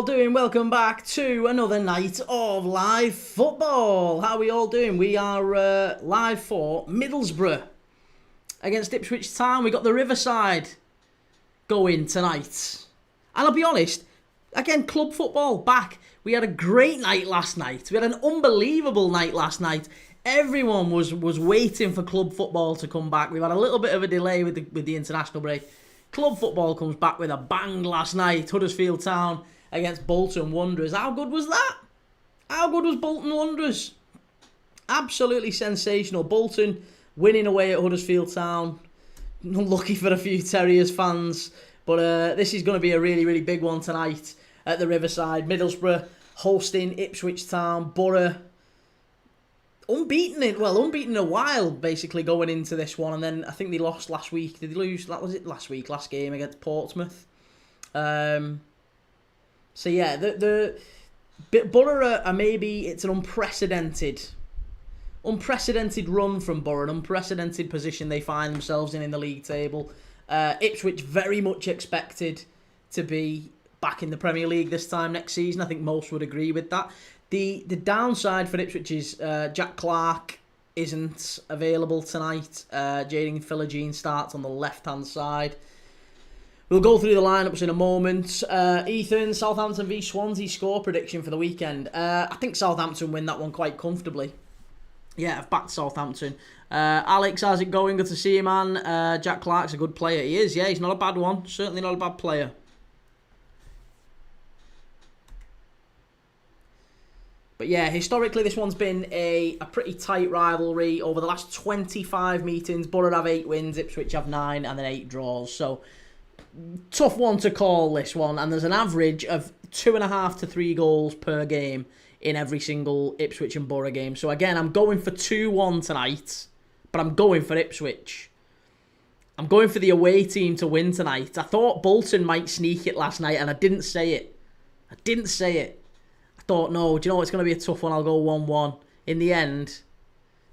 doing? Welcome back to another night of live football. How are we all doing? We are live for Middlesbrough against Ipswich Town. We got the Riverside going tonight. And I'll be honest, again, club football back. We had a great night last night. We had an unbelievable night last night. Everyone was waiting for club football to come back. We've had a little bit of a delay with the international break. Club football comes back with a bang last night. Huddersfield Town against Bolton Wanderers. How good was that? How good was Bolton Wanderers? Absolutely sensational. Bolton winning away at Huddersfield Town. Unlucky for a few Terriers fans. But this is going to be a really, really big one tonight at the Riverside. Middlesbrough hosting Ipswich Town. Borough unbeaten in a while, basically, going into this one. And then I think they lost last week. Did they lose? Was it last week? Last game against Portsmouth. So yeah, the Borough are maybe, it's an unprecedented run from Borough, an unprecedented position they find themselves in the league table. Ipswich very much expected to be back in the Premier League this time next season. I think most would agree with that. The downside for Ipswich is Jack Clarke isn't available tonight. Jaden Philogene starts on the left-hand side. We'll go through the lineups in a moment. Ethan, Southampton v Swansea score prediction for the weekend. I think Southampton win that one quite comfortably. Yeah, I've backed Southampton. Alex, how's it going? Good to see you, man. Jack Clarke's a good player. He is, yeah. He's not a bad one. Certainly not a bad player. But yeah, historically this one's been a pretty tight rivalry. Over the last 25 meetings, Borough have 8 wins, Ipswich have 9, and then 8 draws. So, tough one to call, this one. And there's an average of 2.5 to 3 goals per game in every single Ipswich and Borough game. So again, I'm going for 2-1 tonight, but I'm going for Ipswich. I'm going for the away team to win tonight. I thought Bolton might sneak it last night, and I didn't say it. I thought, no, do you know what? It's going to be a tough one. I'll go 1-1. In the end,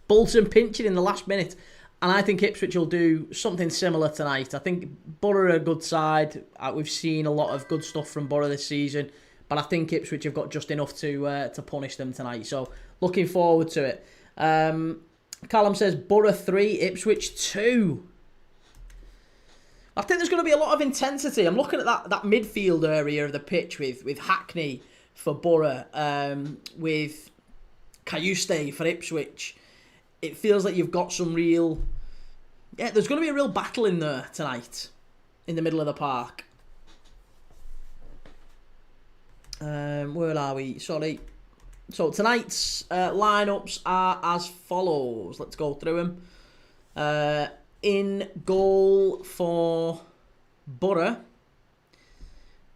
Bolton pinch it in the last minute. And I think Ipswich will do something similar tonight. I think Borough are a good side. We've seen a lot of good stuff from Borough this season. But I think Ipswich have got just enough to punish them tonight. So, looking forward to it. Callum says, Borough 3, Ipswich 2. I think there's going to be a lot of intensity. I'm looking at that midfield area of the pitch with Hackney for Borough, with Cayuste for Ipswich. It feels like you've got some real... Yeah, there's going to be a real battle in there tonight, in the middle of the park. Where are we? Sorry. So tonight's lineups are as follows. Let's go through them. In goal for Borough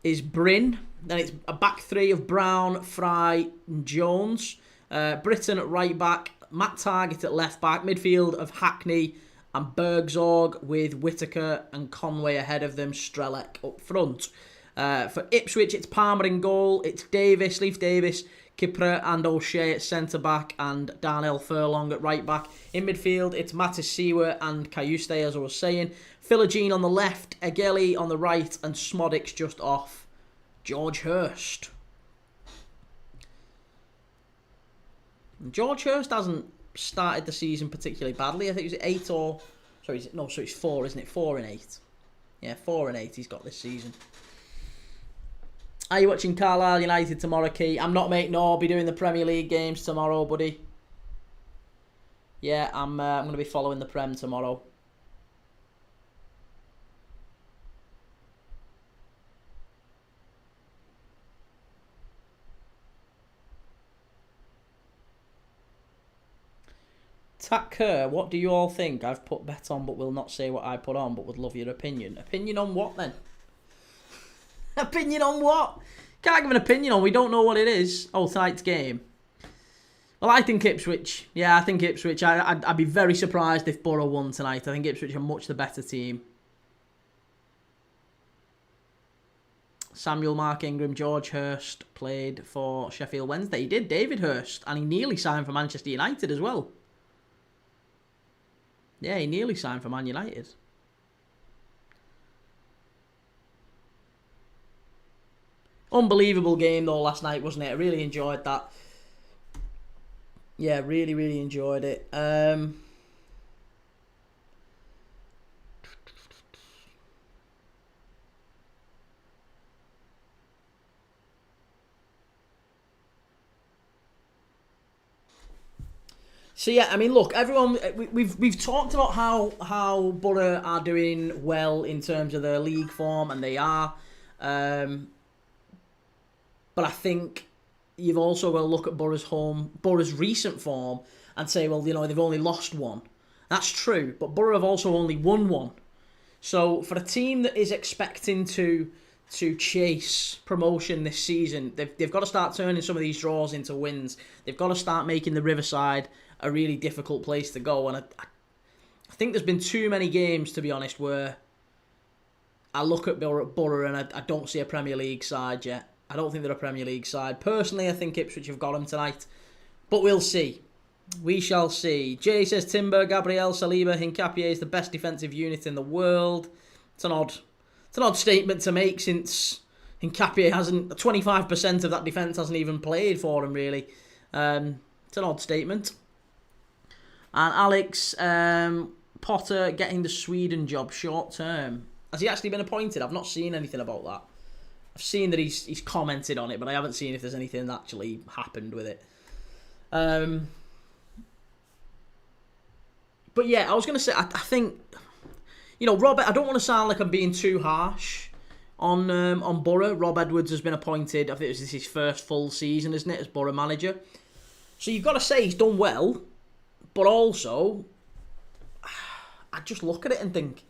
is Bryn. Then it's a back three of Brown, Fry, and Jones. Britton at right back. Matt Targett at left back. Midfield of Hackney and Bergzorg, with Whittaker and Conway ahead of them. Strelec up front. For Ipswich, it's Palmer in goal. It's Davis, Leif Davis, Kipra and O'Shea at centre back, and Darnell Furlong at right back. In midfield, it's Mattis Siwa and Cayuste, as I was saying. Philogene on the left, Egeli on the right, and Smodix just off George Hurst. George Hurst hasn't started the season particularly badly. I think it was 8 or... Sorry, so it's 4, isn't it? 4 and 8. Yeah, 4 and 8 he's got this season. Are you watching Carlisle United tomorrow, Key? I'm not, mate. No, I'll be doing the Premier League games tomorrow, buddy. Yeah, I'm going to be following the Prem tomorrow. Tack Kerr, what do you all think? I've put bet on but will not say what I put on, but would love your opinion. Opinion on what then? Opinion on what? Can't give an opinion on. We don't know what it is. Oh, tonight's game. Well, I think Ipswich. Yeah, I think Ipswich. I'd be very surprised if Borough won tonight. I think Ipswich are much the better team. Samuel Mark Ingram, George Hurst played for Sheffield Wednesday. He did, David Hurst, and he nearly signed for Manchester United as well. Yeah, he nearly signed for Man United. Unbelievable game though last night, wasn't it? I really enjoyed that. Yeah, really, really enjoyed it. So yeah, I mean, look, everyone, we've talked about how Borough are doing well in terms of their league form, and they are. But I think you've also got to look at Borough's recent form, and say, well, they've only lost one. That's true, but Borough have also only won one. So for a team that is expecting to chase promotion this season, they've got to start turning some of these draws into wins. They've got to start making the Riverside a really difficult place to go. And I think there's been too many games, to be honest, where I look at Borough and I don't see a Premier League side yet. I don't think they're a Premier League side. Personally, I think Ipswich have got them tonight. But we'll see. We shall see. Jay says Timber, Gabriel, Saliba, Hincapié is the best defensive unit in the world. It's an odd statement to make, since Hincapié hasn't... 25% of that defence hasn't even played for him, really. It's an odd statement. And Alex, Potter getting the Sweden job short term. Has he actually been appointed? I've not seen anything about that. I've seen that he's commented on it, but I haven't seen if there's anything that actually happened with it. But yeah, I was going to say, I think, Rob, I don't want to sound like I'm being too harsh on Borough. Rob Edwards has been appointed, I think this is his first full season, isn't it, as Borough manager. So you've got to say he's done well, but also, I just look at it and think,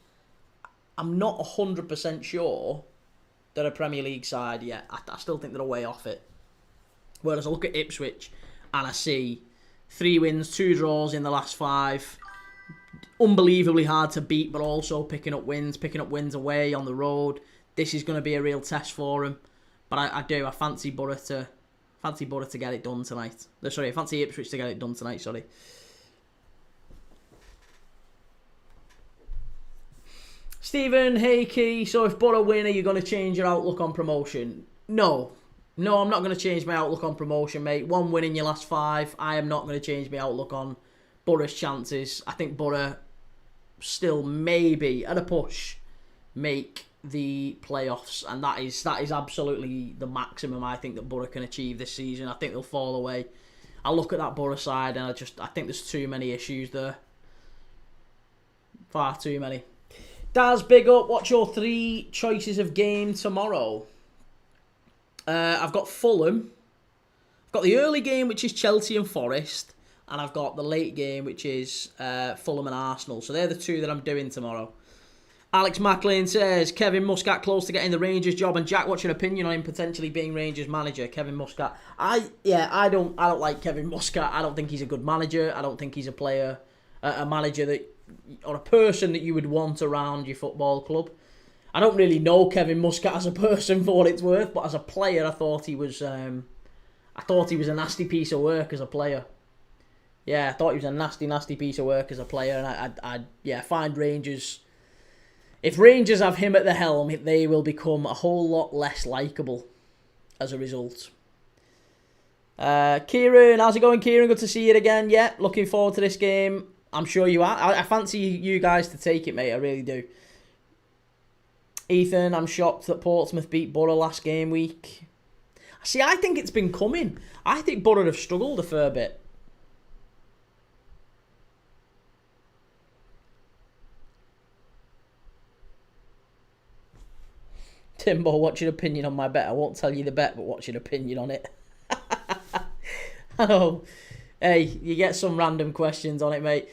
I'm not 100% sure they're a Premier League side yet. I still think they're a way off it. Whereas I look at Ipswich and I see 3 wins, 2 draws in the last 5. Unbelievably hard to beat, but also picking up wins away on the road. This is going to be a real test for him. But I fancy Borough to get it done tonight. I fancy Ipswich to get it done tonight, sorry. Stephen, hey Key, so if Borough win, are you going to change your outlook on promotion? No, I'm not going to change my outlook on promotion, mate. 1 win in your last 5. I am not going to change my outlook on Borough's chances. I think Borough still maybe, at a push, make the playoffs, and that is absolutely the maximum I think that Borough can achieve this season. I think they'll fall away. I look at that Borough side and I think there's too many issues there. Far too many. Daz, big up. What's your 3 choices of game tomorrow? I've got Fulham. I've got the early game, which is Chelsea and Forest. And I've got the late game, which is Fulham and Arsenal. So they're the 2 that I'm doing tomorrow. Alex Macklin says, Kevin Muscat close to getting the Rangers job. And Jack, what's your opinion on him potentially being Rangers manager? Kevin Muscat. I don't like Kevin Muscat. I don't think he's a good manager. I don't think he's a player, a manager that, or a person that you would want around your football club. I don't really know Kevin Muscat as a person for what it's worth, but as a player, I thought he was a nasty piece of work as a player. Yeah, I thought he was a nasty piece of work as a player, and I find Rangers. If Rangers have him at the helm, they will become a whole lot less likeable as a result. Kieran, how's it going, Kieran? Good to see you again. Yeah, looking forward to this game. I'm sure you are. I fancy you guys to take it, mate. I really do. Ethan, I'm shocked that Portsmouth beat Borough last game week. See, I think it's been coming. I think Borough have struggled a fair bit. Timbo, what's your opinion on my bet? I won't tell you the bet, but what's your opinion on it? I know. Hey, you get some random questions on it, mate.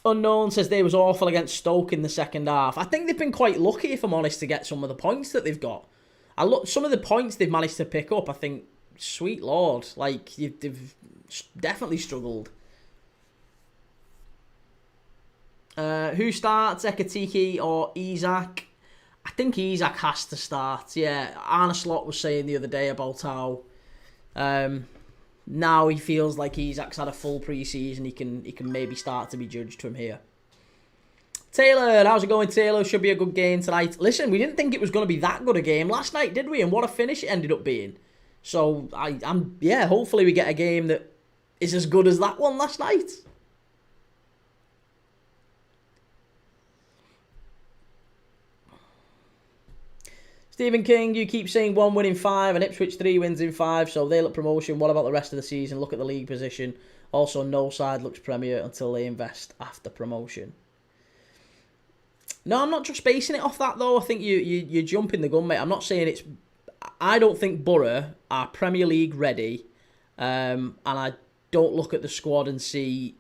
Unknown says they was awful against Stoke in the second half. I think they've been quite lucky, if I'm honest, to get some of the points that they've got. I look some of the points they've managed to pick up. I think, sweet lord, like they've definitely struggled. Who starts, Ekatike or Isak? I think Isak has to start. Yeah, Arne Slot was saying the other day about how now he feels like Isak's had a full pre-season. He can maybe start to be judged from here. Taylor, how's it going, Taylor? Should be a good game tonight. Listen, we didn't think it was going to be that good a game last night, did we? And what a finish it ended up being. So, hopefully we get a game that is as good as that one last night. Stephen King, you keep saying 1 win in 5 and Ipswich 3 wins in 5, so they look promotion. What about the rest of the season? Look at the league position. Also, no side looks Premier until they invest after promotion. No, I'm not just basing it off that, though. I think you're jumping the gun, mate. I'm not saying it's... I don't think Borough are Premier League ready, and I don't look at the squad and see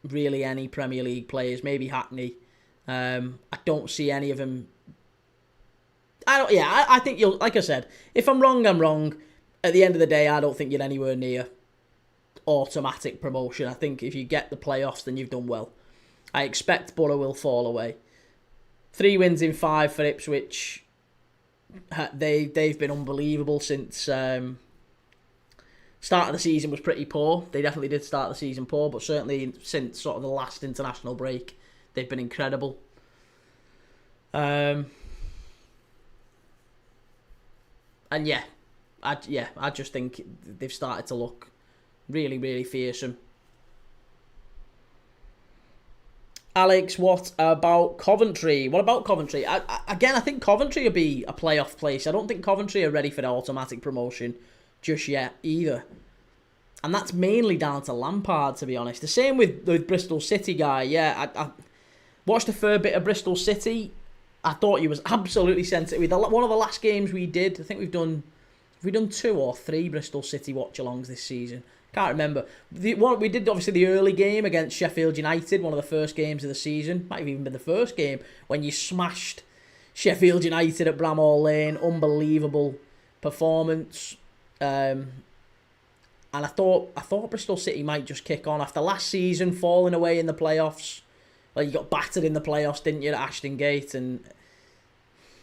really any Premier League players. Maybe Hackney. I don't see any of them... I think you'll... Like I said, if I'm wrong, I'm wrong. At the end of the day, I don't think you're anywhere near automatic promotion. I think if you get the playoffs, then you've done well. I expect Borough will fall away. 3 wins in 5 for Ipswich. They've been unbelievable since... start of the season was pretty poor. They definitely did start the season poor, but certainly since sort of the last international break, they've been incredible. And I just think they've started to look really, really fearsome. Alex, what about Coventry? What about Coventry? I think Coventry will be a playoff place. I don't think Coventry are ready for the automatic promotion just yet either. And that's mainly down to Lampard, to be honest. The same with the Bristol City guy. Yeah, I watched a fair bit of Bristol City. I thought he was absolutely sensitive. One of the last games we did, I think we've done 2 or 3 Bristol City watch-alongs this season. Can't remember. We did obviously the early game against Sheffield United, one of the first games of the season. Might have even been the first game when you smashed Sheffield United at Bramhall Lane. Unbelievable performance. And I thought Bristol City might just kick on after last season falling away in the playoffs. Well, you got battered in the playoffs, didn't you, at Ashton Gate? And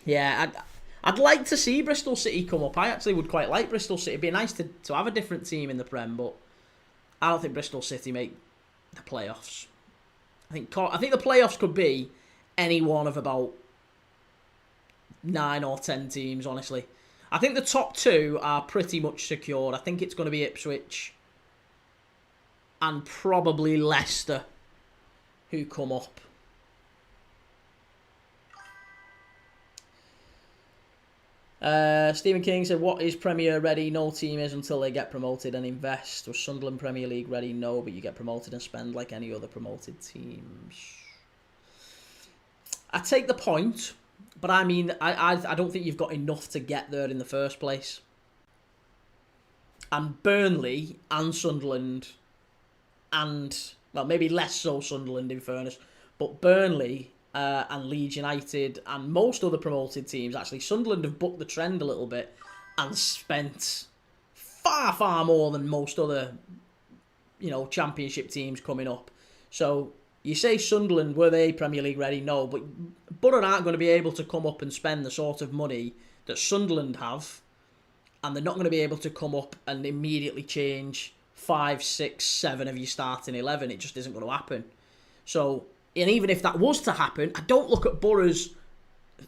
yeah, I'd like to see Bristol City come up. I actually would quite like Bristol City. It'd be nice to have a different team in the Prem, but I don't think Bristol City make the playoffs. I think the playoffs could be any one of about 9 or 10 teams, honestly. I think the top 2 are pretty much secured. I think it's going to be Ipswich and probably Leicester who come up. Stephen King said, what is Premier ready? No team is until they get promoted and invest. Was Sunderland Premier League ready? No, but you get promoted and spend like any other promoted teams. I take the point, but I mean, I don't think you've got enough to get there in the first place. And Burnley and Sunderland and, well, maybe less so Sunderland in fairness, but Burnley and Leeds United and most other promoted teams, actually, Sunderland have bucked the trend a little bit and spent far, far more than most other, championship teams coming up. So you say Sunderland, were they Premier League ready? No, but Borough aren't going to be able to come up and spend the sort of money that Sunderland have, and they're not going to be able to come up and immediately change 5, 6, 7 of your starting 11. It just isn't going to happen. So, and even if that was to happen, I don't look at Borough's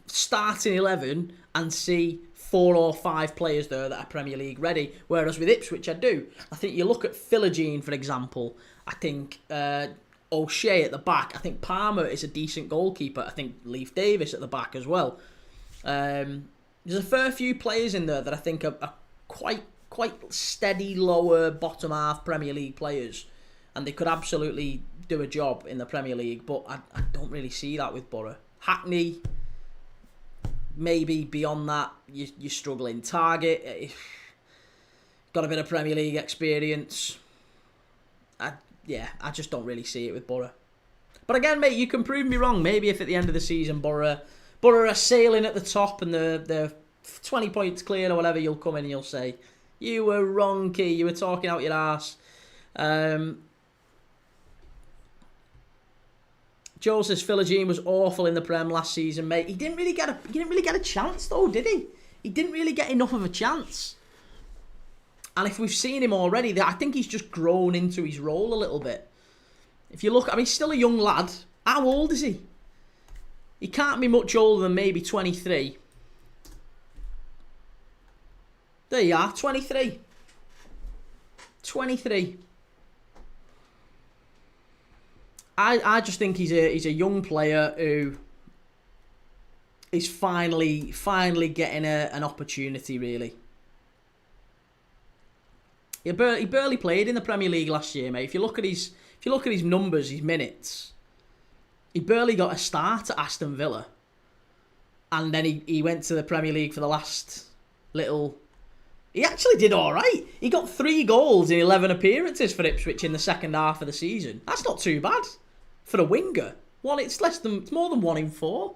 starting 11 and see 4 or 5 players there that are Premier League ready. Whereas with Ipswich, I do. I think you look at Philogene, for example. I think O'Shea at the back. I think Palmer is a decent goalkeeper. I think Leif Davis at the back as well. There's a fair few players in there that I think are quite steady, lower, bottom half Premier League players. And they could absolutely do a job in the Premier League, but I don't really see that with Borough. Hackney, maybe beyond that, you're struggling. Target, got a bit of Premier League experience. I just don't really see it with Borough. But again, mate, you can prove me wrong. Maybe if at the end of the season Borough are sailing at the top and they're 20 points clear or whatever, you'll come in and you'll say, you were wrong, Key. You were talking out your arse. Joe says Philogene was awful in the Prem last season, mate. He didn't really get a chance though, did he? He didn't really get enough of a chance. And if we've seen him already, I think he's just grown into his role a little bit. If you look, I mean, he's still a young lad. How old is he? He can't be much older than maybe 23. There you are, 23. 23. I just think he's a young player who is finally getting an opportunity, really. He barely played in the Premier League last year, mate. If you look at his numbers, his minutes, he barely got a start at Aston Villa. And then he went to the Premier League for the last little... He actually did all right. He got 3 goals in 11 appearances for Ipswich in the second half of the season. That's not too bad for a winger. It's more than 1 in 4.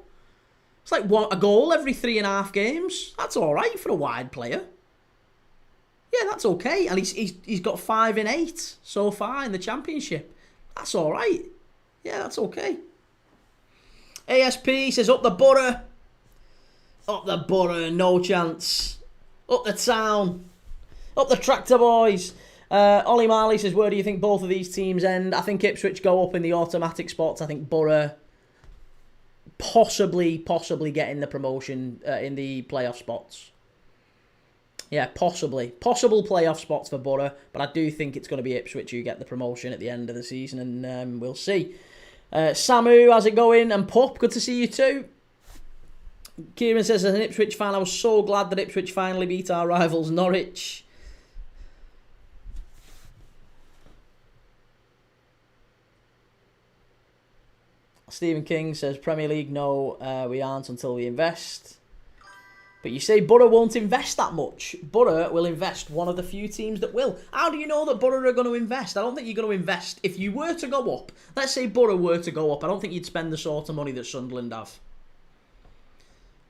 It's like a goal every 3.5 games. That's all right for a wide player. Yeah, that's okay. And he's got 5 in 8 so far in the Championship. That's all right. Yeah, that's okay. ASP says, up the Borough. Up the Borough, no chance. Up the town. Up the Tractor Boys. Ollie Marley says, where do you think both of these teams end? I think Ipswich go up in the automatic spots. I think Borough possibly getting the promotion in the playoff spots. Yeah, possibly. Possible playoff spots for Borough, but I do think it's going to be Ipswich who get the promotion at the end of the season, and we'll see. Samu, how's it going? And Pup, good to see you too. Kieran says, as an Ipswich fan, I was so glad that Ipswich finally beat our rivals Norwich. Stephen King says, Premier League, no, we aren't until we invest. But you say Borough won't invest that much. Borough will invest, one of the few teams that will. How do you know that Borough are going to invest? I don't think you're going to invest. If you were to go up, let's say Borough were to go up, I don't think you'd spend the sort of money that Sunderland have.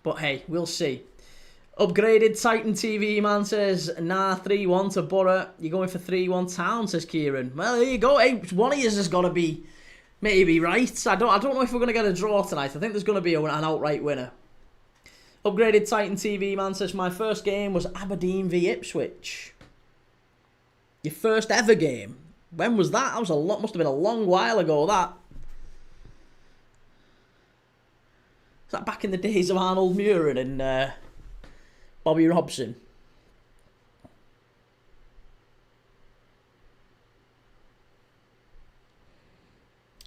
But hey, we'll see. Upgraded Titan TV man says, nah, 3-1 to Borough. You're going for 3-1 Town, says Kieran. Well, there you go. Hey, one of you has got to be maybe right. I don't know if we're going to get a draw tonight. I think there's going to be an outright winner. Upgraded Titan TV man says, my first game was Aberdeen v Ipswich. Your first ever game? When was that? That was must have been a long while ago, that. Is that back in the days of Arnold Muren and Bobby Robson?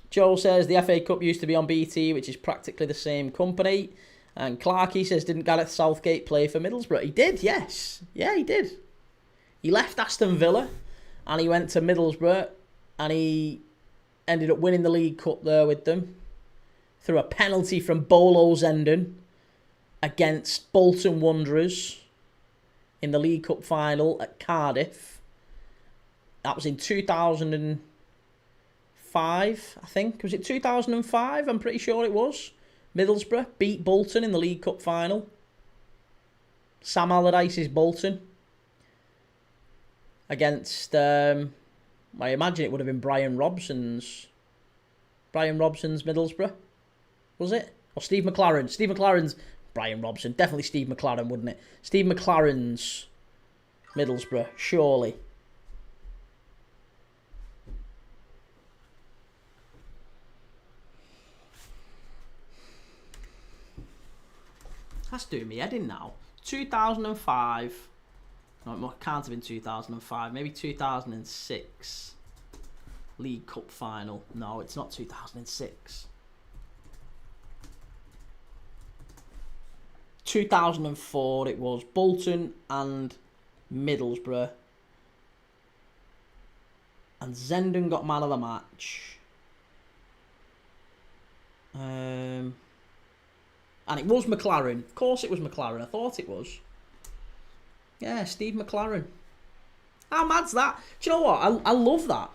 Joe says, the FA Cup used to be on BT, which is practically the same company. And Clarkey says, didn't Gareth Southgate play for Middlesbrough? He did, yes. Yeah, he did. He left Aston Villa and he went to Middlesbrough and he ended up winning the League Cup there with them through a penalty from Bolo Zenden against Bolton Wanderers in the League Cup final at Cardiff. That was in 2005, I think. Was it 2005? I'm pretty sure it was. Middlesbrough beat Bolton in the League Cup final. Sam Allardyce's Bolton. Against, I imagine it would have been Brian Robson's Middlesbrough. Was it? Or Steve McLaren. Steve McLaren's Brian Robson. Definitely Steve McLaren, wouldn't it? Steve McLaren's Middlesbrough, surely. That's doing me head in now. 2005. No, it can't have been 2005. Maybe 2006. League Cup final. No, it's not 2006. 2004 it was. Bolton and Middlesbrough. And Zenden got man of the match. And it was McLaren. Of course it was McLaren. I thought it was. Yeah, Steve McLaren. How mad's that? Do you know what? I love that.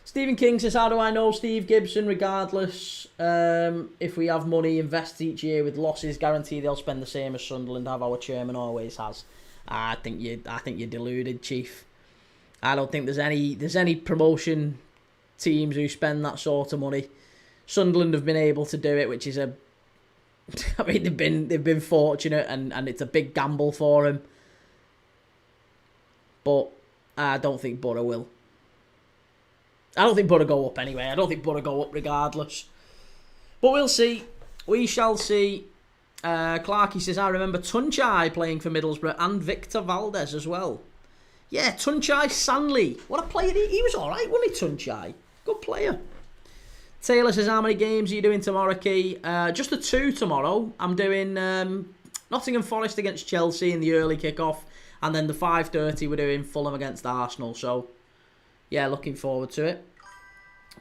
Stephen King says, how do I know Steve Gibson, regardless, if we have money invested each year with losses, guarantee they'll spend the same as Sunderland have, our chairman always has. I think you're deluded, Chief. I don't think there's any promotion teams who spend that sort of money. Sunderland have been able to do it, which is I mean, they've been fortunate, and it's a big gamble for them. But I don't think Borough will. I don't think Borough go up anyway. I don't think Borough go up regardless. But we'll see. We shall see. Clarkey says, I remember Tunchai playing for Middlesbrough and Victor Valdez as well. Yeah, Tunchai Sanley. What a player. He was alright, wasn't he, Tunchai? Good player. Taylor says, how many games are you doing tomorrow, Key? Just the 2 tomorrow. I'm doing Nottingham Forest against Chelsea in the early kick-off. And then the 5:30 we're doing Fulham against Arsenal. So, yeah, looking forward to it.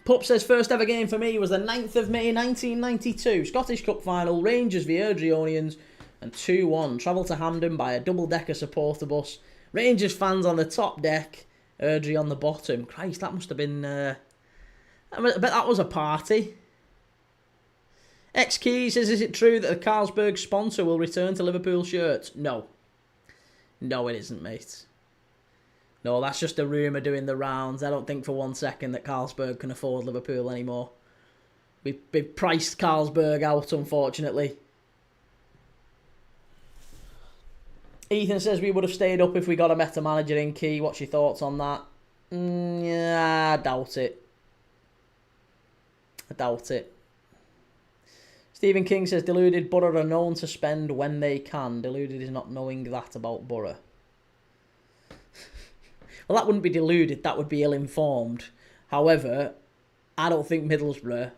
Pup says, first ever game for me was the 9th of May 1992. Scottish Cup final, Rangers v Airdrieonians, and 2-1. Travelled to Hampden by a double-decker supporter bus. Rangers fans on the top deck, Airdrie on the bottom. Christ, that must have been... I bet that was a party. X-Key says, is it true that the Carlsberg sponsor will return to Liverpool shirts? No. No, it isn't, mate. No, that's just a rumour doing the rounds. I don't think for one second that Carlsberg can afford Liverpool anymore. We've priced Carlsberg out, unfortunately. Ethan says we would have stayed up if we got a better manager in, Key. What's your thoughts on that? Yeah, I doubt it. I doubt it. Stephen King says, deluded Borough are known to spend when they can. Deluded is not knowing that about Borough. Well, that wouldn't be deluded. That would be ill-informed. However, I don't think Middlesbrough...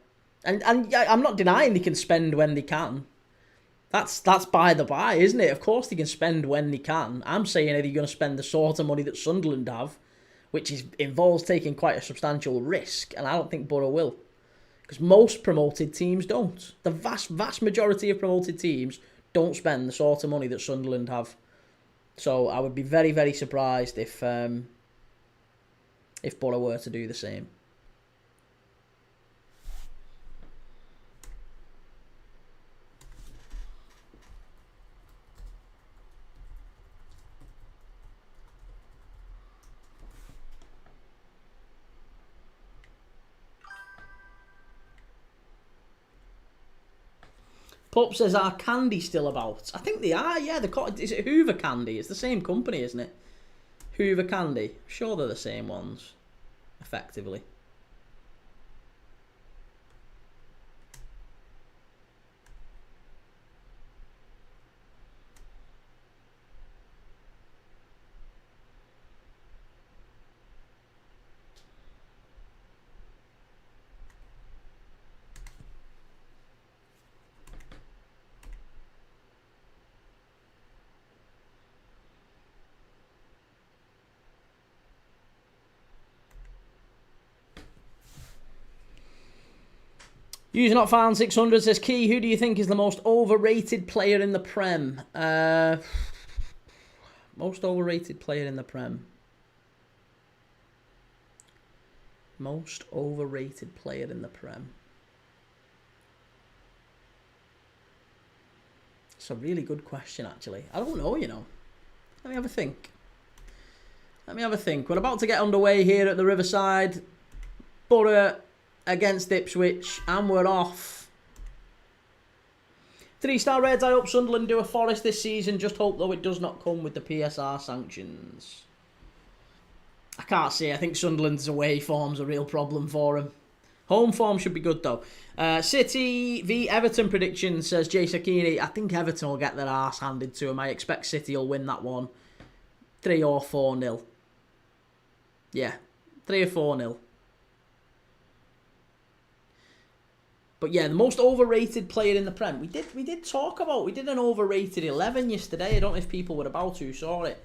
And I'm not denying they can spend when they can. That's by the by, isn't it? Of course they can spend when they can. I'm saying, are they going to spend the sort of money that Sunderland have, which involves taking quite a substantial risk, and I don't think Borough will. Because most promoted teams don't. The vast majority of promoted teams don't spend the sort of money that Sunderland have. So I would be very, very surprised if Borough were to do the same. Pup says, are Candy still about? I think they are, yeah. Is it Hoover Candy? It's the same company, isn't it? Hoover Candy. I'm sure they're the same ones, effectively. User not found 600 says, Key, who do you think is the most overrated player in the Prem? Most overrated player in the Prem. Most overrated player in the Prem. It's a really good question, actually. I don't know, you know. Let me have a think. We're about to get underway here at the Riverside. Borough against Ipswich, and we're off. 3-star Reds, I hope Sunderland do a Forest this season. Just hope, though, it does not come with the PSR sanctions. I can't say. I think Sunderland's away form's a real problem for them. Home form should be good, though. City v Everton prediction, says Jay Sakini. I think Everton will get their arse handed to them. I expect City will win that one. 3 or 4-0. Yeah, 3 or 4-0. But yeah, the most overrated player in the Prem. We did an overrated 11 yesterday. I don't know if people were about to saw it.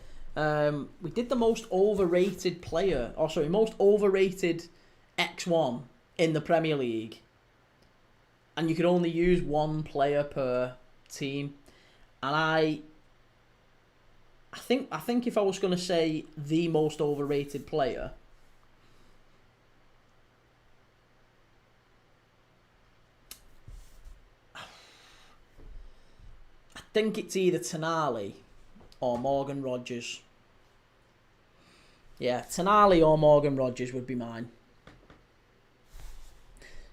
We did the most overrated player, most overrated X1 in the Premier League. And you could only use one player per team. And I think if I was going to say the most overrated player, I think it's either Tonali or Morgan Rogers. Yeah, Tonali or Morgan Rogers would be mine.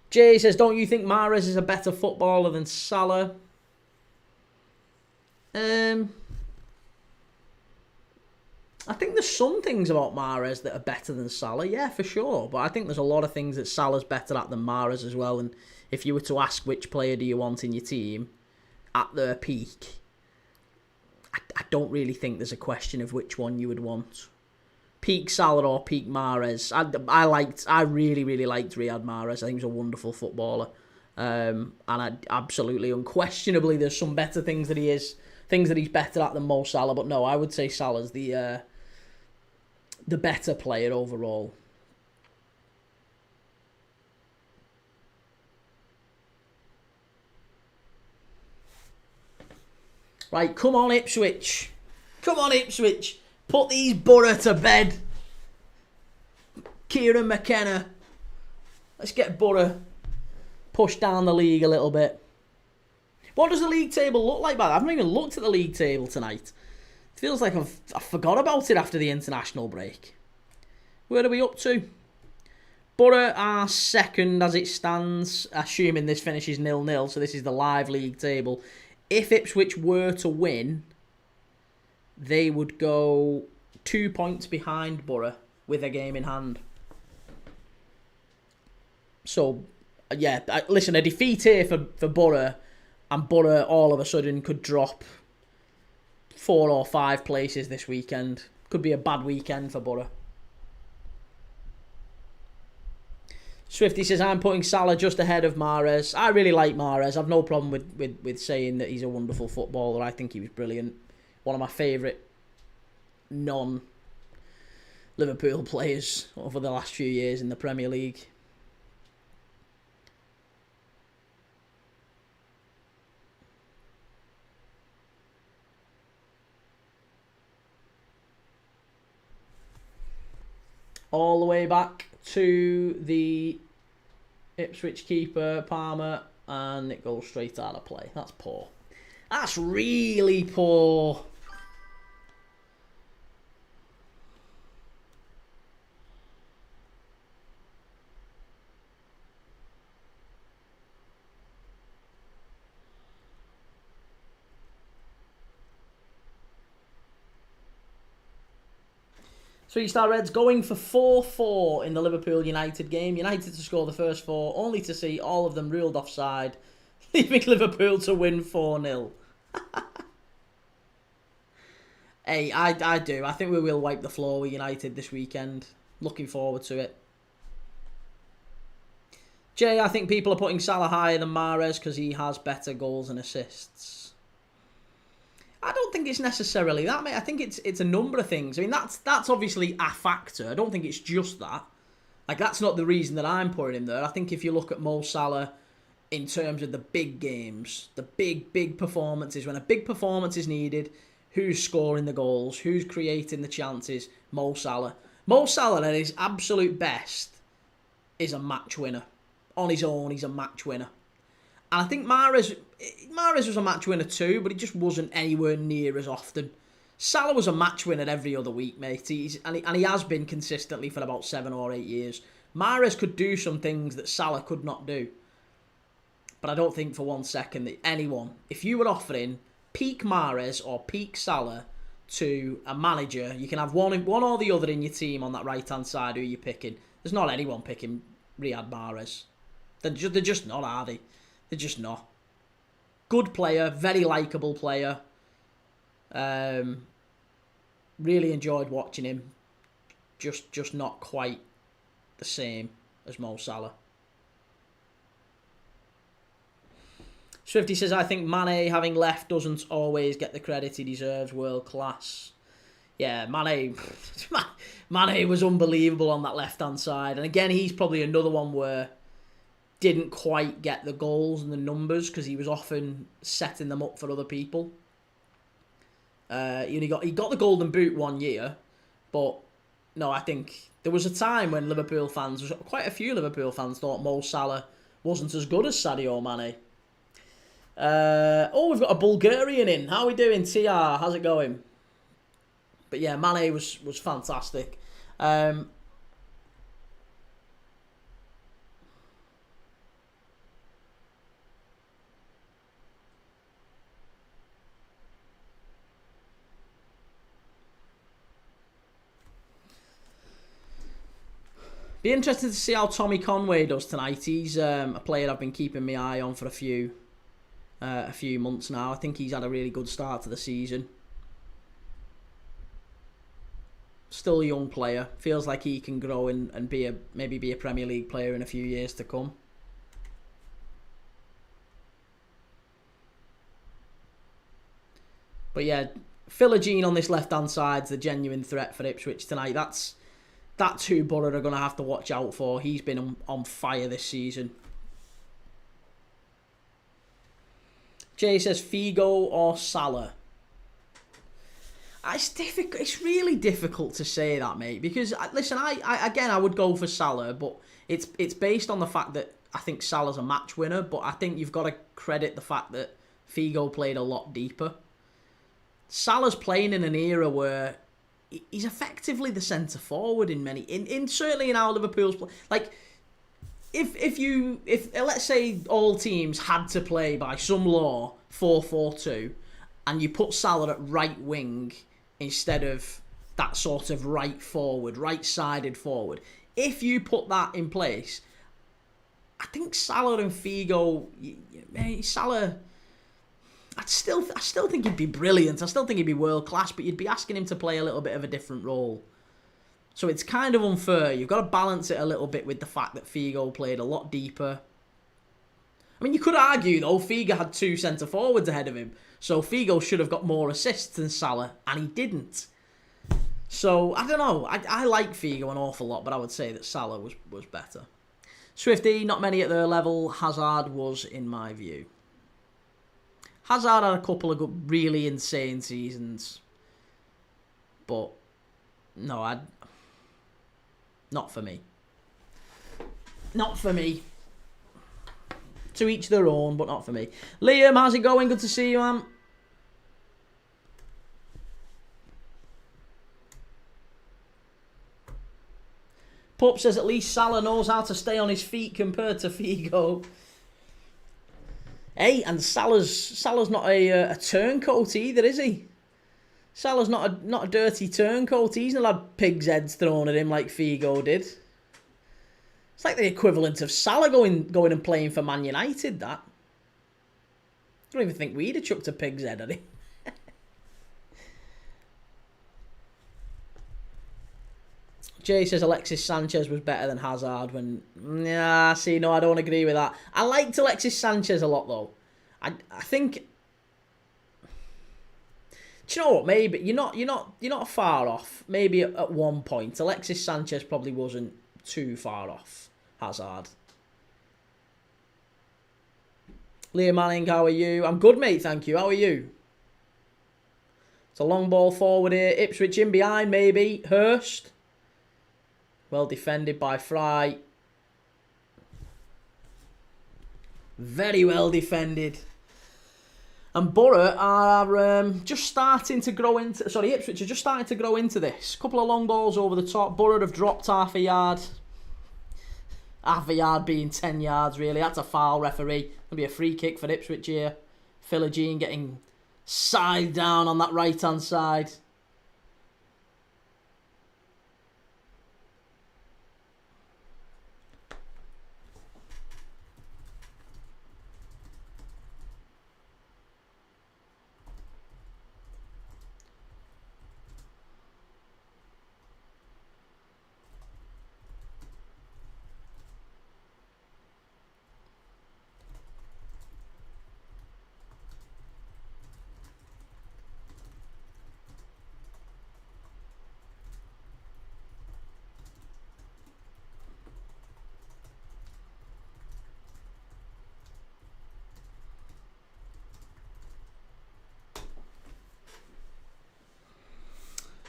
Jay says, don't you think Mahrez is a better footballer than Salah? I think there's some things about Mahrez that are better than Salah, yeah, for sure. But I think there's a lot of things that Salah's better at than Mahrez as well. And if you were to ask which player do you want in your team at their peak, I don't really think there's a question of which one you would want. Peak Salah or peak Mahrez. I really, really liked Riyad Mahrez. I think he's a wonderful footballer. And absolutely, unquestionably, there's some better things that he's better at than Mo Salah. But no, I would say Salah's the better player overall. Right, come on Ipswich. Come on Ipswich. Put these Borough to bed. Kieran McKenna. Let's get Borough pushed down the league a little bit. What does the league table look like, man? I haven't even looked at the league table tonight. It feels like I forgot about it after the international break. Where are we up to? Borough are second as it stands, assuming this finishes 0-0, so this is the live league table. If Ipswich were to win, they would go 2 points behind Borough with a game in hand. So, yeah, listen, a defeat here for Borough, and Borough all of a sudden could drop 4 or 5 places this weekend. Could be a bad weekend for Borough. Swifty says, I'm putting Salah just ahead of Mahrez. I really like Mahrez. I've no problem with saying that he's a wonderful footballer. I think he was brilliant. One of my favourite non-Liverpool players over the last few years in the Premier League. All the way back to the Ipswich keeper, Palmer, and it goes straight out of play. That's poor. That's really poor. Three-star Reds going for 4-4 in the Liverpool United game. United to score the first 4, only to see all of them ruled offside, leaving Liverpool to win 4-0. Hey, I do. I think we will wipe the floor with United this weekend. Looking forward to it. Jay, I think people are putting Salah higher than Mahrez because he has better goals and assists. I don't think it's necessarily that, mate. I think it's a number of things. I mean, that's obviously a factor. I don't think it's just that. Like, that's not the reason that I'm putting him there. I think if you look at Mo Salah in terms of the big games, the big performances, when a big performance is needed, who's scoring the goals, who's creating the chances? Mo Salah. Mo Salah at his absolute best is a match winner. On his own, he's a match winner. And I think Mahrez was a match winner too, but he just wasn't anywhere near as often. Salah was a match winner every other week, mate. He has been consistently for about 7 or 8 years. Mahrez could do some things that Salah could not do. But I don't think for 1 second that anyone, if you were offering peak Mahrez or peak Salah to a manager, you can have one or the other in your team on that right-hand side who you're picking. There's not anyone picking Riyad Mahrez. They're just not, are they? They're just not. Good player, very likeable player. Really enjoyed watching him. Just not quite the same as Mo Salah. Swifty says, I think Mane, having left, doesn't always get the credit he deserves. World class. Yeah, Mane was unbelievable on that left-hand side. And again, he's probably another one where didn't quite get the goals and the numbers because he was often setting them up for other people. He got the Golden Boot 1 year, but no, I think there was a time when quite a few Liverpool fans thought Mo Salah wasn't as good as Sadio Mane. We've got a Bulgarian in. How are we doing, TR? How's it going? But yeah, Mane was fantastic. Be interested to see how Tommy Conway does tonight. He's a player I've been keeping my eye on for a few months now. I think he's had a really good start to the season. Still a young player. Feels like he can grow and maybe be a Premier League player in a few years to come. But yeah, Philogene on this left-hand side is the genuine threat for Ipswich tonight. That's who Borough are going to have to watch out for. He's been on fire this season. Jay says Figo or Salah. It's difficult. It's really difficult to say that, mate. Because listen, I would go for Salah, but it's based on the fact that I think Salah's a match winner. But I think you've got to credit the fact that Figo played a lot deeper. Salah's playing in an era where he's effectively the centre forward certainly in our Liverpool's play. Like if let's say all teams had to play by some law 4-4-2, and you put Salah at right wing instead of that sort of right-sided forward. If you put that in place, I think Salah and Figo, Salah, I still think he'd be brilliant. I still think he'd be world class, but you'd be asking him to play a little bit of a different role. So it's kind of unfair. You've got to balance it a little bit with the fact that Figo played a lot deeper. I mean, you could argue, though, Figo had 2 centre-forwards ahead of him, so Figo should have got more assists than Salah, and he didn't. So, I don't know. I like Figo an awful lot, but I would say that Salah was better. Swifty, not many at their level. Hazard was, in my view. Hazard had a couple of good, really insane seasons. But, no, not for me. Not for me. To each their own, but not for me. Liam, how's it going? Good to see you, man. Pup says at least Salah knows how to stay on his feet compared to Figo. Hey, and Salah's not a turncoat either, is he? Salah's not a dirty turncoat. He's not had pig's heads thrown at him like Figo did. It's like the equivalent of Salah going and playing for Man United, that. I don't even think we'd have chucked a pig's head at him. Jay says Alexis Sanchez was better than Hazard when... Nah, see, no, I don't agree with that. I liked Alexis Sanchez a lot, though. I think... Do you know what? Maybe you're not far off. Maybe at one point, Alexis Sanchez probably wasn't too far off Hazard. Liam Manning, how are you? I'm good, mate, thank you. How are you? It's a long ball forward here. Ipswich in behind, maybe. Hurst. Well defended by Fry. Very well defended. And Borough are just starting to grow into... Sorry, Ipswich are just starting to grow into this. Couple of long balls over the top. Borough have dropped half a yard. Half a yard being 10 yards, really. That's a foul, referee. There'll be a free kick for Ipswich here. Philogene getting side down on that right-hand side.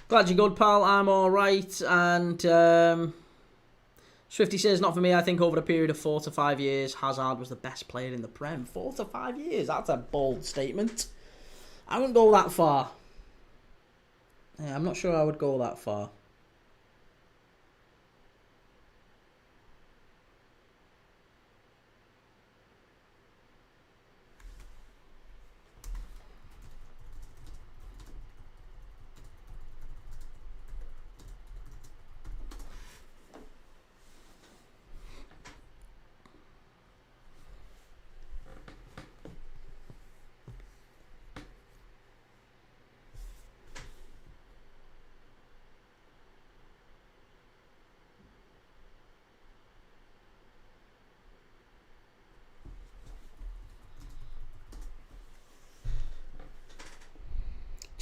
Glad you're good, pal. I'm alright. And Swifty says, not for me. I think over a period of 4 to 5 years, Hazard was the best player in the Prem. 4 to 5 years? That's a bold statement. I wouldn't go that far. Yeah, I'm not sure I would go that far.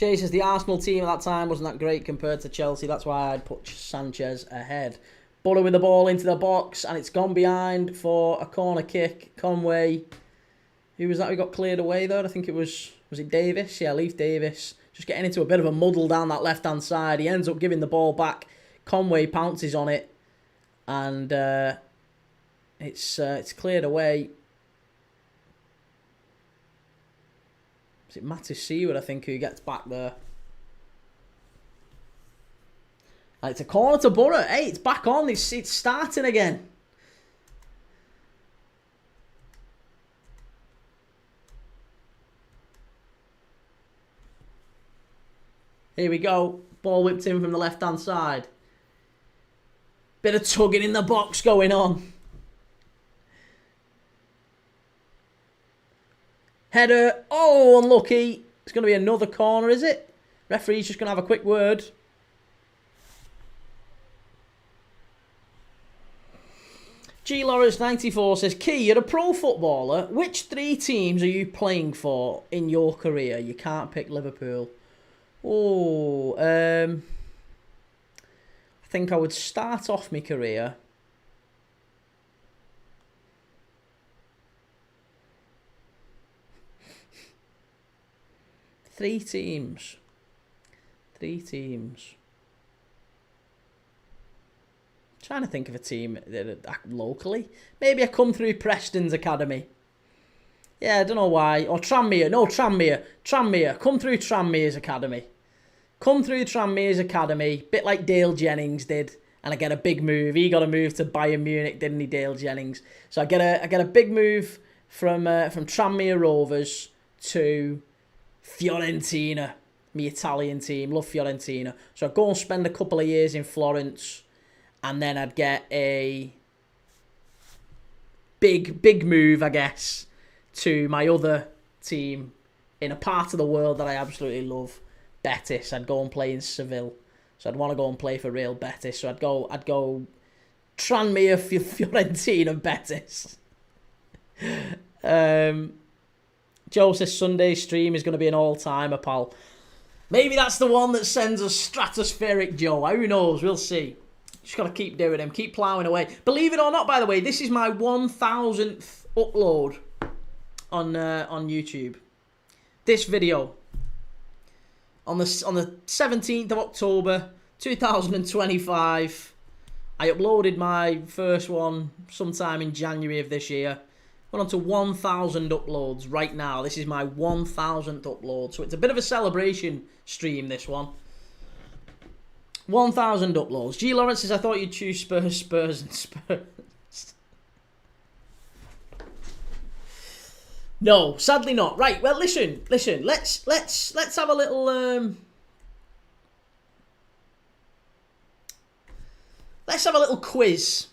Jay says the Arsenal team at that time wasn't that great compared to Chelsea. That's why I'd put Sanchez ahead. Buller with the ball into the box, and it's gone behind for a corner kick. Conway, who was that who got cleared away though? I think it was it Davis? Yeah, Leif Davis. Just getting into a bit of a muddle down that left-hand side. He ends up giving the ball back. Conway pounces on it, and it's cleared away. Is it Mattis Seward, I think, who gets back there? And it's a corner to Borough. Hey, it's back on. It's starting again. Here we go. Ball whipped in from the left-hand side. Bit of tugging in the box going on. Header. Oh, unlucky. It's going to be another corner, is it? Referee's just going to have a quick word. G. Lawrence 94 says, Key, you're a pro footballer. Which 3 teams are you playing for in your career? You can't pick Liverpool. Oh, I think I would start off my career. Three teams. Trying to think of a team locally. Maybe I come through Preston's academy. Yeah, I don't know why. Or Tranmere. No, Tranmere. Come through Tranmere's academy. Bit like Dale Jennings did. And I get a big move. He got a move to Bayern Munich, didn't he, Dale Jennings? So I get a big move from Tranmere Rovers to Fiorentina, my Italian team. Love Fiorentina. So I'd go and spend a couple of years in Florence, and then I'd get a big move, I guess, to my other team in a part of the world that I absolutely love, Betis. I'd go and play in Seville. So I'd want to go and play for Real Betis. So I'd go Tranmere, Fiorentina, Betis. Joe says Sunday's stream is going to be an all-timer, pal. Maybe that's the one that sends us stratospheric Joe. Who knows? We'll see. Just got to keep doing them. Keep ploughing away. Believe it or not, by the way, this is my 1,000th upload on YouTube. This video. On the 17th of October, 2025. I uploaded my first one sometime in January of this year. We're on to 1,000 uploads right now. This is my 1,000th upload. So it's a bit of a celebration stream, this one. 1,000 uploads. G. Lawrence says, I thought you'd choose Spurs, and Spurs. No, sadly not. Right, well, listen. Let's have a little... let's have a little quiz.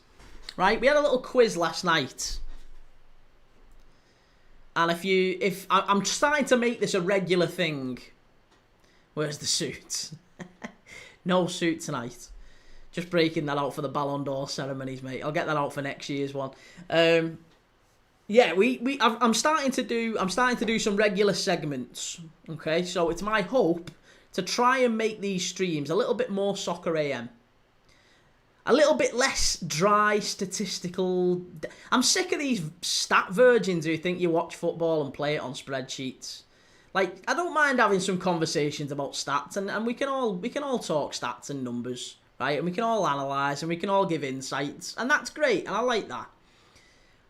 Right, we had a little quiz last night. And if I'm starting to make this a regular thing. Where's the suit? No suit tonight. Just breaking that out for the Ballon d'Or ceremonies, mate. I'll get that out for next year's one. Yeah, I'm starting to do some regular segments. Okay, so it's my hope to try and make these streams a little bit more Soccer AM. A little bit less dry, statistical. I'm sick of these stat virgins who think you watch football and play it on spreadsheets. Like, I don't mind having some conversations about stats, and we can all talk stats and numbers, right? And we can all analyse, and we can all give insights, and that's great, and I like that.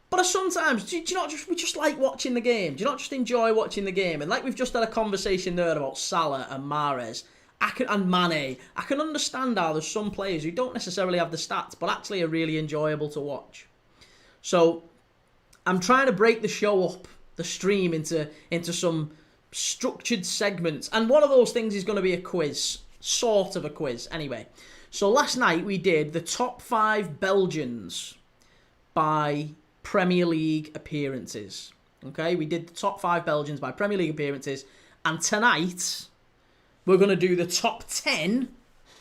But sometimes, do you not we just like watching the game? Do you not just enjoy watching the game? And like we've just had a conversation there about Salah and Mahrez. And Mane. I can understand how there's some players who don't necessarily have the stats, but actually are really enjoyable to watch. So, I'm trying to break the show up, the stream, into some structured segments. And one of those things is going to be a quiz. Sort of a quiz, anyway. So, last night we did the top 5 Belgians by Premier League appearances. Okay, we did the top 5 Belgians by Premier League appearances. And tonight... we're going to do the top 10.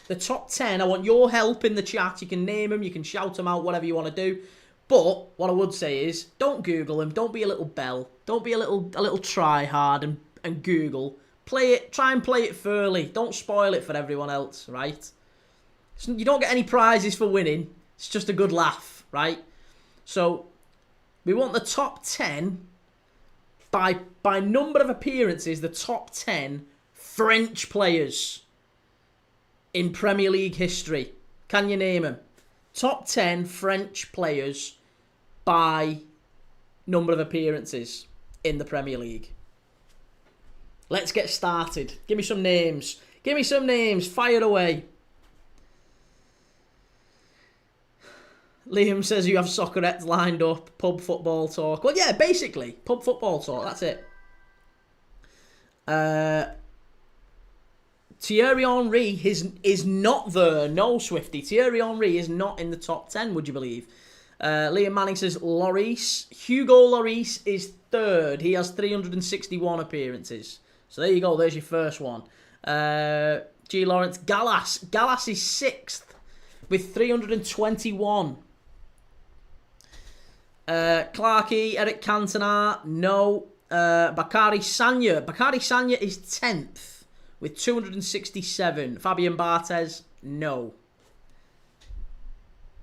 The top 10. I want your help in the chat. You can name them. You can shout them out. Whatever you want to do. But what I would say is, don't Google them. Don't be a little bell. Don't be a little try hard and Google Try and play it fairly. Don't spoil it for everyone else, right? You don't get any prizes for winning. It's just a good laugh, right? So we want the top 10 by number of appearances. The top 10 French players in Premier League history. Can you name them? Top 10 French players by number of appearances in the Premier League. Let's get started. Give me some names. Give me some names. Fire away. Liam says you have soccerettes lined up. Pub football talk. Well, yeah, basically. Pub football talk. That's it. Thierry Henry is not there. No, Swifty. Thierry Henry is not in the top 10, would you believe? Liam Manning says Lloris. Hugo Lloris is third. He has 361 appearances. So there you go. There's your first one. G. Lawrence. Gallas. Gallas is sixth with 321. Clarkey. Eric Cantona. No. Bakary Sagna. Bakary Sagna is 10th with 267. Fabian Barthez. No.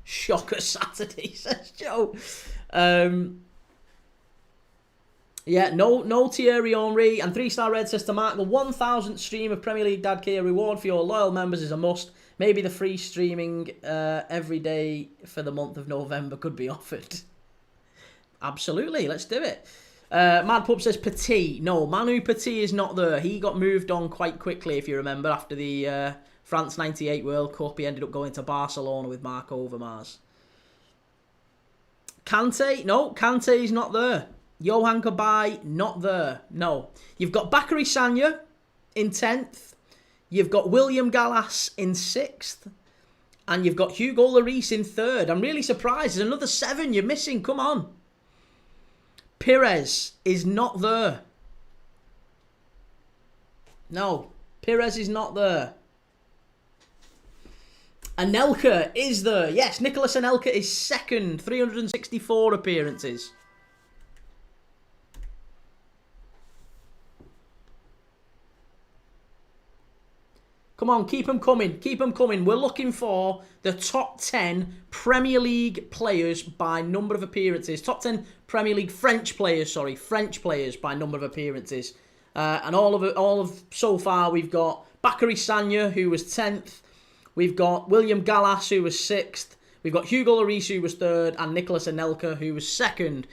Shocker Saturday, says Joe. Yeah, no Thierry Henry. And 3-star Red says to mark the 1,000th stream of Premier League Dad Kia reward for your loyal members is a must. Maybe the free streaming every day for the month of November could be offered. Absolutely, let's do it. Mad Pup says Petit. No, Manu Petit is not there. He got moved on quite quickly, if you remember, after the France 98 World Cup. He ended up going to Barcelona with Marc Overmars. Kante? No, Kante is not there. Johan Cabaye, not there. No. You've got Bakary Sagna in 10th. You've got William Gallas in 6th. And you've got Hugo Lloris in 3rd. I'm really surprised. There's another 7 you're missing. Come on. Pires is not there. No. Pires is not there. Anelka is there. Yes, Nicolas Anelka is 2nd. 364 appearances. Come on, keep them coming. Keep them coming. We're looking for the top 10 Premier League players by number of appearances. Top 10 Premier League French players, sorry. French players by number of appearances. And all of so far, we've got Bakary Sagna, who was 10th. We've got William Gallas, who was 6th. We've got Hugo Lloris, who was 3rd. And Nicolas Anelka, who was 2nd.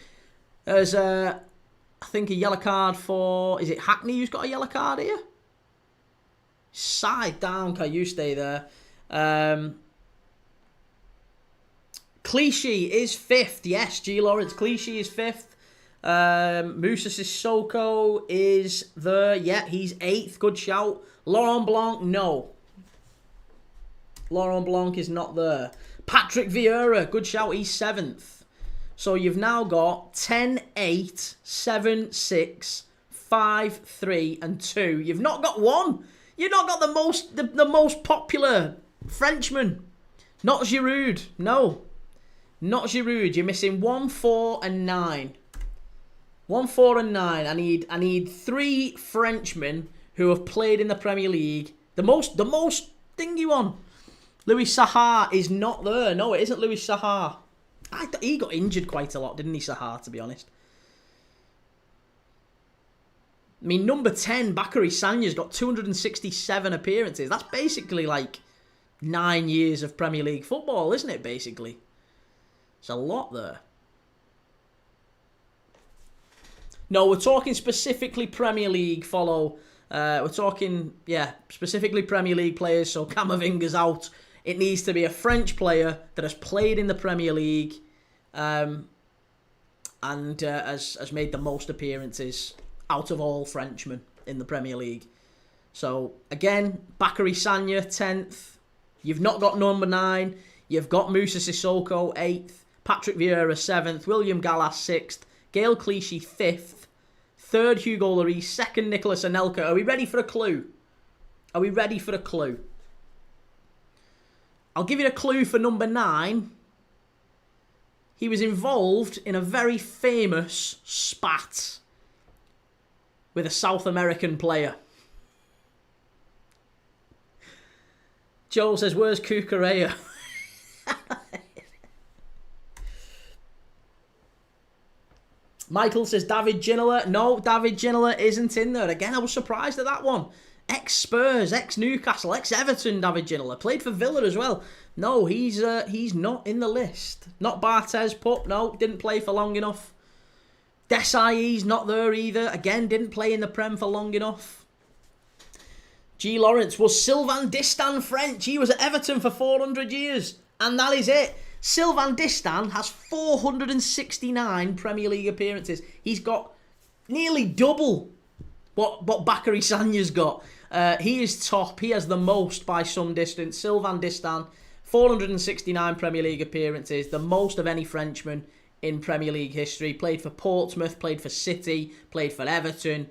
There's, I think, a yellow card for... Is it Hackney who's got a yellow card here? Side down, can you stay there? Clichy is 5th. Yes, G. Lawrence. Clichy is 5th. Moussa Sissoko is there. Yeah, he's 8th. Good shout. Laurent Blanc, no. Laurent Blanc is not there. Patrick Vieira, good shout. He's 7th. So you've now got 10, 8, 7, 6, 5, 3, and 2. You've not got one. You've not got the most popular Frenchman. Not Giroud. No. Not Giroud. You're missing 1, 4, and 9. 1, 4, and 9. I need 3 Frenchmen who have played in the Premier League. The most thingy one. Louis Saha is not there. No, it isn't Louis Saha. He got injured quite a lot, didn't he, Saha, to be honest? I mean, number 10, Bakary Sagna's got 267 appearances. That's basically like 9 years of Premier League football, isn't it, basically? It's a lot there. No, we're talking specifically Premier League, follow. We're talking, yeah, specifically Premier League players, so Camavinga's out. It needs to be a French player that has played in the Premier League and has made the most appearances out of all Frenchmen in the Premier League. So, again, Bakary Sagna, 10th. You've not got number 9. You've got Moussa Sissoko, 8th. Patrick Vieira, 7th. William Gallas, 6th. Gaël Clichy, 5th. 3rd, Hugo Lloris. 2nd, Nicolas Anelka. Are we ready for a clue? Are we ready for a clue? I'll give you a clue for number 9. He was involved in a very famous spat with a South American player. Joel says, where's Kukurea? Michael says, David Ginola. No, David Ginola isn't in there. Again, I was surprised at that one. Ex-Spurs, ex-Newcastle, ex-Everton, David Ginola. Played for Villa as well. No, he's not in the list. Not Barthez Pup, no, didn't play for long enough. Desai's not there either. Again, didn't play in the Prem for long enough. G. Lawrence, was Sylvain Distin French? He was at Everton for 400 years. And that is it. Sylvain Distin has 469 Premier League appearances. He's got nearly double what Bakary Sagna's got. He is top. He has the most by some distance. Sylvain Distin, 469 Premier League appearances. The most of any Frenchman in Premier League history. Played for Portsmouth, played for City, played for Everton.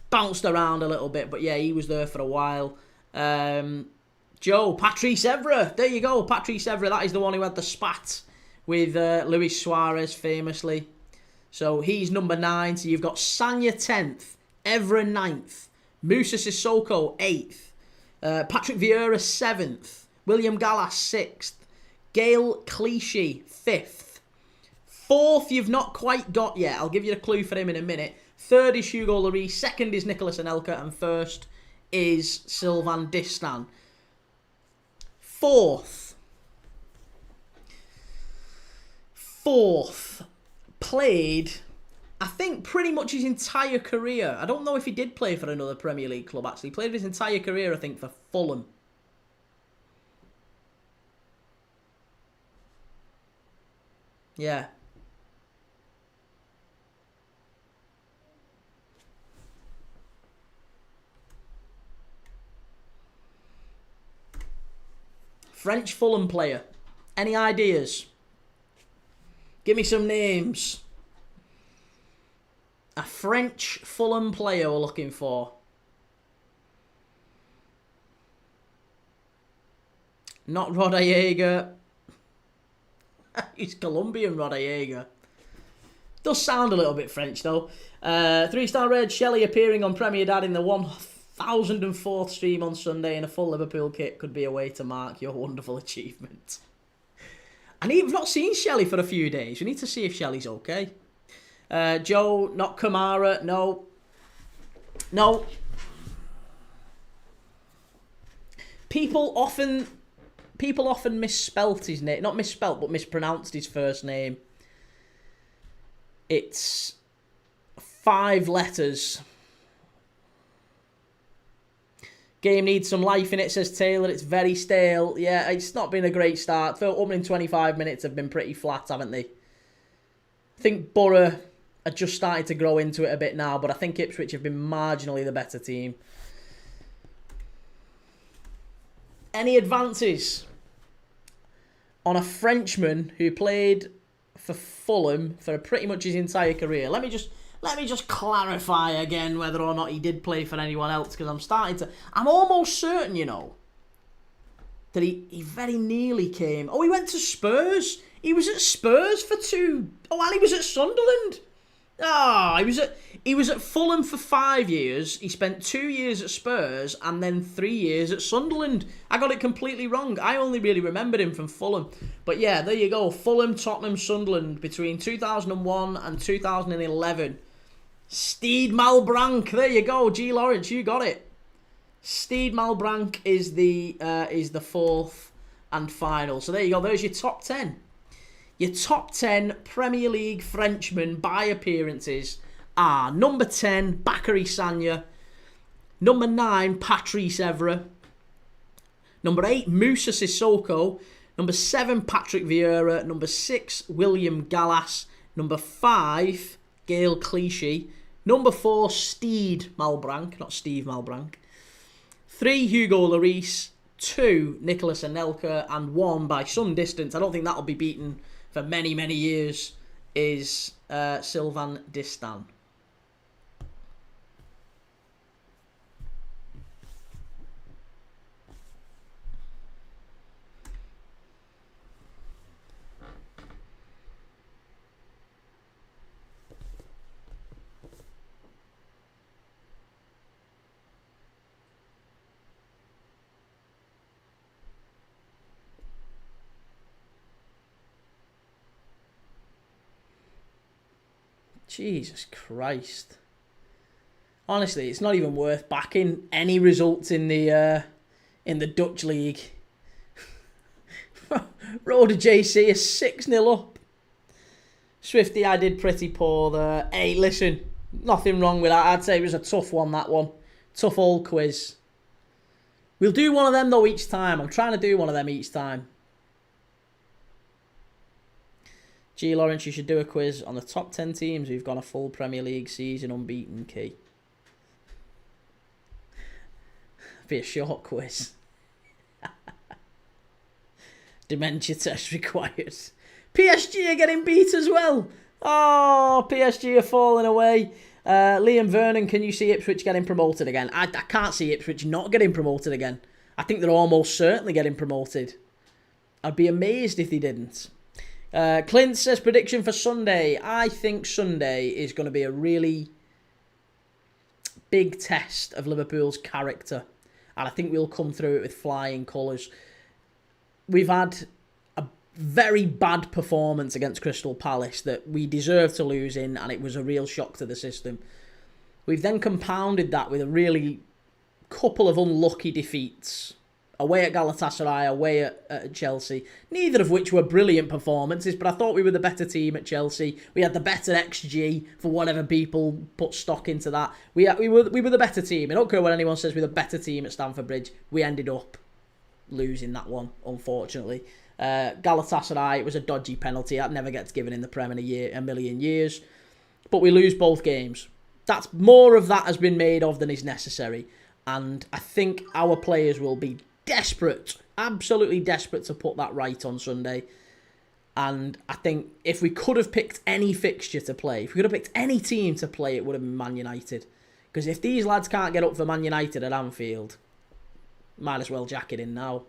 Bounced around a little bit, but yeah, he was there for a while. Joe, Patrice Evra. There you go, Patrice Evra. That is the one who had the spat with Luis Suarez famously. So he's number 9. So you've got Sagna 10th, Evra 9th, Moussa Sissoko 8th, Patrick Vieira 7th, William Gallas 6th, Gael Clichy 5th. 4th you've not quite got yet. I'll give you a clue for him in a minute. 3rd is Hugo Lloris. 2nd is Nicolas Anelka. And 1st is Sylvain Distin. 4th played, I think, pretty much his entire career. I don't know if he did play for another Premier League club, actually. He played his entire career, I think, for Fulham. Yeah. French Fulham player. Any ideas? Give me some names. A French Fulham player we're looking for. Not Rodallega. He's Colombian, Rodallega. Does sound a little bit French, though. 3-star red, Shelley appearing on Premier Dad in the 1004th stream on Sunday in a full Liverpool kit could be a way to mark your wonderful achievement. And we've not seen Shelley for a few days. We need to see if Shelley's okay. Joe, not Kamara. No. No. People often misspelt his name. Not misspelt, but mispronounced his first name. It's 5 letters. Game needs some life in it, says Taylor. It's very stale. Yeah, it's not been a great start. The opening 25 minutes have been pretty flat, haven't they? I think Borough are just starting to grow into it a bit now, but I think Ipswich have been marginally the better team. Any advances on a Frenchman who played for Fulham for pretty much his entire career? Let me just clarify again whether or not he did play for anyone else, because I'm almost certain, you know, that he very nearly came. Oh, he went to Spurs. He was at Spurs for 2. Oh, and he was at Sunderland. He was at Fulham for 5 years. He spent 2 years at Spurs and then 3 years at Sunderland. I got it completely wrong. I only really remembered him from Fulham. But yeah, there you go. Fulham, Tottenham, Sunderland between 2001 and 2011. Steed Malbranc. There you go. G. Lawrence, you got it. Steed Malbranc is the 4th and final. So there you go. There's your top 10. Your top 10 Premier League Frenchmen by appearances are number 10, Bakary Sagna. Number 9, Patrice Evra. Number 8, Moussa Sissoko. Number 7, Patrick Vieira. Number 6, William Gallas. Number 5, Gael Clichy. Number 4, Steed Malbranc, not Steve Malbranc. 3, Hugo Lloris. 2, Nicolas Anelka. And 1, by some distance, I don't think that'll be beaten for many, many years, is Sylvain Distin. Jesus Christ. Honestly, it's not even worth backing any results in the Dutch league. Roda JC is 6-0 up. Swifty, I did pretty poor there. Hey, listen, nothing wrong with that. I'd say it was a tough one, that one. Tough old quiz. We'll do one of them, though, each time. I'm trying to do one of them each time. G. Lawrence, you should do a quiz on the top 10 teams who've gone a full Premier League season unbeaten, key. Be a short quiz. Dementia test required. PSG are getting beat as well. Oh, PSG are falling away. Liam Vernon, can you see Ipswich getting promoted again? I can't see Ipswich not getting promoted again. I think they're almost certainly getting promoted. I'd be amazed if they didn't. Clint says prediction for Sunday. I think Sunday is going to be a really big test of Liverpool's character. And I think we'll come through it with flying colours. We've had a very bad performance against Crystal Palace that we deserved to lose in, and it was a real shock to the system. We've then compounded that with a really couple of unlucky defeats. Away at Galatasaray, away at Chelsea. Neither of which were brilliant performances, but I thought we were the better team at Chelsea. We had the better XG, for whatever people put stock into that. We were the better team. I don't care what anyone says, we're the better team at Stamford Bridge. We ended up losing that one, unfortunately. Galatasaray, it was a dodgy penalty. That never gets given in the Prem in a million years. But we lose both games. That's more of that has been made of than is necessary. And I think our players will be desperate, absolutely desperate to put that right on Sunday. And I think if we could have picked any fixture to play, if we could have picked any team to play, it would have been Man United. Because if these lads can't get up for Man United at Anfield, might as well jack it in now.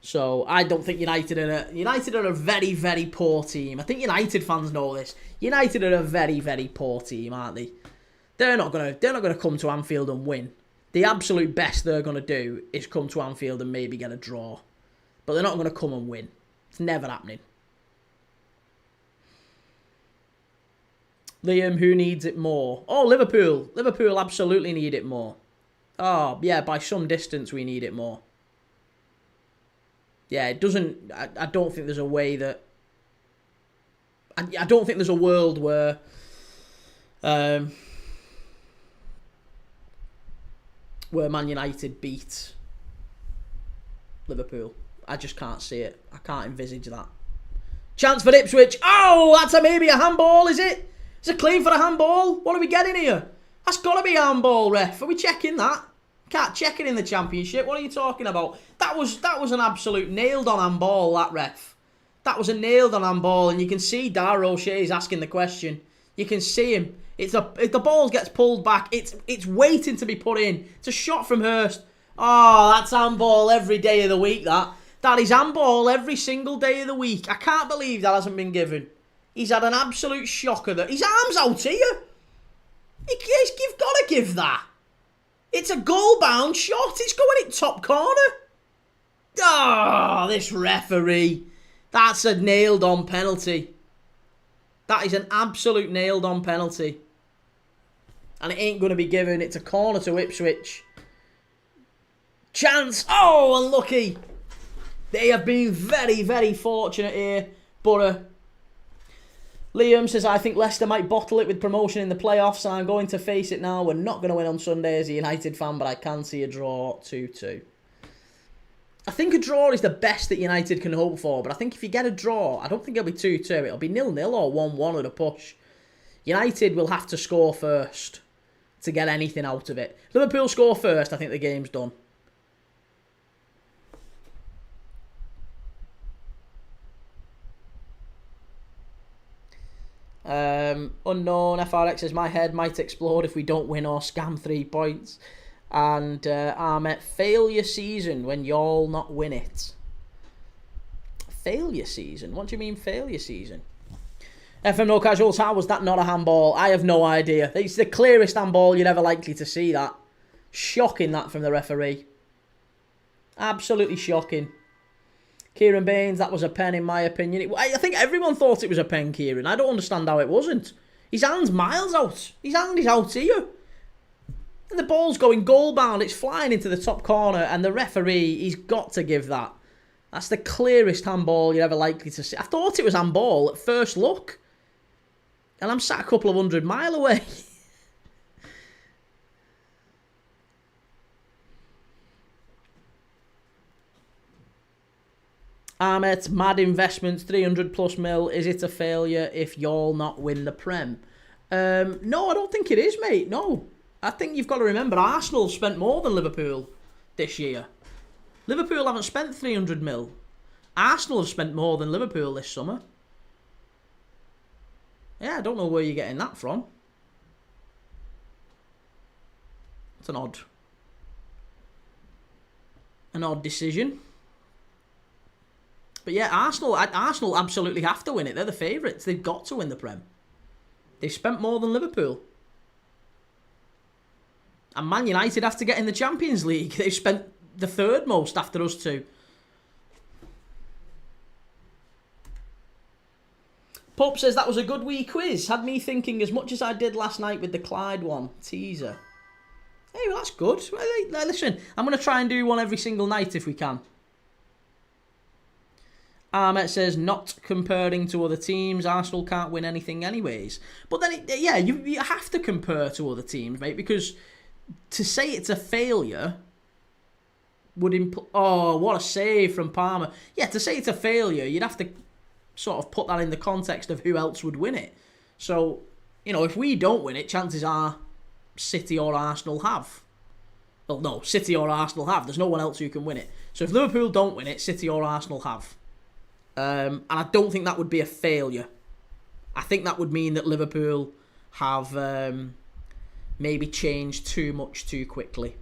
So I don't think United are a very, very poor team. I think United fans know this. United are a very, very poor team, aren't they? They're not gonna come to Anfield and win. The absolute best they're gonna do is come to Anfield and maybe get a draw. But they're not gonna come and win. It's never happening. Liam, who needs it more? Oh, Liverpool. Liverpool absolutely need it more. Oh, yeah, by some distance we need it more. Yeah, it doesn't... I don't think there's a way that... I don't think there's a world where... where Man United beat Liverpool. I just can't see it. I can't envisage that. Chance for Ipswich. Oh, that's maybe a handball, is it? Is it clean for a handball? What are we getting here? That's got to be a handball, ref. Are we checking that? Can't check it in the Championship. What are you talking about? That was an absolute nailed-on handball, that ref. That was a nailed-on handball, and you can see Dar O'Shea's asking the question. You can see him. If the ball gets pulled back, it's waiting to be put in. It's a shot from Hurst. Oh, that's handball every day of the week, that. That is handball every single day of the week. I can't believe that hasn't been given. He's had an absolute shocker. His arm's out here. You've got to give that. It's a goal-bound shot. It's going in top corner. Oh, this referee. That's a nailed-on penalty. That is an absolute nailed-on penalty. And it ain't going to be given. It's a corner to Ipswich. Chance. Oh, unlucky. They have been very, very fortunate here. But Liam says, I think Leicester might bottle it with promotion in the playoffs, and I'm going to face it now. We're not going to win on Sunday as a United fan, but I can see a draw 2-2. I think a draw is the best that United can hope for, but I think if you get a draw, I don't think it'll be 2-2. It'll be 0-0 or 1-1 at a push. United will have to score first to get anything out of it. Liverpool score first, I think the game's done. Unknown FRX says, my head might explode if we don't win or scam 3 points. And Ahmet, failure season when y'all not win it. Failure season? What do you mean failure season? FM No Casuals, how was that not a handball? I have no idea. It's the clearest handball you're ever likely to see, that. Shocking, that, from the referee. Absolutely shocking. Kieran Baines, that was a pen in my opinion. I think everyone thought it was a pen, Kieran. I don't understand how it wasn't. His hand's miles out. His hand is out here. And the ball's going goal bound. It's flying into the top corner. And the referee, he's got to give that. That's the clearest handball you're ever likely to see. I thought it was handball at first look. And I'm sat a couple of 100 miles away. Ahmet, mad investments, 300 plus mil. Is it a failure if y'all not win the Prem? No, I don't think it is, mate. No. I think you've got to remember, Arsenal spent more than Liverpool this year. Liverpool haven't spent 300 mil. Arsenal have spent more than Liverpool this summer. Yeah, I don't know where you're getting that from. It's an odd decision. But yeah, Arsenal absolutely have to win it. They're the favourites. They've got to win the Prem. They've spent more than Liverpool. And Man United have to get in the Champions League. They've spent the third most after us two. Pope says that was a good wee quiz. Had me thinking as much as I did last night with the Clyde one. Teaser. Hey, well, that's good. Listen, I'm going to try and do one every single night if we can. Ahmet says, not comparing to other teams. Arsenal can't win anything anyways. But then, you have to compare to other teams, mate, because to say it's a failure would imply... Oh, what a save from Palmer. Yeah, to say it's a failure, you'd have to sort of put that in the context of who else would win it. So, if we don't win it, chances are City or Arsenal have. Well, no, City or Arsenal have. There's no one else who can win it. So if Liverpool don't win it, City or Arsenal have. And I don't think that would be a failure. I think that would mean that Liverpool have maybe changed too much too quickly.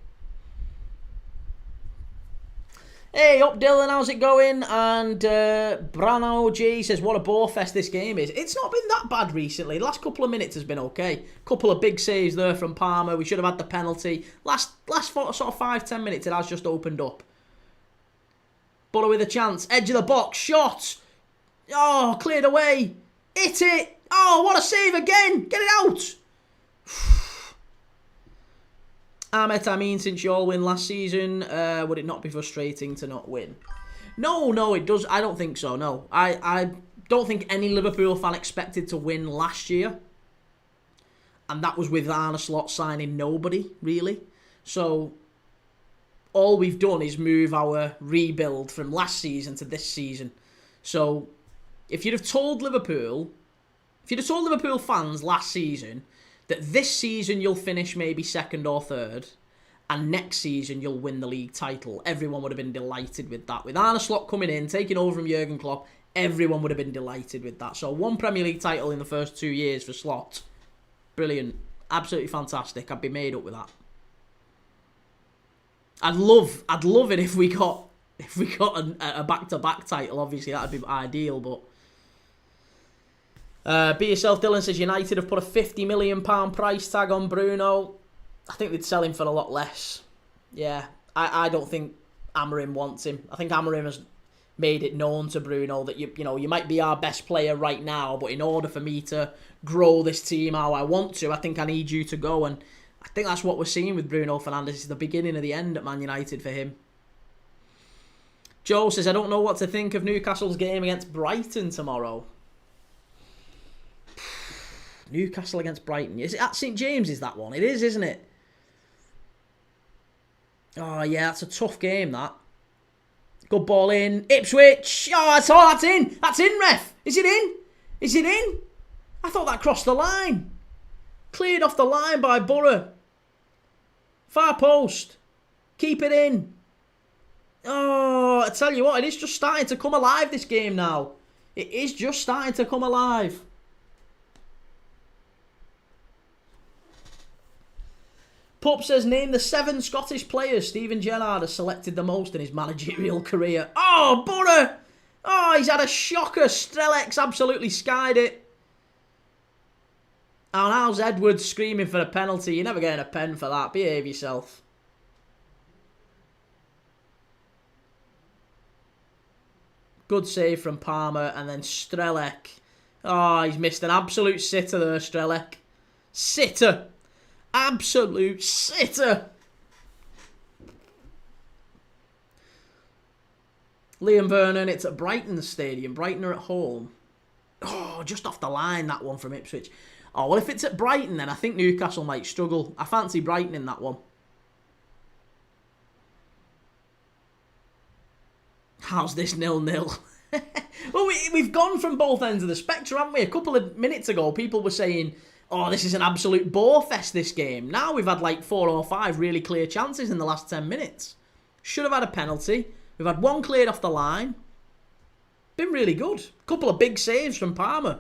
Hey, up Dylan, how's it going? And Brano G says, what a bore fest this game is. It's not been that bad recently. The last couple of minutes has been okay. Couple of big saves there from Palmer. We should have had the penalty. Last sort of 5-10 minutes, it has just opened up. Butter with a chance. Edge of the box. Shot. Oh, cleared away. Hit it. Oh, what a save again. Get it out. Ahmet, since you all win last season, would it not be frustrating to not win? No, it does. I don't think so, no. I don't think any Liverpool fan expected to win last year. And that was with Arne Slot signing nobody, really. So all we've done is move our rebuild from last season to this season. So if you'd have told Liverpool fans last season that this season you'll finish maybe second or third, and next season you'll win the league title, everyone would have been delighted with that. With Arne Slot coming in, taking over from Jurgen Klopp, everyone would have been delighted with that. So one Premier League title in the first 2 years for Slot. Brilliant. Absolutely fantastic. I'd be made up with that. I'd love it if we got a back-to-back title. Obviously, that'd be ideal, but Be Yourself Dylan says United have put a £50 million price tag on Bruno. I think they'd sell him for a lot less. Yeah, I don't think Amorim wants him. I think Amorim has made it known to Bruno that you might be our best player right now, but in order for me to grow this team how I want to, I think I need you to go. And I think that's what we're seeing with Bruno Fernandes. It's the beginning of the end at Man United for him. Joe says, I don't know what to think of Newcastle's game against Brighton tomorrow. Newcastle against Brighton. Is it at St James's, that one? It is, isn't it? Oh, yeah, that's a tough game, that. Good ball in. Ipswich. Oh, that's in. That's in, ref. Is it in? Is it in? I thought that crossed the line. Cleared off the line by Borough. Far post. Keep it in. Oh, I tell you what, it is just starting to come alive, this game now. It is just starting to come alive. Pup says, name the 7 Scottish players Steven Gerrard has selected the most in his managerial career. Oh, Borough! Oh, he's had a shocker. Strellex absolutely skied it. And how's Edwards screaming for a penalty? You're never getting a pen for that. Behave yourself. Good save from Palmer, and then Strelec. Oh, he's missed an absolute sitter there, Strelec. Sitter. Absolute sitter. Liam Vernon, it's at Brighton Stadium. Brighton are at home. Oh, just off the line, that one from Ipswich. Oh, well, if it's at Brighton, then I think Newcastle might struggle. I fancy Brighton in that one. How's this 0-0? Well, we've gone from both ends of the spectrum, haven't we? A couple of minutes ago, people were saying, oh, this is an absolute bore fest, this game. Now we've had like 4 or 5 really clear chances in the last 10 minutes. Should have had a penalty. We've had one cleared off the line. Been really good. Couple of big saves from Palmer.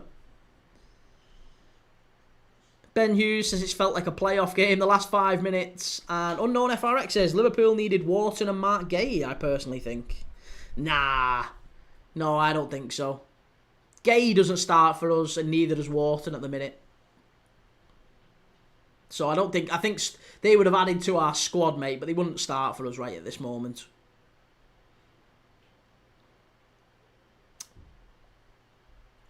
Ben Hughes says it's felt like a playoff game the last 5 minutes. And Unknown FRX says Liverpool needed Wharton and Mark Gay, I personally think. Nah. No, I don't think so. Gay doesn't start for us and neither does Wharton at the minute. So I think they would have added to our squad, mate, but they wouldn't start for us right at this moment.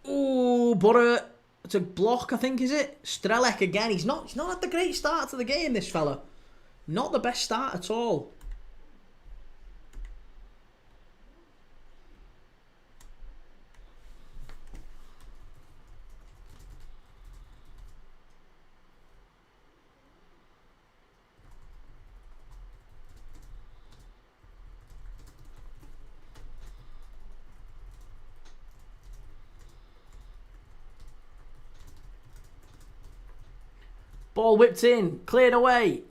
Ooh, but it's a block, I think, is it? Strelec again. He's not had the great start to the game, this fella. Not the best start at all. Ball whipped in, cleared away.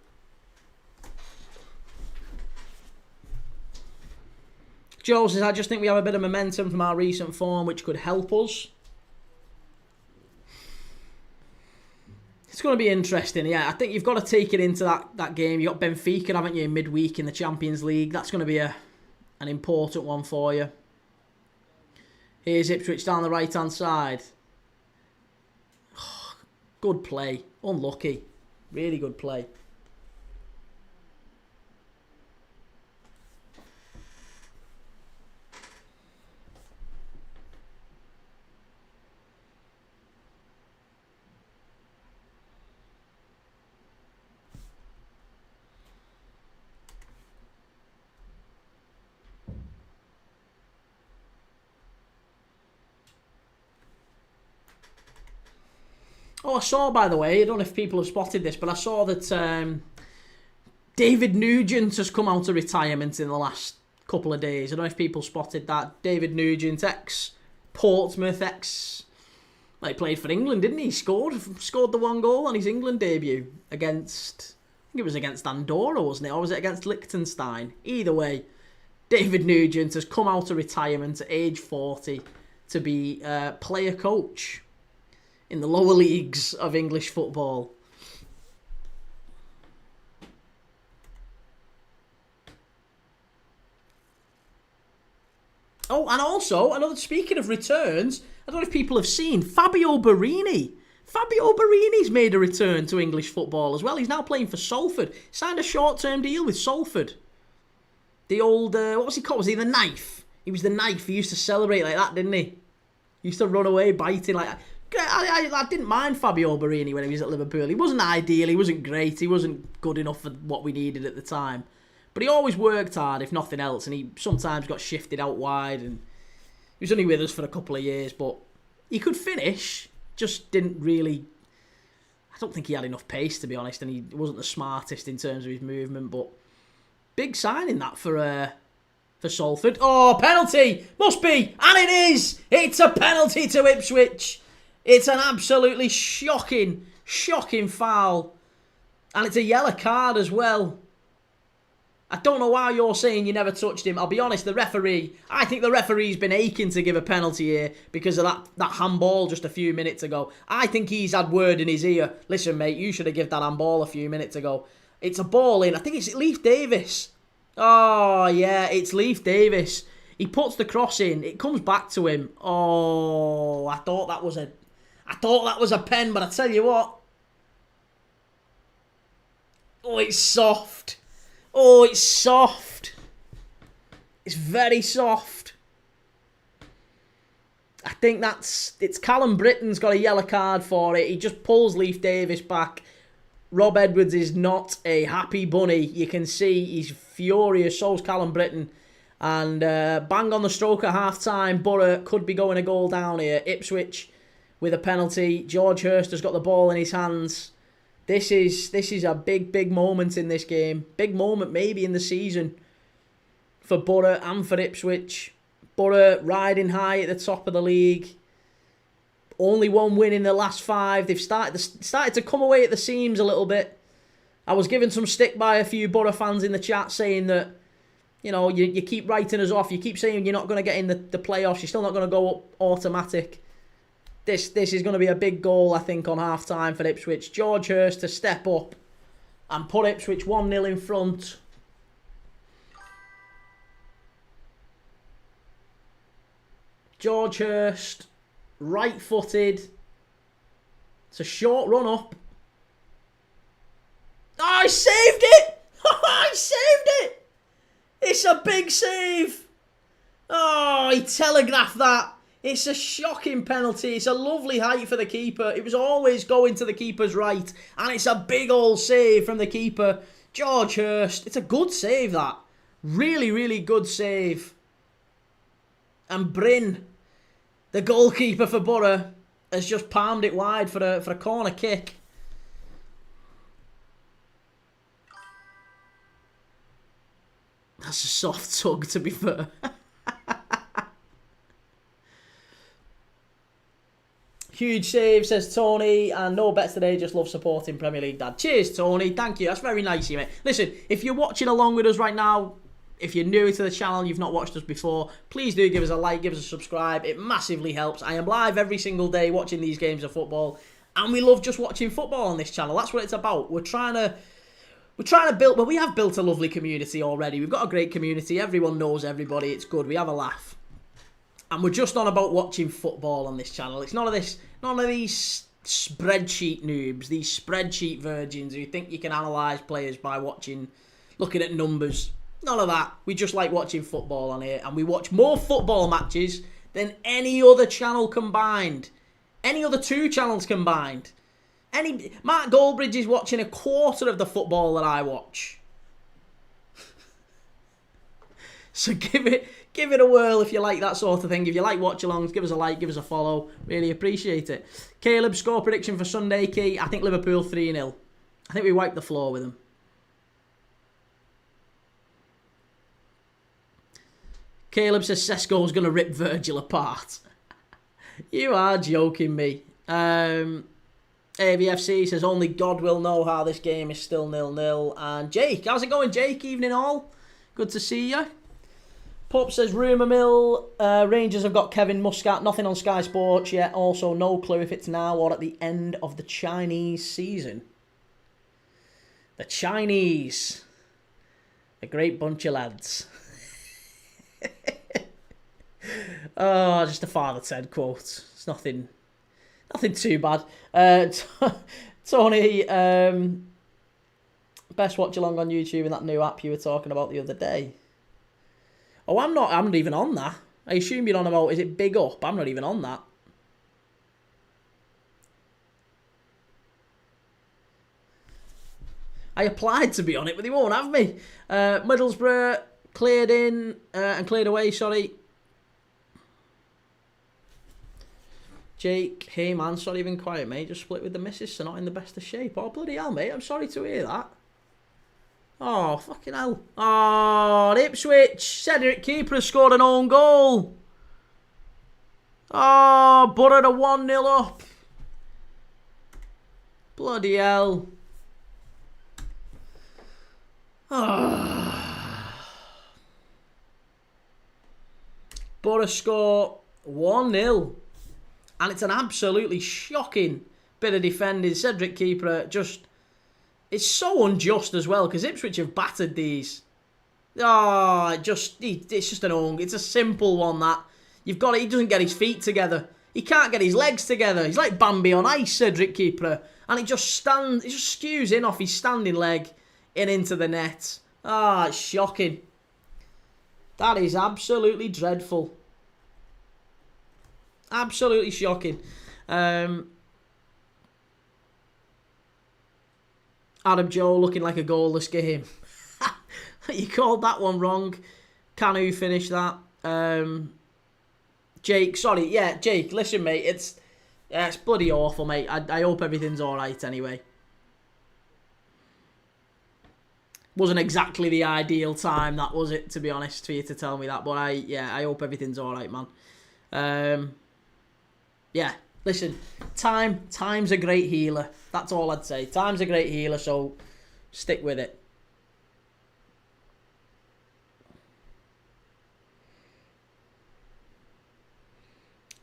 Joe says, I just think we have a bit of momentum from our recent form, which could help us. It's going to be interesting, yeah. I think you've got to take it into that game. You've got Benfica, haven't you, midweek in the Champions League. That's going to be an important one for you. Here's Ipswich down the right-hand side. Good play. Unlucky. Really good play. Oh, I saw, by the way, I don't know if people have spotted this, but I saw that David Nugent has come out of retirement in the last couple of days. I don't know if people spotted that. David Nugent, ex-Portsmouth, he played for England, didn't he? Scored the one goal on his England debut against, I think it was against Andorra, wasn't it? Or was it against Liechtenstein? Either way, David Nugent has come out of retirement at age 40 to be player coach in the lower leagues of English football. Oh, and also, speaking of returns, I don't know if people have seen, Fabio Borini. Fabio Borini's made a return to English football as well. He's now playing for Salford. Signed a short-term deal with Salford. The old, what was he called? Was he the Knife? He was the Knife. He used to celebrate like that, didn't he? He used to run away biting like that. I didn't mind Fabio Borini when he was at Liverpool. He wasn't ideal, he wasn't great, he wasn't good enough for what we needed at the time. But he always worked hard, if nothing else, and he sometimes got shifted out wide. And he was only with us for a couple of years, but he could finish, just didn't really... I don't think he had enough pace, to be honest, and he wasn't the smartest in terms of his movement, but big signing that for Salford. Oh, penalty! Must be! And it is! It's a penalty to Ipswich! It's an absolutely shocking foul. And it's a yellow card as well. I don't know why you're saying you never touched him. I'll be honest, I think the referee's been aching to give a penalty here because of that handball just a few minutes ago. I think he's had word in his ear. Listen, mate, you should have given that handball a few minutes ago. It's a ball in. I think it's Leif Davis. Oh, yeah, it's Leif Davis. He puts the cross in. It comes back to him. Oh, I thought that was a pen, but I tell you what. Oh, it's soft. Oh, it's soft. It's very soft. I think it's Callum Britton's got a yellow card for it. He just pulls Leif Davis back. Rob Edwards is not a happy bunny. You can see he's furious. So's Callum Britton. And bang on the stroke at half-time. Borough could be going a goal down here. Ipswich with a penalty. George Hurst has got the ball in his hands. This is a big moment in this game. Big moment maybe in the season for Borough and for Ipswich. Borough riding high at the top of the league. Only one win in the last 5. They've started to come away at the seams a little bit. I was given some stick by a few Borough fans in the chat saying that, you know, you keep writing us off. You keep saying you're not going to get in the playoffs. You're still not going to go up automatic. This is going to be a big goal, I think, on half-time for Ipswich. George Hurst to step up and put Ipswich 1-0 in front. George Hurst, right-footed. It's a short run-up. Oh, he saved it! He saved it! It's a big save! Oh, he telegraphed that. It's a shocking penalty. It's a lovely height for the keeper. It was always going to the keeper's right. And it's a big old save from the keeper. George Hurst. It's a good save, that. Really good save. And Bryn, the goalkeeper for Borough, has just palmed it wide for a corner kick. That's a soft tug, to be fair. Huge save, says Tony, and no bets today, just love supporting Premier League Dad. Cheers, Tony. Thank you. That's very nice of you, mate. Listen, if you're watching along with us right now, if you're new to the channel, you've not watched us before, please do give us a like, give us a subscribe. It massively helps. I am live every single day watching these games of football, and we love just watching football on this channel. That's what it's about. We're trying to build, well, we have built a lovely community already. We've got a great community. Everyone knows everybody. It's good. We have a laugh. And we're just on about watching football on this channel. It's none of these spreadsheet noobs, these spreadsheet virgins who think you can analyse players by looking at numbers. None of that. We just like watching football on here. And we watch more football matches than any other channel combined. Any other 2 channels combined. Mark Goldbridge is watching a quarter of the football that I watch. So give it a whirl if you like that sort of thing. If you like watch-alongs, give us a like, give us a follow. Really appreciate it. Caleb, score prediction for Sunday, Key. I think Liverpool 3-0. I think we wipe the floor with them. Caleb says Sesko's going to rip Virgil apart. You are joking me. AVFC says only God will know how this game is still 0-0. And Jake, how's it going, Jake? Evening all. Good to see you. Pup says rumour mill. Rangers have got Kevin Muscat. Nothing on Sky Sports yet. Also, no clue if it's now or at the end of the Chinese season. The Chinese. A great bunch of lads. Oh, just a Father Ted quote. It's nothing too bad. Tony, best watch along on YouTube in that new app you were talking about the other day. Oh, I'm not even on that. I assume you're on about, is it Big Up? I'm not even on that. I applied to be on it, but they won't have me. Middlesbrough cleared in and cleared away, sorry. Jake, hey man, sorry been quiet, mate. Just split with the missus, so not in the best of shape. Oh, bloody hell, mate. I'm sorry to hear that. Oh, fucking hell. Oh, Ipswich. Cedric Keeper has scored an own goal. Oh, Borough to 1-0 up. Bloody hell. Oh. Borough score 1-0. And it's an absolutely shocking bit of defending. Cedric Keeper just... It's so unjust as well, because Ipswich have battered these. Oh, it's just an own. It's a simple one, that. You've got it. He doesn't get his feet together. He can't get his legs together. He's like Bambi on ice, Cedric Keeper. And it just skews in off his standing leg in into the net. Ah, it's shocking. That is absolutely dreadful. Absolutely shocking. Adam Joe looking like a goalless game. You called that one wrong. Canu finished that. Jake, sorry. Yeah, Jake, listen, mate. It's bloody awful, mate. I hope everything's alright anyway. Wasn't exactly the ideal time, that was it, to be honest, for you to tell me that. But I hope everything's alright, man. Yeah, listen, time's a great healer. That's all I'd say. Time's a great healer, so stick with it.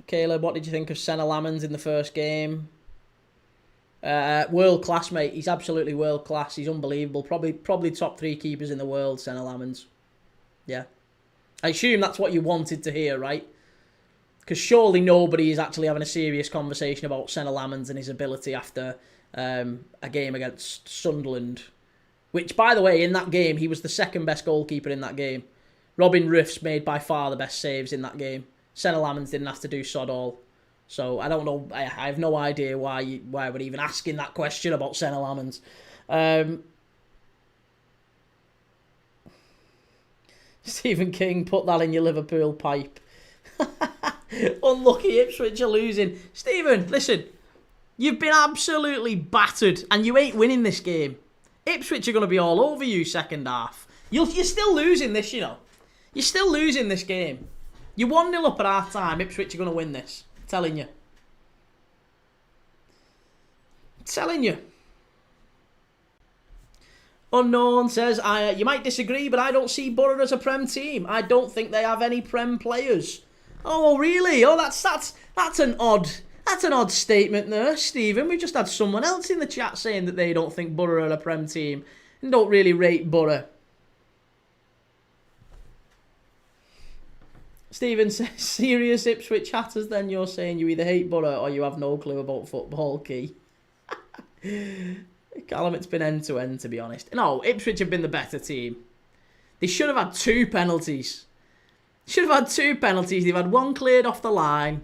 Caleb, what did you think of Senna Lamans in the first game? World class, mate. He's absolutely world class. He's unbelievable. Probably top 3 keepers in the world, Senna Lamans. Yeah. I assume that's what you wanted to hear, right? Because surely nobody is actually having a serious conversation about Senna Lamans and his ability after a game against Sunderland. Which, by the way, in that game, he was the second best goalkeeper in that game. Robin Riffs made by far the best saves in that game. Senna Lamans didn't have to do sod all. So I don't know. I have no idea why we're even asking that question about Senna Lamans. Stephen King, put that in your Liverpool pipe. Unlucky Ipswich are losing. Stephen, listen. You've been absolutely battered and you ain't winning this game. Ipswich are going to be all over you second half. You're still losing this, you know. You're still losing this game. You're 1-0 up at half time. Ipswich are going to win this. Telling you. Telling you. Unknown says, you might disagree, but I don't see Borough as a Prem team. I don't think they have any Prem players. Oh, really? Oh, that's an odd statement there, Stephen. We just had someone else in the chat saying that they don't think Borough are a Prem team and don't really rate Borough. Stephen says, serious Ipswich hatters, then you're saying you either hate Borough or you have no clue about football, Key. Callum, it's been end-to-end, to be honest. No, Ipswich have been the better team. They should have had 2 penalties. They've had one cleared off the line.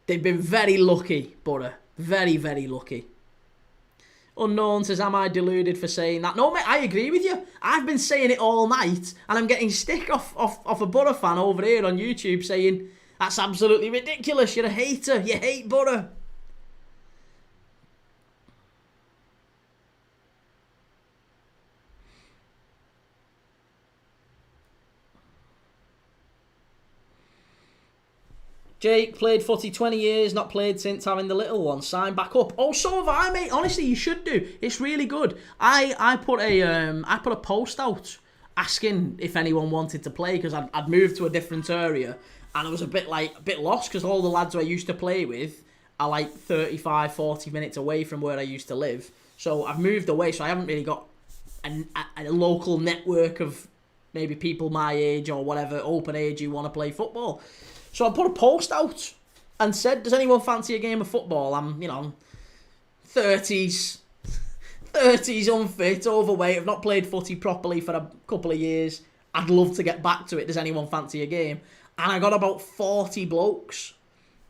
They've been very lucky, Borough. Very, very lucky. Unknown says, am I deluded for saying that? No, mate, I agree with you. I've been saying it all night, and I'm getting stick off a Borough fan over here on YouTube saying, that's absolutely ridiculous. You're a hater. You hate Borough. Jake, played footy 20 years, not played since having the little one. Sign back up. Oh, so have I, mate. Honestly, you should do. It's really good. I put a post out asking if anyone wanted to play because I'd moved to a different area and I was a bit lost because all the lads who I used to play with are like 35, 40 minutes away from where I used to live. So I've moved away, so I haven't really got a local network of maybe people my age or whatever, open age who want to play football. So I put a post out and said, does anyone fancy a game of football? I'm 30s, unfit, overweight. I've not played footy properly for a couple of years. I'd love to get back to it. Does anyone fancy a game? And I got about 40 blokes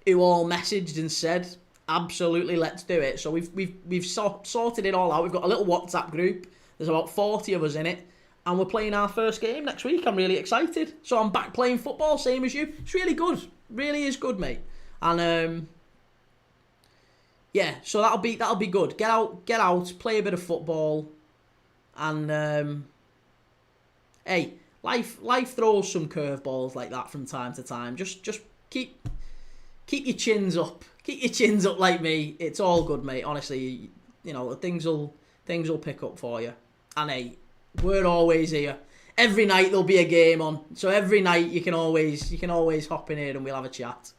who all messaged and said, absolutely, let's do it. So we've sorted it all out. We've got a little WhatsApp group. There's about 40 of us in it. And we're playing our first game next week. I'm really excited. So I'm back playing football, same as you. It's really good. Really is good, mate. And yeah, so that'll be good. Get out, play a bit of football. And hey, life throws some curveballs like that from time to time. Just keep your chins up. Keep your chins up like me. It's all good, mate. Honestly, things will pick up for you. And hey, we're always here. Every night there'll be a game on. So every night you can always hop in here and we'll have a chat.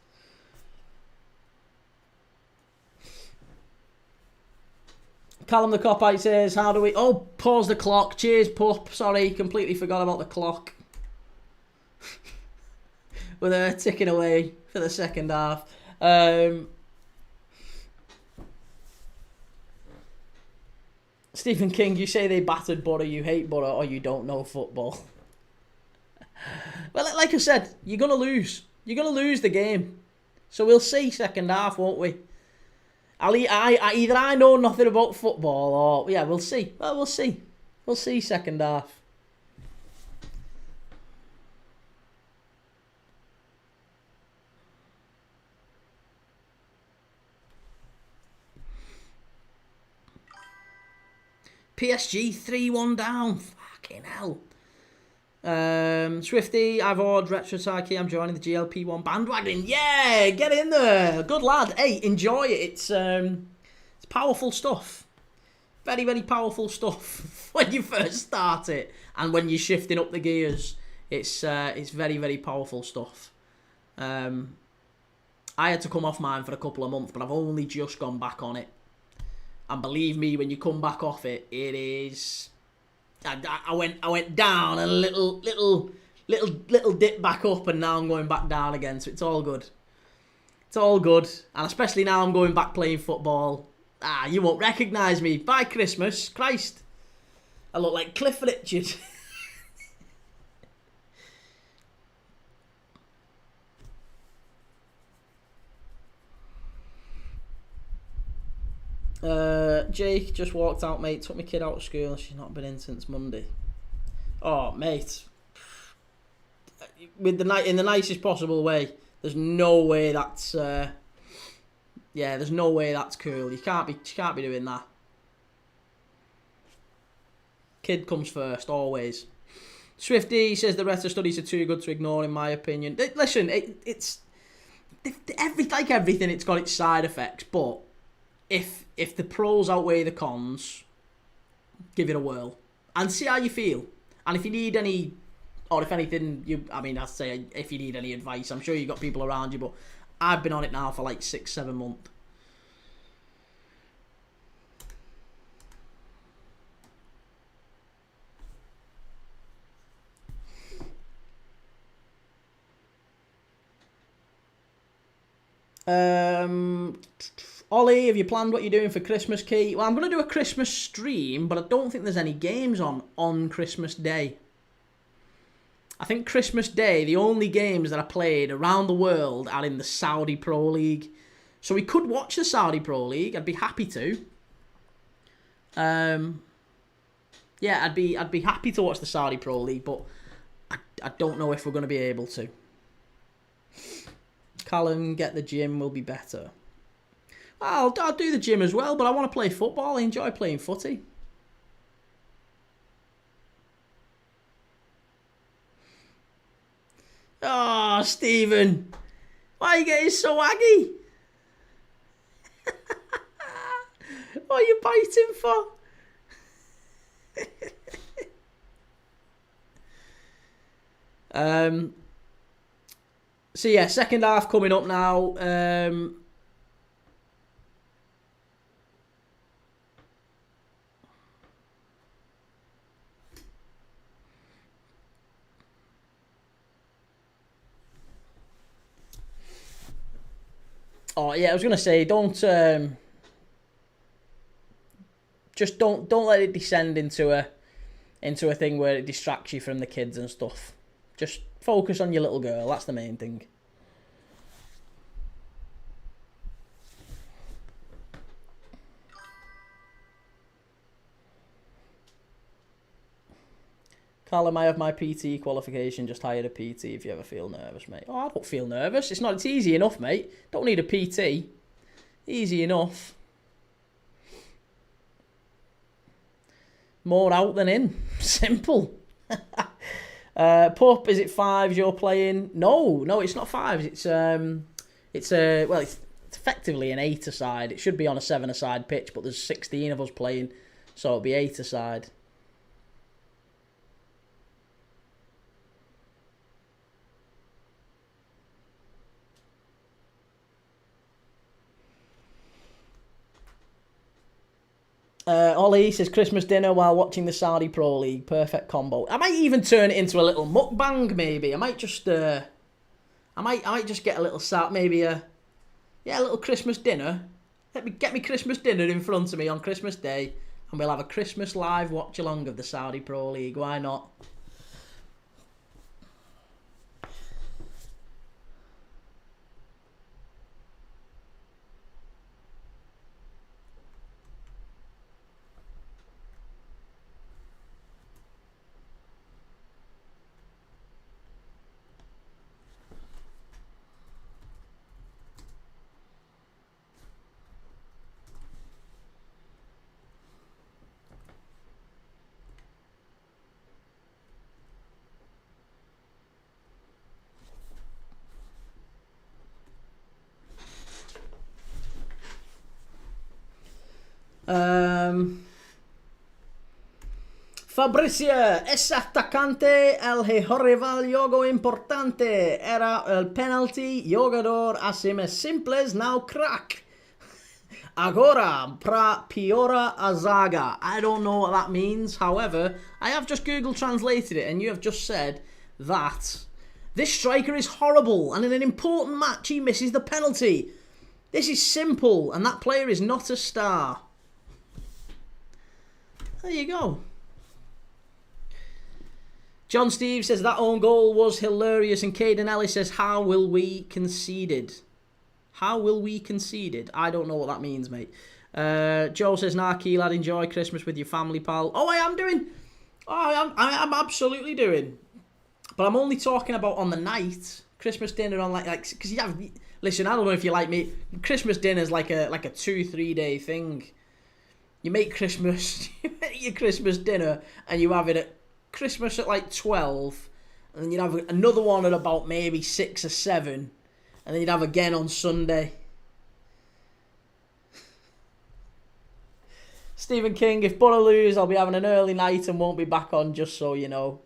Callum the Copite says, how do we... Oh, pause the clock. Cheers, pup. Sorry, completely forgot about the clock. We're ticking away for the second half. Stephen King, you say they battered Borough, you hate Borough, or you don't know football. Well, like I said, you're going to lose. You're going to lose the game. So we'll see second half, won't we? Either I know nothing about football or... Yeah, we'll see. Well, we'll see. We'll see second half. PSG 3-1 down. Fucking hell. Swifty, I've ordered Retro Psyche. I'm joining the GLP1 bandwagon. Yeah, get in there. Good lad. Hey, enjoy it. It's powerful stuff. Very, very powerful stuff when you first start it, and when you're shifting up the gears. It's very, very powerful stuff. I had to come off mine for a couple of months, but I've only just gone back on it. And believe me, when you come back off it, it is. I went down and a little dip back up, and now I'm going back down again. So it's all good. It's all good, and especially now I'm going back playing football. You won't recognise me by Christmas. Christ, I look like Cliff Richard. Jake just walked out, mate. Took my kid out of school and she's not been in since Monday. Oh, mate. In the nicest possible way. There's no way that's there's no way that's cool. You can't be doing that. Kid comes first, always. Swifty says the retro studies are too good to ignore, in my opinion. Listen, it's like everything, it's got its side effects, but if the pros outweigh the cons, give it a whirl and see how you feel. And if you need any, or if anything, I'd say if you need any advice, I'm sure you've got people around you, but I've been on it now for like 6-7 months. Ollie, have you planned what you're doing for Christmas, Key? Well, I'm going to do a Christmas stream, but I don't think there's any games on Christmas Day. I think Christmas Day, the only games that I played around the world are in the Saudi Pro League. So we could watch the Saudi Pro League. I'd be happy to. I'd be happy to watch the Saudi Pro League, but I don't know if we're going to be able to. Callum, get the gym will be better. I'll do the gym as well, but I want to play football. I enjoy playing footy. Oh, Stephen. Why are you getting so aggy? What are you biting for? So yeah, second half coming up now. Oh yeah, I was gonna say, don't let it descend into a thing where it distracts you from the kids and stuff. Just focus on your little girl. That's the main thing. Callum, I have my PT qualification. Just hired a PT if you ever feel nervous, mate. Oh, I don't feel nervous. It's easy enough, mate. Don't need a PT. Easy enough. More out than in. Simple. Pup, is it 5s you're playing? No, it's not 5s. It's effectively an 8-a-side. It should be on a 7-a-side pitch, but there's 16 of us playing, so it'll be 8-a-side. Ollie says Christmas dinner while watching the Saudi Pro League. Perfect combo. I might even turn it into a little mukbang. Maybe I might just get a little maybe a little Christmas dinner. Let me get me Christmas dinner in front of me on Christmas Day, and we'll have a Christmas live watch along of the Saudi Pro League. Why not? Fabricia, ese atacante, el rival juego importante, era el penalty, jugador así me simples, now crack. Agora, pra piora a zaga. I don't know what that means, however, I have just Google translated it, and you have just said that this striker is horrible, and in an important match he misses the penalty. This is simple, and that player is not a star. There you go. John Steve says that own goal was hilarious, and Caden Ellis says, how will we conceded? How will we conceded? I don't know what that means, mate. Joe says, nah, Keel, I'd enjoy Christmas with your family, pal. Oh, I am doing. Oh, I am absolutely doing. But I'm only talking about on the night. Christmas dinner on like because you have. Listen, I don't know if you like me. Christmas dinner is like a 2-3 day thing. You make Christmas, you make your Christmas dinner, and you have it at Christmas at like 12, and then you'd have another one at about maybe 6 or 7, and then you'd have again on Sunday. Stephen King, if Borough lose, I'll be having an early night and won't be back on, just so you know.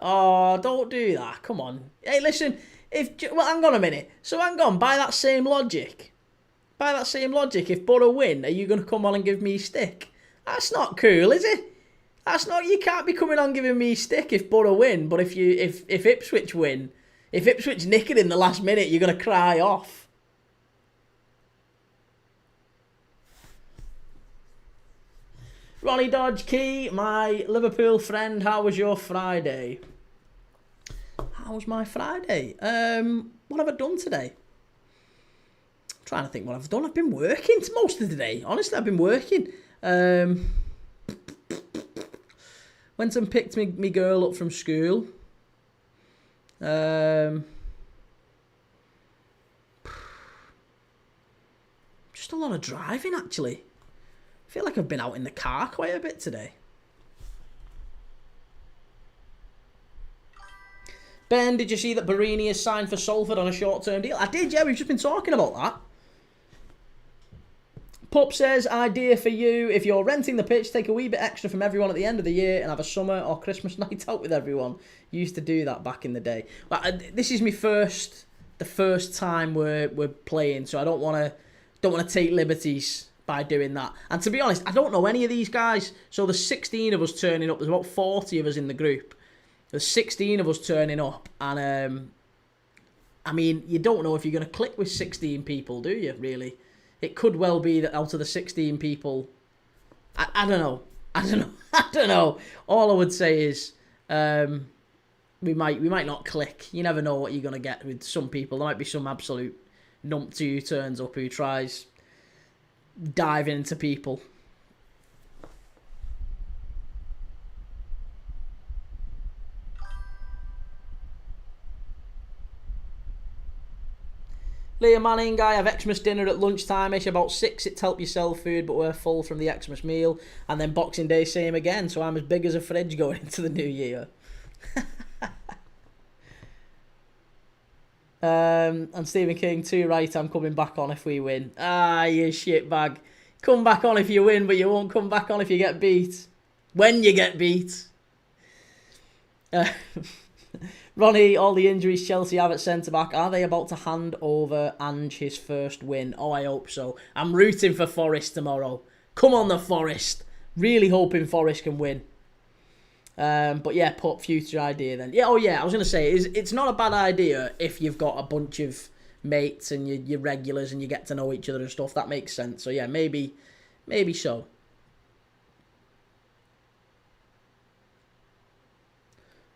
Oh, don't do that. Come on. Hey, listen, hang on a minute. So hang on, by that same logic, if Borough win, are you going to come on and give me stick? That's not cool, is it? That's not. You can't be coming on giving me stick if Borough win, but if Ipswich win, if Ipswich nick it in the last minute, you're going to cry off. Ronnie Dodge Key, my Liverpool friend, how was your Friday? How was my Friday? What have I done today? I'm trying to think what I've done. I've been working most of the day. Honestly, I've been working. Went and picked me girl up from school. Just a lot of driving, actually. I feel like I've been out in the car quite a bit today. Ben, did you see that Barini is signed for Salford on a short-term deal? I did, yeah. We've just been talking about that. Pup says, idea for you. If you're renting the pitch, take a wee bit extra from everyone at the end of the year and have a summer or Christmas night out with everyone. Used to do that back in the day. But this is the first time we're playing, so I don't want to take liberties by doing that. And to be honest, I don't know any of these guys. So there's 16 of us turning up. There's about 40 of us in the group. There's 16 of us turning up. And, I mean, you don't know if you're going to click with 16 people, do you, really? It could well be that out of the 16 people... I don't know. I don't know. All I would say is we might not click. You never know what you're going to get with some people. There might be some absolute numpty who turns up who tries... diving into people. Liam Manning, I have Xmas dinner at lunchtime-ish, about 6 it help yourself food, but we're full from the Xmas meal, and then Boxing Day same again, so I'm as big as a fridge going into the new year. And Stephen King, too right, I'm coming back on if we win. Ah, you shitbag. Come back on if you win, but you won't come back on if you get beat. When you get beat. Ronnie, all the injuries Chelsea have at centre-back, are they about to hand over Ange his first win? Oh, I hope so. I'm rooting for Forest tomorrow. Come on, the Forest. Really hoping Forest can win. But yeah, put future idea then. Yeah, oh yeah, I was going to say, it's not a bad idea if you've got a bunch of mates and your regulars and you get to know each other and stuff. That makes sense. So yeah, maybe so.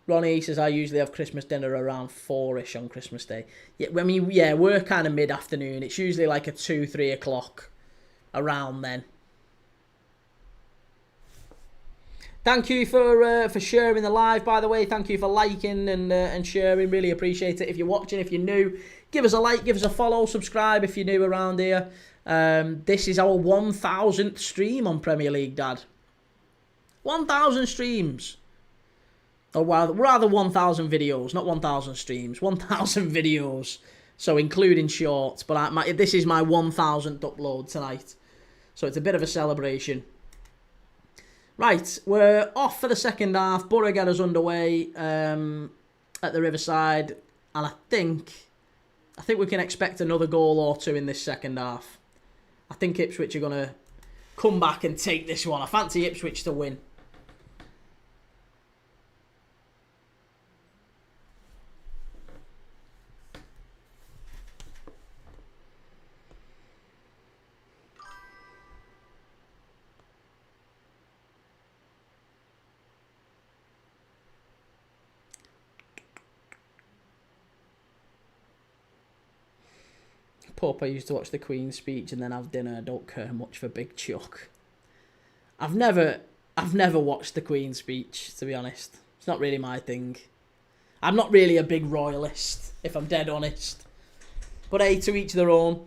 Ronnie says, I usually have Christmas dinner around 4-ish on Christmas Day. Yeah, I mean, yeah, we're kind of mid-afternoon. It's usually like a 2-3 o'clock around then. Thank you for sharing the live, by the way. Thank you for liking and sharing. Really appreciate it. If you're watching, if you're new, give us a like, give us a follow, subscribe if you're new around here. This is our 1,000th stream on Premier League, Dad. 1,000 streams. Or rather 1,000 videos, not 1,000 streams. 1,000 videos. So including shorts. But this is my 1,000th upload tonight. So it's a bit of a celebration. Right, we're off for the second half. Borough get us underway at the Riverside. And I think we can expect another goal or two in this second half. I think Ipswich are going to come back and take this one. I fancy Ipswich to win. Pope, I used to watch the Queen's speech and then have dinner. I don't care much for Big Chuck. I've never watched the Queen's speech, to be honest. It's not really my thing. I'm not really a big royalist, if I'm dead honest. But hey, to each their own.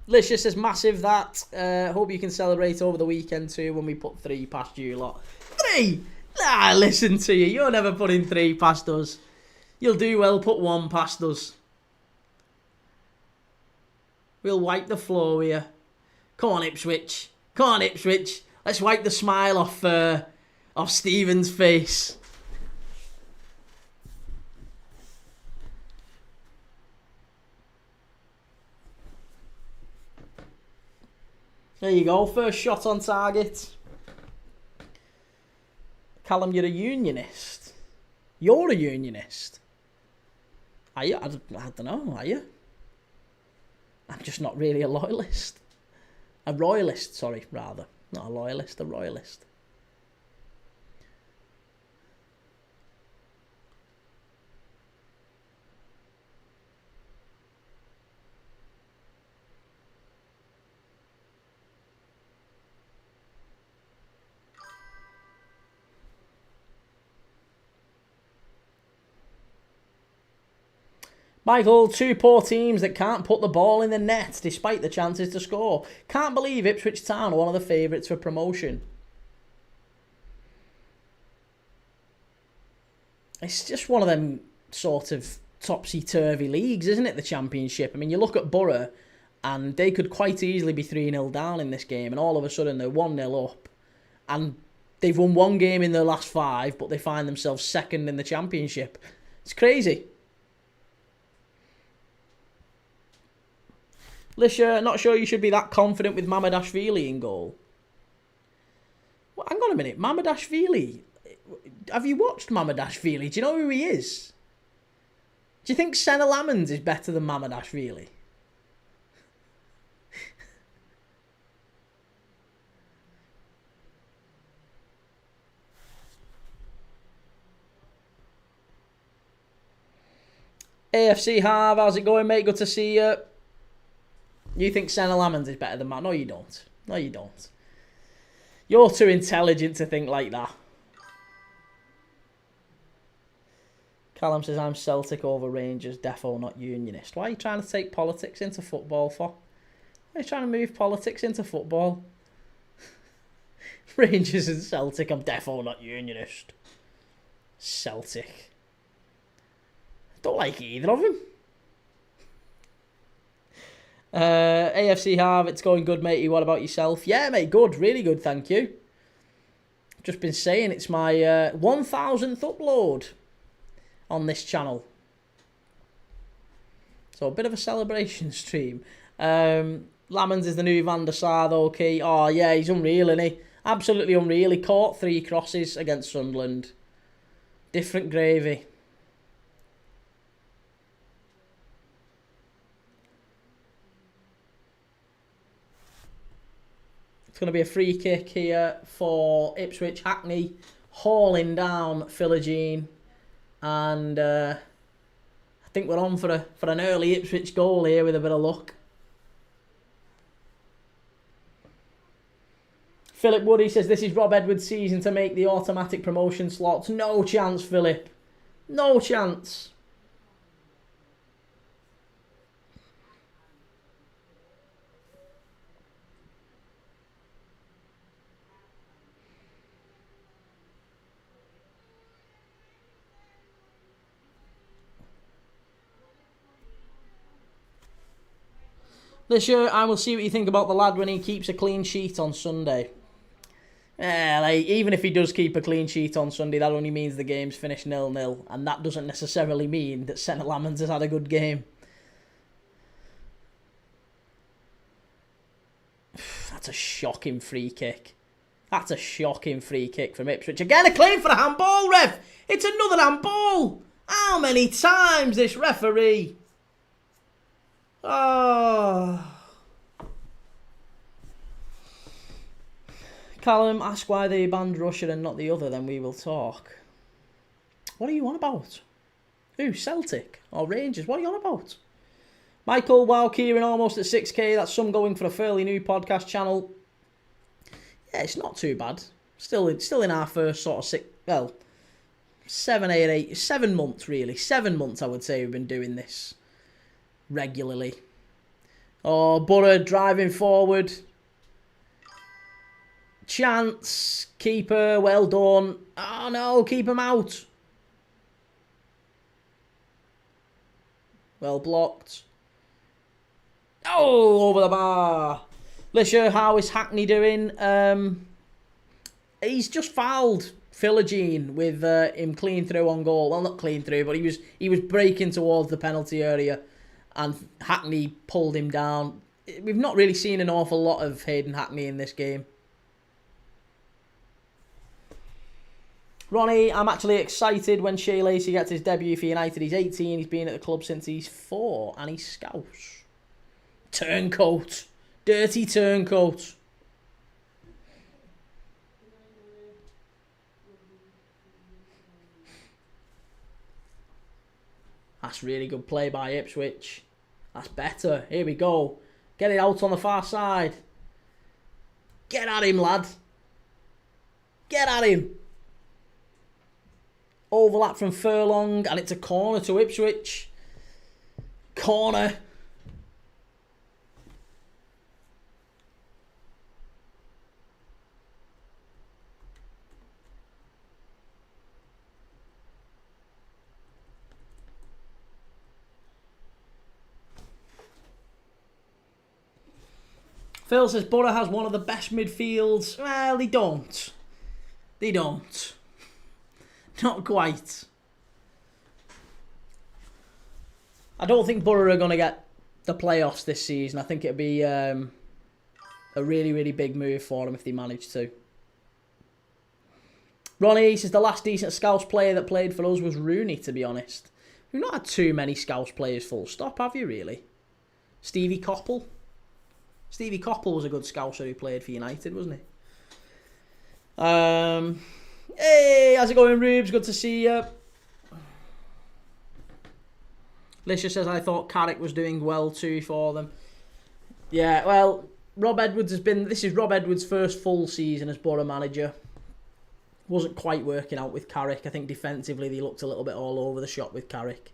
Licious is massive, that. Hope you can celebrate over the weekend too when we put 3 past you lot. 3? Nah, listen to you. You're never putting 3 past us. You'll do well put 1 past us. We'll wipe the floor with you. Come on, Ipswich. Come on, Ipswich. Let's wipe the smile off Stephen's face. There you go. First shot on target. Callum, you're a unionist. You're a unionist. Are you? I don't know. Are you? I'm just not really a loyalist. A royalist, sorry, rather. Not a loyalist, a royalist. Michael, 2 poor teams that can't put the ball in the net despite the chances to score. Can't believe Ipswich Town are one of the favourites for promotion. It's just one of them sort of topsy-turvy leagues, isn't it, the Championship? I mean, you look at Borough and they could quite easily be 3-0 down in this game and all of a sudden they're 1-0 up. And they've won 1 game in their last 5, but they find themselves second in the Championship. It's crazy. Lisha, not sure you should be that confident with Mamadashvili in goal. Well, hang on a minute. Mamadashvili? Have you watched Mamadashvili? Do you know who he is? Do you think Senna Lammonds is better than Mamadashvili? AFC Harv, how's it going, mate? Good to see you. You think Senna Lammonds is better than Matt? No, you don't. No, you don't. You're too intelligent to think like that. Callum says, I'm Celtic over Rangers, defo not unionist. Why are you trying to take politics into football for? Why are you trying to move politics into football? Rangers and Celtic, I'm defo not unionist. Celtic. Don't like either of them. AFC Harv, it's going good, matey. What about yourself? Yeah, mate, good. Really good, thank you. Just been saying it's my 1000th upload on this channel. So a bit of a celebration stream. Lammonds is the new Van der Sar, though, okay. Oh, yeah, he's unreal, isn't he? Absolutely unreal. He caught 3 crosses against Sunderland. Different gravy. It's going to be a free kick here for Ipswich. Hackney hauling down Philogene. And I think we're on for an early Ipswich goal here with a bit of luck. Philip Woody says, this is Rob Edwards' season to make the automatic promotion slots. No chance, Philip. No chance. This year, I will see what you think about the lad when he keeps a clean sheet on Sunday. Even if he does keep a clean sheet on Sunday, that only means the game's finished 0-0, and that doesn't necessarily mean that Senna Lamans has had a good game. That's a shocking free kick. That's a shocking free kick from Ipswich. Again, a claim for a handball, ref. It's another handball. How many times this referee? Oh. Callum, ask why they banned Russia and not the other, then we will talk. What are you on about? Who, Celtic or Rangers? What are you on about? Michael, wow, Kieran almost at 6k. That's some going for a fairly new podcast channel. Yeah, it's not too bad. Still in our first sort of 7 months really. 7 months I would say we've been doing this regularly. Oh, Borough driving forward. Chance, keeper, well done. Oh no, keep him out. Well blocked. Oh, over the bar. Lisher, how is Hackney doing? He's just fouled Philogene with him clean through on goal. Well, not clean through, but he was breaking towards the penalty area, and Hackney pulled him down. We've not really seen an awful lot of Hayden Hackney in this game. Ronnie, I'm actually excited when Shea Lacey gets his debut for United. He's 18, he's been at the club since he's 4, and he's Scouse. Turncoat. Dirty turncoat. That's really good play by Ipswich. That's better. Here we go. Get it out on the far side. Get at him, lad. Get at him. Overlap from Furlong, and it's a corner to Ipswich. Corner. Phil says Borough has one of the best midfields. Well, they don't. They don't. Not quite. I don't think Borough are going to get the playoffs this season. I think it'd be a really, really big move for them if they manage to. Ronnie says the last decent Scouse player that played for us was Rooney, to be honest. We've not had too many Scouse players full stop, have you, really? Stevie Coppell? Stevie Coppell was a good Scouser who played for United, wasn't he? Hey, how's it going, Rubes? Good to see you. Lisha says, I thought Carrick was doing well too for them. Yeah, well, Rob Edwards this is Rob Edwards' first full season as Borough manager. Wasn't quite working out with Carrick. I think defensively they looked a little bit all over the shop with Carrick.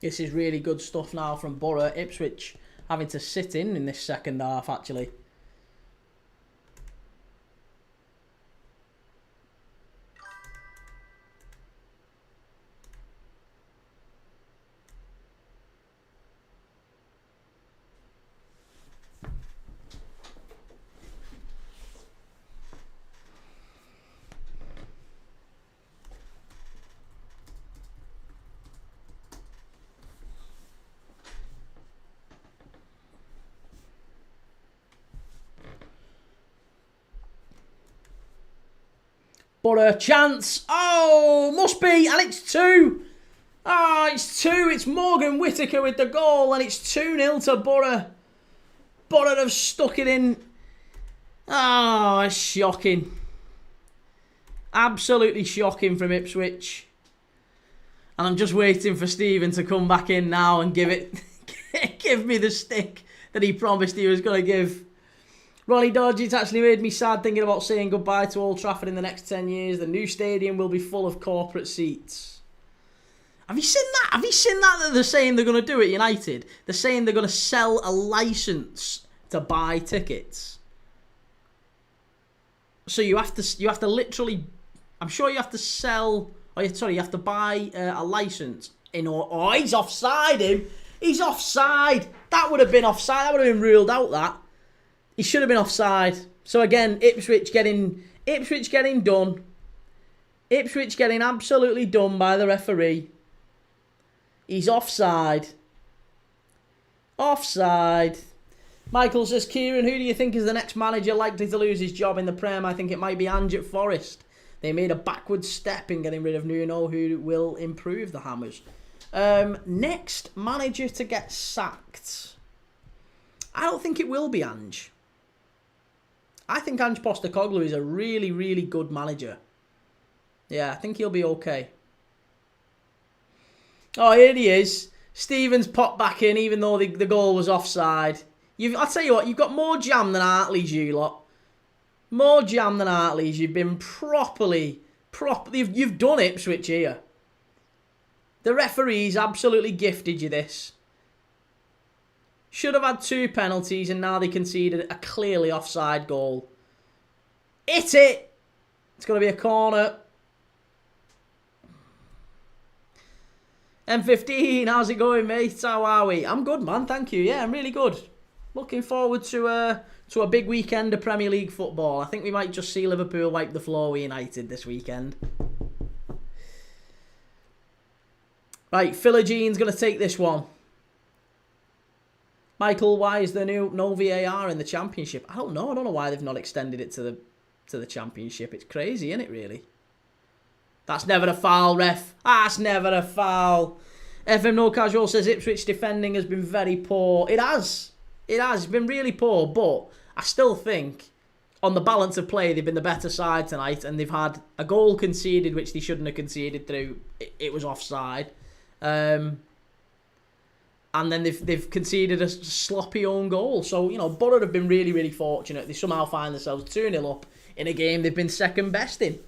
This is really good stuff now from Borough. Ipswich having to sit in this second half, actually. Borough chance. Oh, must be. And it's 2. Ah, it's 2. It's Morgan Whittaker with the goal. And it's 2-0 to Borough. Borough have stuck it in. Oh, it's shocking. Absolutely shocking from Ipswich. And I'm just waiting for Stephen to come back in now and give me the stick that he promised he was going to give. Ronnie Dodge, it's actually made me sad thinking about saying goodbye to Old Trafford in the next 10 years. The new stadium will be full of corporate seats. Have you seen that? Have you seen that they're saying they're going to do at United? They're saying they're going to sell a licence to buy tickets. So you have to literally, I'm sure you have to sell, you have to buy a licence in order. Oh, he's offside him. He's offside. That would have been offside. That would have been ruled out, that. He should have been offside. So again, Ipswich getting done. Ipswich getting absolutely done by the referee. He's offside. Offside. Michael says, Kieran, who do you think is the next manager likely to lose his job in the Prem? I think it might be Ange at Forest. They made a backward step in getting rid of Nuno, who will improve the Hammers. Next manager to get sacked. I don't think it will be Ange. I think Ange Postecoglou is a really, really good manager. Yeah, I think he'll be okay. Oh, here he is. Stevens popped back in, even though the goal was offside. I'll tell you what, you've got more jam than Hartley's, you lot. More jam than Hartley's. You've been properly, you've done Ipswich here. The referees absolutely gifted you this. Should have had 2 penalties, and now they conceded a clearly offside goal. Hit it! It's going to be a corner. M15, how's it going, mate? How are we? I'm good, man. Thank you. Yeah, I'm really good. Looking forward to a big weekend of Premier League football. I think we might just see Liverpool wipe the floor with United this weekend. Right, Philogene going to take this one. Michael, why is there no VAR in the Championship? I don't know. I don't know why they've not extended it to the Championship. It's crazy, isn't it, really? That's never a foul, ref. That's never a foul. FM No Casual says Ipswich defending has been very poor. It has. It has. It's been really poor, but I still think on the balance of play, they've been the better side tonight, and they've had a goal conceded, which they shouldn't have conceded through. It was offside. And then they've conceded a sloppy own goal. So, you know, Borough have been really, really fortunate. They somehow find themselves 2-0 up in a game they've been second best in.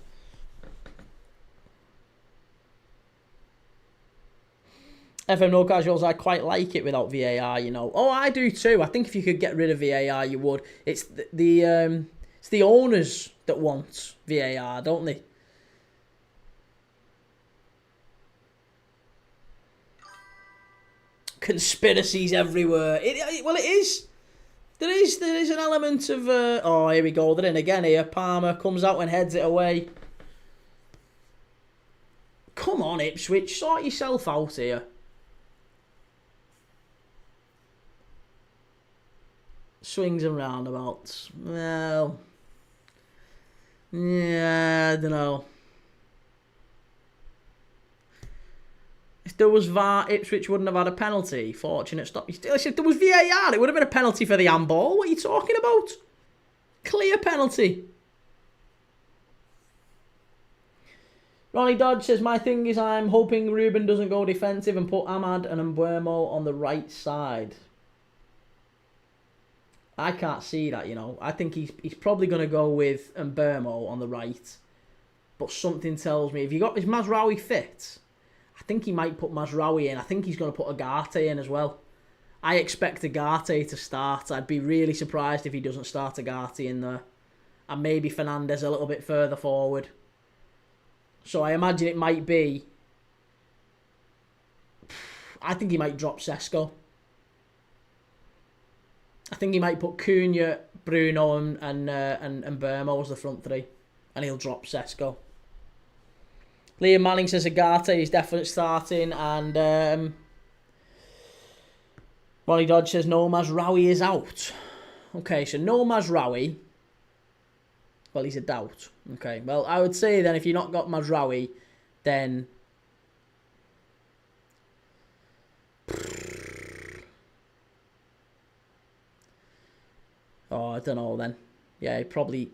FM No Casuals, I quite like it without VAR, you know. Oh, I do too. I think if you could get rid of VAR, you would. It's the owners that want VAR, don't they? Conspiracies everywhere. Well, it is. There is an element of... oh, here we go. They're in again here. Palmer comes out and heads it away. Come on, Ipswich. Sort yourself out here. Swings and roundabouts. Well... yeah, I don't know. If there was VAR, Ipswich wouldn't have had a penalty. Fortunate stop. If there was VAR, it would have been a penalty for the handball. What are you talking about? Clear penalty. Ronnie Dodge says, my thing is I'm hoping Ruben doesn't go defensive and put Ahmad and Mbuemo on the right side. I can't see that, you know. I think he's probably going to go with Mbuemo on the right. But something tells me, is Mazraoui fit? I think he might put Mazraoui in. I think he's going to put Agate in as well. I expect Agate to start. I'd be really surprised if he doesn't start Agate in there. And maybe Fernandez a little bit further forward. So I imagine it might be... I think he might drop Sesko. I think he might put Cunha, Bruno and Mbuemo as the front three. And he'll drop Sesko. Liam Manning says Agate is definitely starting, and Ronnie Dodge says no Mazraoui is out. Okay, so no Mazraoui. Well, he's a doubt. Okay, well, I would say then if you've not got Mazraoui, then oh, I don't know then. Yeah, probably.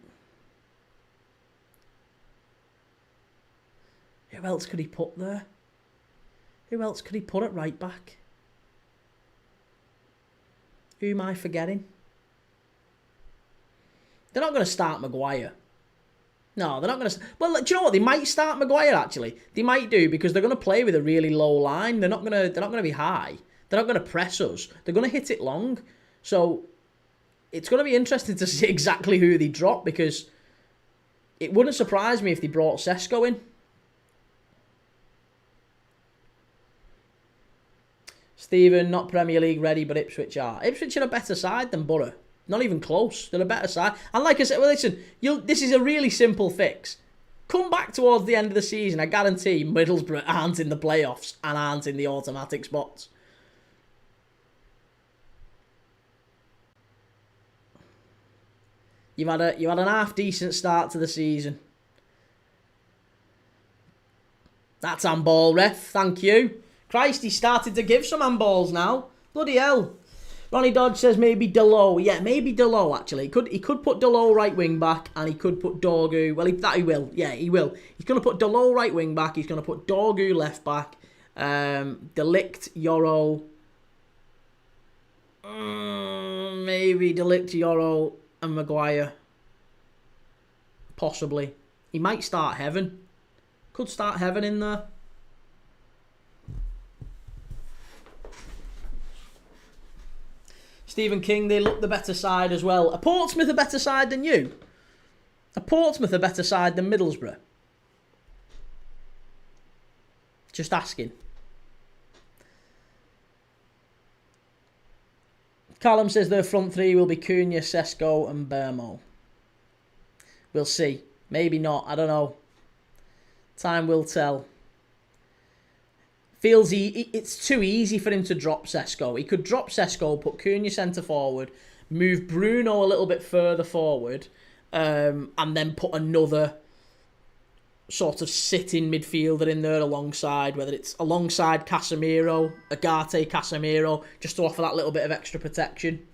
Who else could he put there? Who else could he put at right back? Who am I forgetting? They're not going to start Maguire. No, they're not going to... Well, do you know what? They might start Maguire, actually. They might do, because they're going to play with a really low line. They're not going to be high. They're not going to press us. They're going to hit it long. So, it's going to be interesting to see exactly who they drop, because it wouldn't surprise me if they brought Sesko in. Stephen, not Premier League ready, but Ipswich are. Ipswich are a better side than Borough. Not even close. They're a better side. And like I said, well, listen, this is a really simple fix. Come back towards the end of the season. I guarantee Middlesbrough aren't in the playoffs and aren't in the automatic spots. You had an half-decent start to the season. That's handball, ref. Thank you. Christ, he started to give some handballs now. Bloody hell. Ronnie Dodge says maybe Delo. Yeah, maybe Delo, actually. He could put Delo right wing back and he could put Dorgu. Well, he will. Yeah, he will. He's going to put Delo right wing back. He's going to put Dorgu left back. Delict, Yoro. Maybe Delict, Yoro and Maguire. Possibly. He might start Heaven. Could start Heaven in there. Stephen King, they look the better side as well. Are Portsmouth a better side than you? Are Portsmouth a better side than Middlesbrough? Just asking. Callum says their front three will be Cunha, Sesko and Bermo. We'll see. Maybe not. I don't know. Time will tell. Feels it's too easy for him to drop Sesko. He could drop Sesko, put Cunha centre forward, move Bruno a little bit further forward, and then put another sort of sitting midfielder in there alongside, whether it's alongside Casemiro, Agate Casemiro, just to offer that little bit of extra protection.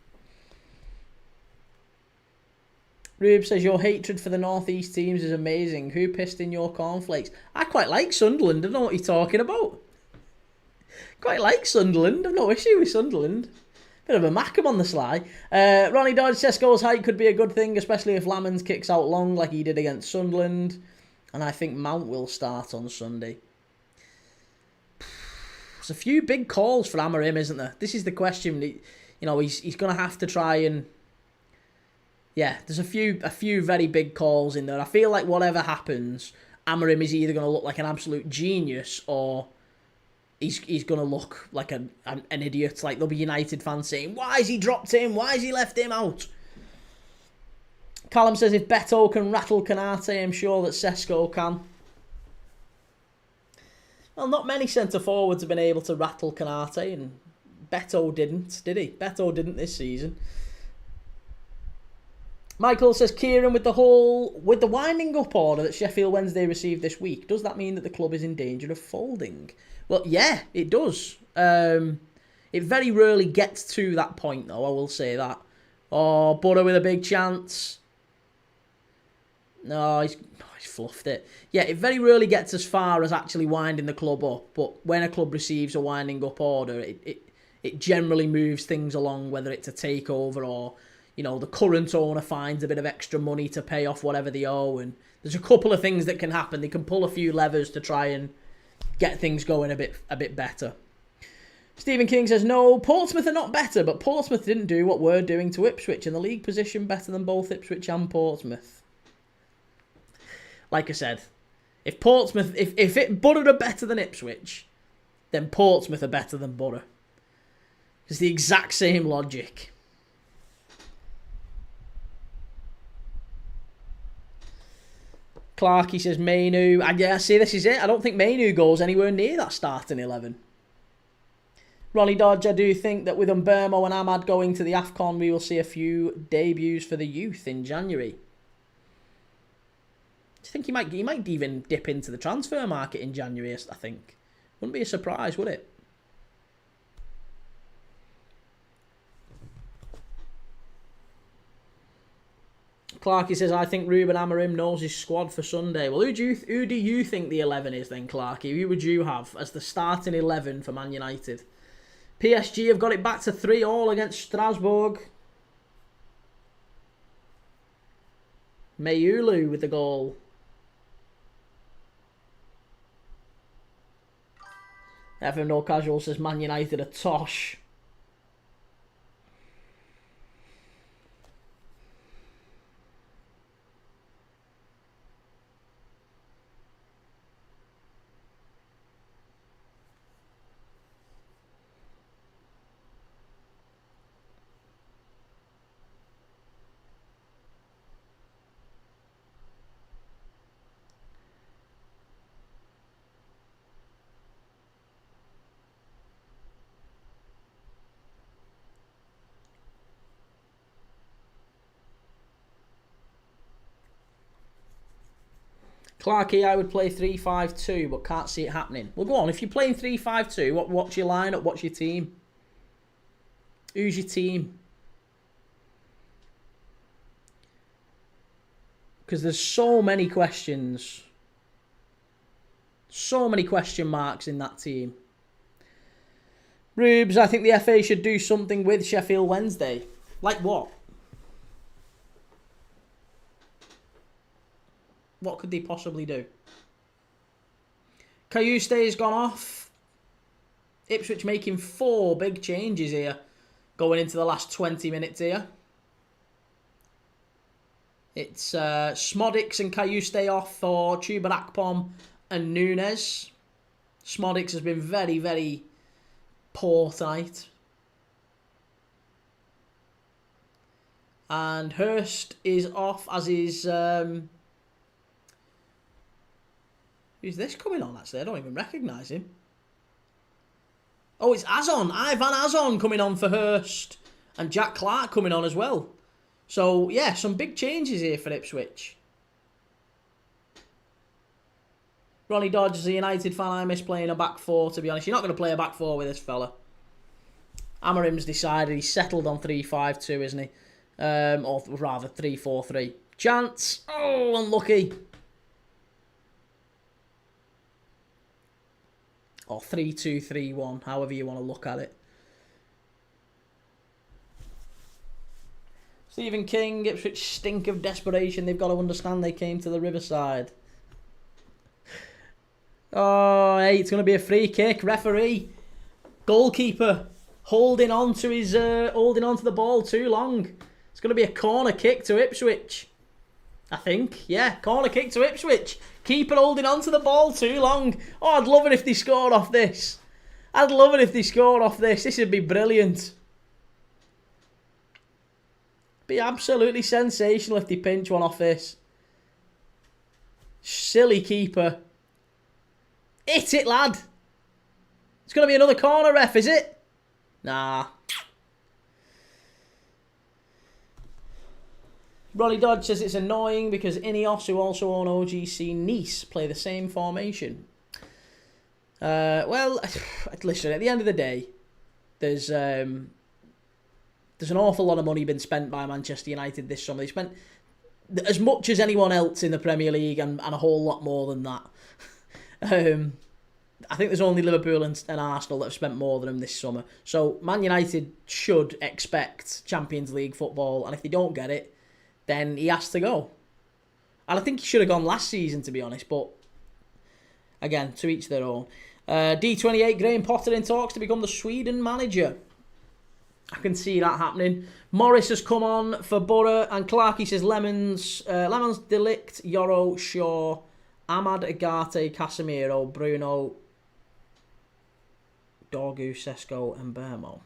Rube says, your hatred for the North East teams is amazing. Who pissed in your cornflakes? I quite like Sunderland. I don't know what you're talking about. Quite like Sunderland. I've no issue with Sunderland. Bit of a Mackham on the sly. Ronnie Dodge, Sesko's height could be a good thing, especially if Lamans kicks out long like he did against Sunderland. And I think Mount will start on Sunday. There's a few big calls for Amorim, isn't there? This is the question. You know, he's going to have to try and... Yeah, there's a few very big calls in there. I feel like whatever happens, Amorim is either going to look like an absolute genius or he's going to look like an idiot. Like, there'll be United fans saying, why has he dropped him? Why has he left him out? Callum says, if Beto can rattle Canate, I'm sure that Sesko can. Well, not many centre-forwards have been able to rattle Canate, and Beto didn't, did he? Beto didn't this season. Michael says, Kieran, with the winding up order that Sheffield Wednesday received this week, does that mean that the club is in danger of folding? Well, yeah, it does. It very rarely gets to that point, though, I will say that. Oh, Borough with a big chance. No, he's fluffed it. Yeah, it very rarely gets as far as actually winding the club up, but when a club receives a winding up order, it generally moves things along, whether it's a takeover or... You know, the current owner finds a bit of extra money to pay off whatever they owe. And there's a couple of things that can happen. They can pull a few levers to try and get things going a bit better. Stephen King says, no, Portsmouth are not better, but Portsmouth didn't do what we're doing to Ipswich. And the league position better than both Ipswich and Portsmouth. Like I said, if Borough are better than Ipswich, then Portsmouth are better than Borough. It's the exact same logic. Clarkey says Mainu. And yeah, see, this is it. I don't think Mainu goes anywhere near that starting 11. Ronnie Dodge, I do think that with Mbermo and Ahmad going to the AFCON, we will see a few debuts for the youth in January. Do you think he might even dip into the transfer market in January, I think? Wouldn't be a surprise, would it? Clarkey says, I think Ruben Amorim knows his squad for Sunday. Well, who do you think the 11 is then, Clarkey? Who would you have as the starting 11 for Man United? PSG have got it back to 3-3 against Strasbourg. Mayulu with the goal. FM No Casual says Man United are tosh. Clarky, I would play 3-5-2, but can't see it happening. Well, go on. If you're playing 3-5-2, what's your lineup? What's your team? Who's your team? Because there's so many questions. So many question marks in that team. Rubes, I think the FA should do something with Sheffield Wednesday. Like what? What could they possibly do? Cayuste's gone off. Ipswich making 4 big changes here. Going into the last 20 minutes here. It's Smodics and Cayuste off for Chuba Akpom and Nunes. Smodics has been very, very poor tonight. And Hurst is off, as is... who's this coming on, actually? I don't even recognise him. Oh, it's Azon. Ivan Azon coming on for Hurst. And Jack Clark coming on as well. So, yeah, some big changes here for Ipswich. Ronnie Dodge is a United fan. I miss playing a back four, to be honest. You're not going to play a back four with this fella. Amarim's decided. He's settled on 3-5-2, isn't he? Or rather, 3-4-3. Chance. Oh, unlucky. Or 3-2-3-1, however you want to look at it. Stephen King, Ipswich stink of desperation. They've got to understand they came to the Riverside. Oh, hey, it's going to be a free kick. Referee, goalkeeper, holding on to the ball too long. It's going to be a corner kick to Ipswich. I think, yeah, corner kick to Ipswich. Keeper holding on to the ball too long. Oh, I'd love it if they scored off this. I'd love it if they scored off this. This would be brilliant. Be absolutely sensational if they pinch one off this. Silly keeper. Hit it, lad. It's going to be another corner, ref, is it? Nah. Ronnie Dodge says it's annoying because Ineos, who also own OGC Nice, play the same formation. Well, listen, at the end of the day, there's an awful lot of money been spent by Manchester United this summer. They spent as much as anyone else in the Premier League and a whole lot more than that. I think there's only Liverpool and Arsenal that have spent more than them this summer. So Man United should expect Champions League football, and if they don't get it, then he has to go. And I think he should have gone last season, to be honest, but again, to each their own. D28, Graham Potter in talks to become the Sweden manager. I can see that happening. Morris has come on for Borough, and Clarkey says Lemons, Delict, Yoro, Shaw, Ahmad, Agate, Casemiro, Bruno, Dorgu, Sesko, and Bermo.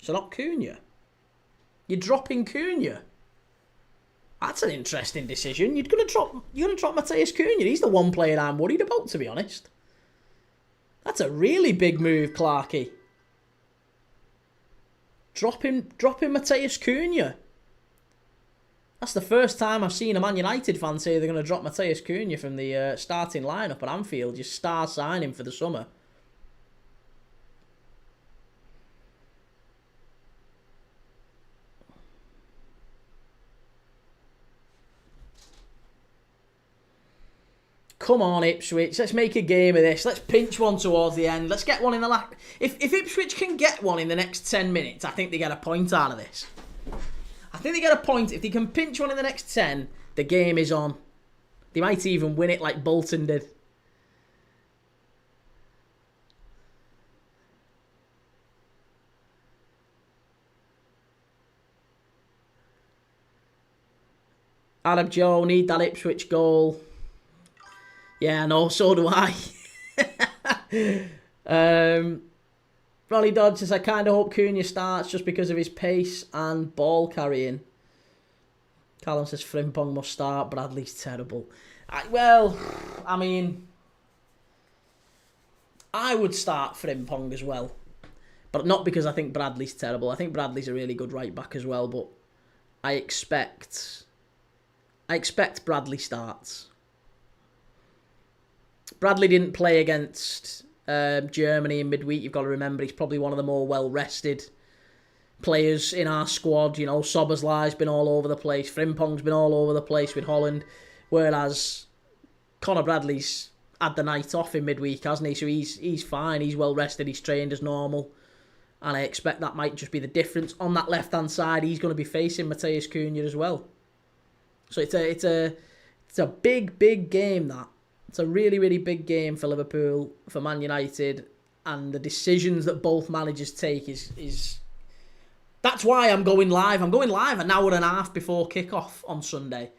So not Cunha. You're dropping Cunha. That's an interesting decision. You're gonna drop Matheus Cunha. He's the one player I'm worried about, to be honest. That's a really big move, Clarkey. Dropping Matheus Cunha. That's the first time I've seen a Man United fan say they're going to drop Matheus Cunha from the starting lineup at Anfield. Just star sign him for the summer. Come on, Ipswich. Let's make a game of this. Let's pinch one towards the end. Let's get one in the last... If Ipswich can get one in the next 10 minutes, I think they get a point out of this. I think they get a point. If they can pinch one in the next 10, the game is on. They might even win it like Bolton did. Adam Joe, need that Ipswich goal. Yeah, no, so do I. Ronnie Dodge says, I kind of hope Cunha starts just because of his pace and ball carrying. Callum says, Frimpong must start. Bradley's terrible. I would start Frimpong as well. But not because I think Bradley's terrible. I think Bradley's a really good right back as well. But I expect Bradley starts. Bradley didn't play against Germany in midweek. You've got to remember he's probably one of the more well-rested players in our squad. You know, Szoboszlai's been all over the place. Frimpong's been all over the place with Holland. Whereas Conor Bradley's had the night off in midweek, hasn't he? So he's fine. He's well-rested. He's trained as normal. And I expect that might just be the difference. On that left-hand side, he's going to be facing Matheus Cunha as well. So it's a big, big game, that. It's a really, really big game for Liverpool, for Man United, and the decisions that both managers take is that's why I'm going live. I'm going live an hour and a half before kickoff on Sunday.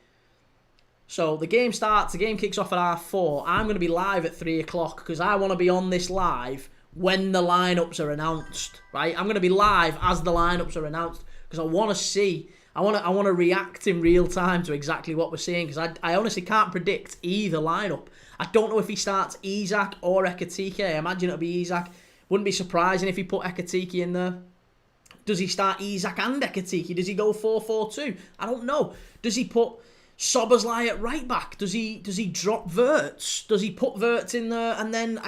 So the game kicks off at 4:30. I'm going to be live at 3 o'clock because I want to be on this live when the lineups are announced, right? I'm going to be live as the lineups are announced because I want to see. I want to react in real time to exactly what we're seeing because I honestly can't predict either lineup. I don't know if he starts Isak or Ekitike. I imagine it'll be Isak. Wouldn't be surprising if he put Ekitike in there. Does he start Isak and Ekitike? Does he go 4-4-2? I don't know. Does he put Szoboszlai at right back? Does he drop Wirtz? Does he put Wirtz in there and then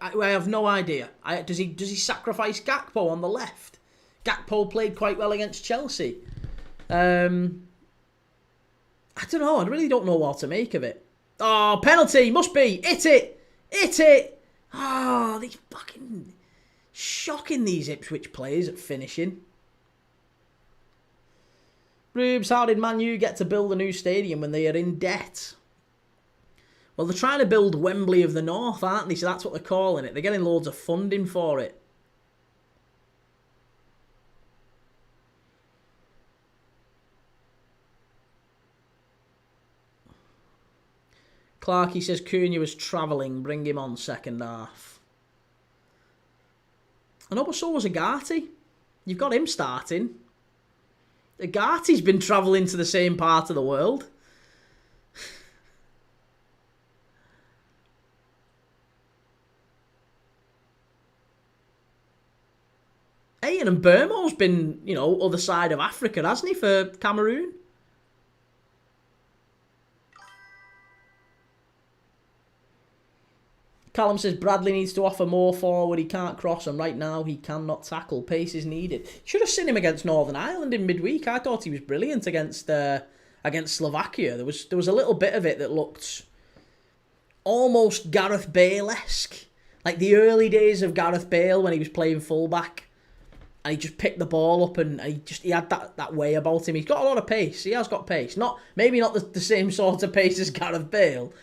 I have no idea. Does he sacrifice Gakpo on the left? Gakpo played quite well against Chelsea. I don't know. I really don't know what to make of it. Oh, penalty. Must be. Hit it. Oh, these fucking shocking, these Ipswich players at finishing. Rubes, how did Man U get to build a new stadium when they are in debt? Well, they're trying to build Wembley of the North, aren't they? So that's what they're calling it. They're getting loads of funding for it. Clarkey says Cunha was travelling. Bring him on second half. I know, but so was Agati. You've got him starting. Agati's been travelling to the same part of the world. Hey, and Burmo's been, other side of Africa, hasn't he, for Cameroon? Callum says Bradley needs to offer more forward. He can't cross, and right now he cannot tackle. Pace is needed. Should have seen him against Northern Ireland in midweek. I thought he was brilliant against Slovakia. There was a little bit of it that looked almost Gareth Bale-esque, like the early days of Gareth Bale when he was playing fullback, and he just picked the ball up and he had that way about him. He's got a lot of pace. He has got pace. Maybe not the same sort of pace as Gareth Bale,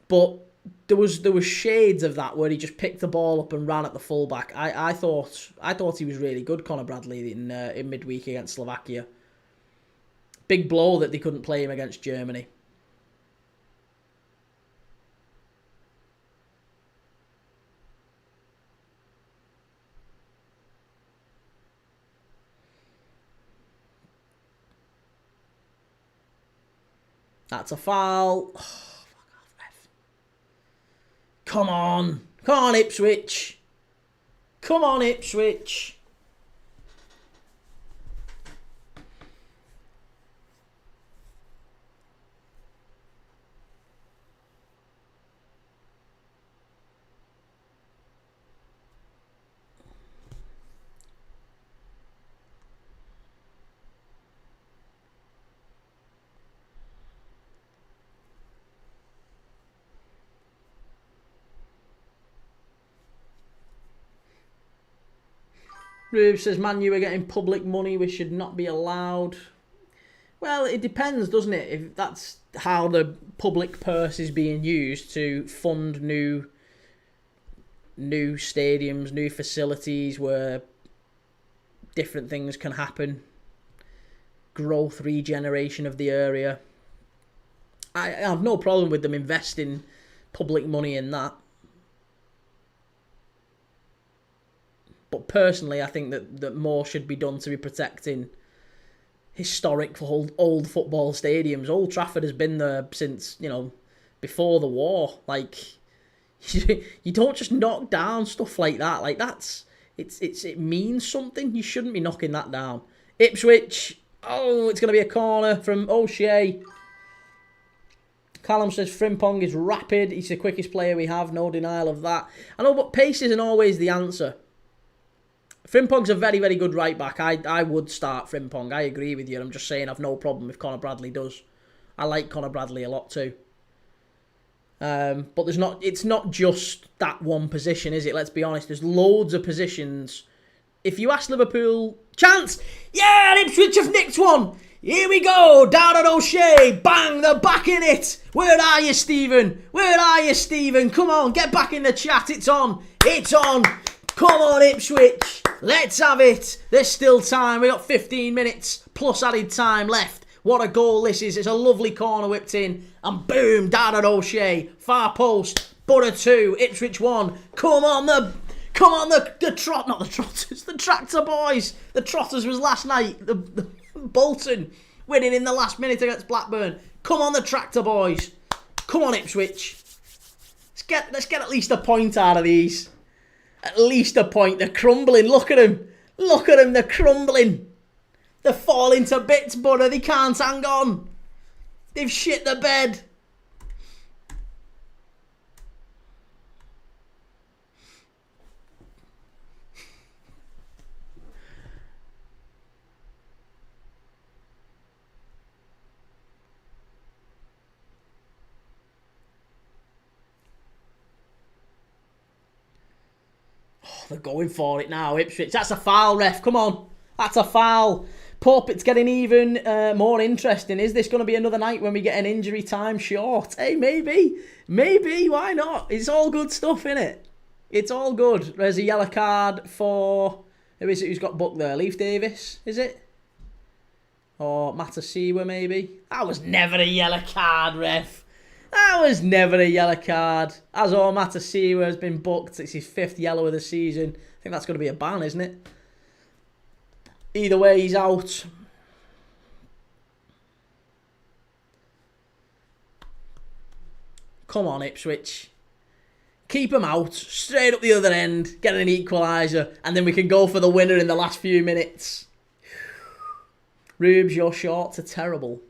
but there was shades of that where he just picked the ball up and ran at the fullback. I thought he was really good, Conor Bradley, in midweek against Slovakia. Big blow that they couldn't play him against Germany. That's a foul. Come on, Ipswich. Come on, Ipswich. Rube says, Man U are getting public money, which should not be allowed. Well, it depends, doesn't it? If that's how the public purse is being used to fund new stadiums, new facilities where different things can happen, growth, regeneration of the area. I have no problem with them investing public money in that. But personally, I think that more should be done to be protecting historic old football stadiums. Old Trafford has been there since, before the war. Like, you don't just knock down stuff like that. Like, it means something. You shouldn't be knocking that down. Ipswich. Oh, it's going to be a corner from O'Shea. Callum says Frimpong is rapid. He's the quickest player we have. No denial of that. I know, but pace isn't always the answer. Frimpong's a very, very good right back. I would start Frimpong. I agree with you. I'm just saying I've no problem if Conor Bradley does. I like Conor Bradley a lot too. But it's not just that one position, is it? Let's be honest. There's loads of positions. If you ask Liverpool, chance! Yeah, Ipswich have nicked one! Here we go! Down at O'Shea! Bang! They're back in it! Where are you, Stephen? Where are you, Stephen? Come on, get back in the chat. It's on! It's on! Come on, Ipswich! Let's have it! There's still time. We got 15 minutes plus added time left. What a goal this is. It's a lovely corner whipped in. And boom, down at O'Shea. Far post. Borough 2. Ipswich 1. Come on, the trot. Not the Trotters. The Tractor Boys. The Trotters was last night. The Bolton winning in the last minute against Blackburn. Come on, the Tractor Boys. Come on, Ipswich. Let's get at least a point out of these. At least a point. They're crumbling. Look at them. Look at them. They're crumbling. They're falling to bits, Borough. They can't hang on. They've shit the bed. They're going for it now, Ipswich. That's a foul, ref. Come on. That's a foul. Pup, it's getting even more interesting. Is this going to be another night when we get an injury time short? Hey, maybe. Maybe. Why not? It's all good stuff, innit? It's all good. There's a yellow card for... Who is it who's got booked there? Leif Davis, is it? Or Matasiwa, maybe? That was never a yellow card, ref. That was never a yellow card. Azor Matasiwa has been booked. It's his 5th yellow of the season. I think that's going to be a ban, isn't it? Either way, he's out. Come on, Ipswich. Keep him out. Straight up the other end. Get an equaliser. And then we can go for the winner in the last few minutes. Rubes, your shorts are terrible.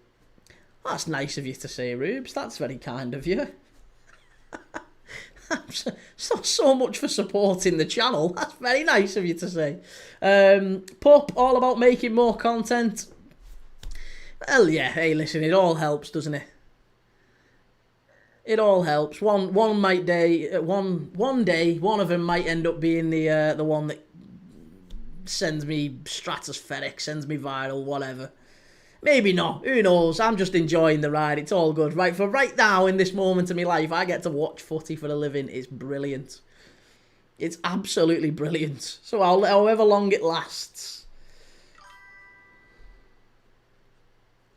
That's nice of you to say, Rubes. That's very kind of you. So much for supporting the channel. That's very nice of you to say. Pup, all about making more content. Well, yeah. Hey, listen, it all helps, doesn't it? It all helps. One day, one of them might end up being the one that sends me stratospheric, sends me viral, whatever. Maybe not. Who knows? I'm just enjoying the ride. It's all good. Right, for right now, in this moment of my life, I get to watch footy for a living. It's brilliant. It's absolutely brilliant. So however long it lasts,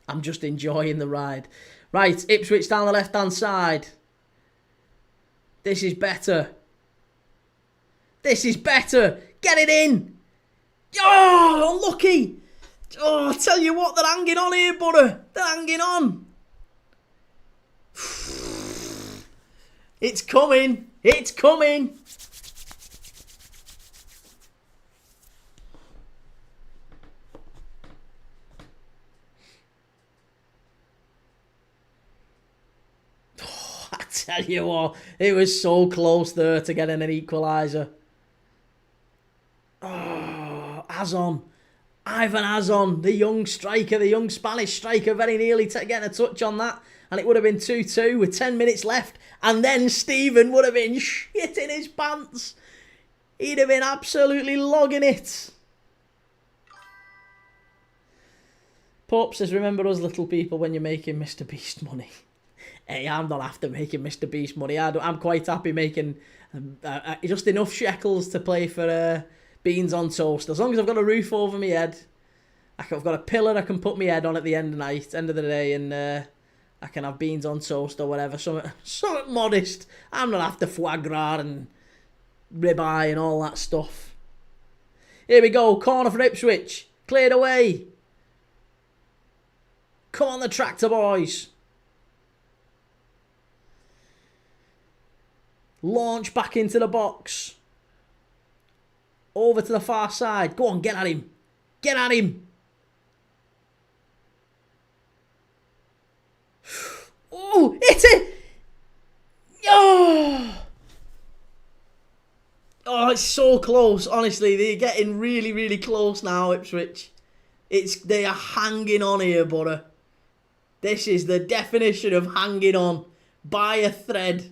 I'm just enjoying the ride. Right, Ipswich down the left-hand side. This is better. This is better. Get it in. Oh, unlucky. Oh, I tell you what, they're hanging on here, Borough. They're hanging on. It's coming. It's coming. Oh, I tell you what, it was so close there to getting an equaliser. Oh, Azon. Ivan Azon, the young striker, the young Spanish striker, very nearly getting a touch on that. And it would have been 2-2 with 10 minutes left. And then Stephen would have been shitting his pants. He'd have been absolutely logging it. Pope says, remember us little people when you're making Mr. Beast money. Hey, I'm not after making Mr. Beast money. I'm quite happy making just enough shekels to play for beans on toast. As long as I've got a roof over my head, I've got a pillar I can put my head on at the end of the day, and I can have beans on toast or whatever. Something modest. I'm not after foie gras and ribeye and all that stuff. Here we go. Corner for Ipswich. Cleared away. Come on, the tractor boys. Launch back into the box. Over to the far side. Go on, get at him. Get at him. Oh, hit it. Oh. Oh, it's so close. Honestly, they're getting really, really close now, Ipswich. They are hanging on here, Borough. This is the definition of hanging on by a thread.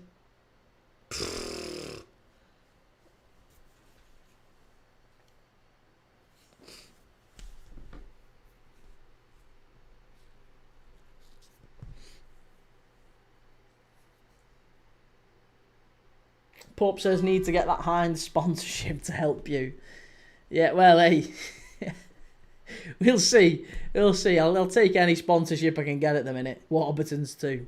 Pope says need to get that Heinz sponsorship to help you. Yeah, well, hey. We'll see. I'll take any sponsorship I can get at the minute. Warburton's too.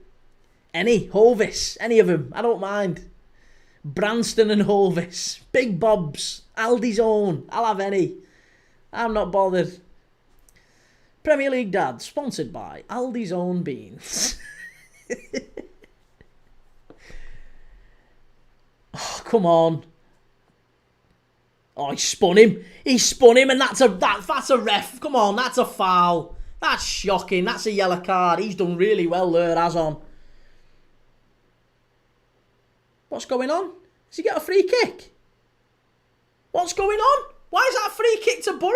Any. Hovis. Any of them. I don't mind. Branston and Hovis. Big Bob's. Aldi's own. I'll have any. I'm not bothered. Premier League Dad. Sponsored by Aldi's own beans. Oh, come on. Oh, he spun him, and that's a ref. Come on, that's a foul. That's shocking. That's a yellow card. He's done really well there, Azon. What's going on? Does he get a free kick? What's going on? Why is that a free kick to Borough?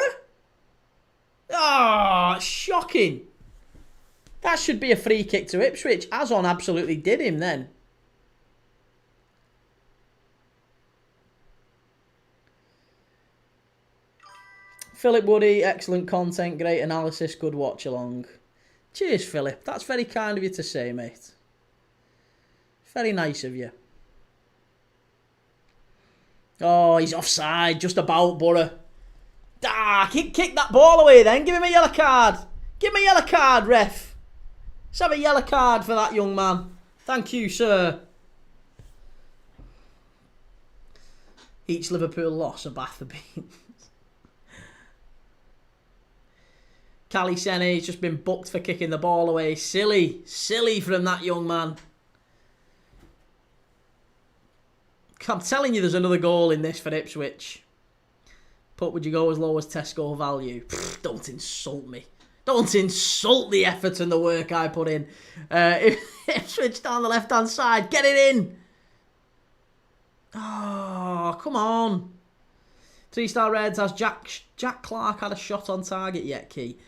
Ah, shocking. That should be a free kick to Ipswich. Azon absolutely did him then. Philip Woody, excellent content, great analysis, good watch along. Cheers, Philip. That's very kind of you to say, mate. Very nice of you. Oh, he's offside, just about, Borough. Ah, kick that ball away then. Give him a yellow card. Give him a yellow card, ref. Let's have a yellow card for that young man. Thank you, sir. Each Liverpool loss, a bath of beans. Cali Sene's just been booked for kicking the ball away. Silly from that young man. I'm telling you there's another goal in this for Ipswich. But would you go as low as Tesco value? Pfft, don't insult me. Don't insult the effort and the work I put in. Ipswich down the left-hand side. Get it in. Oh, come on. 3-star Reds. Has Jack Clark had a shot on target yet, Key?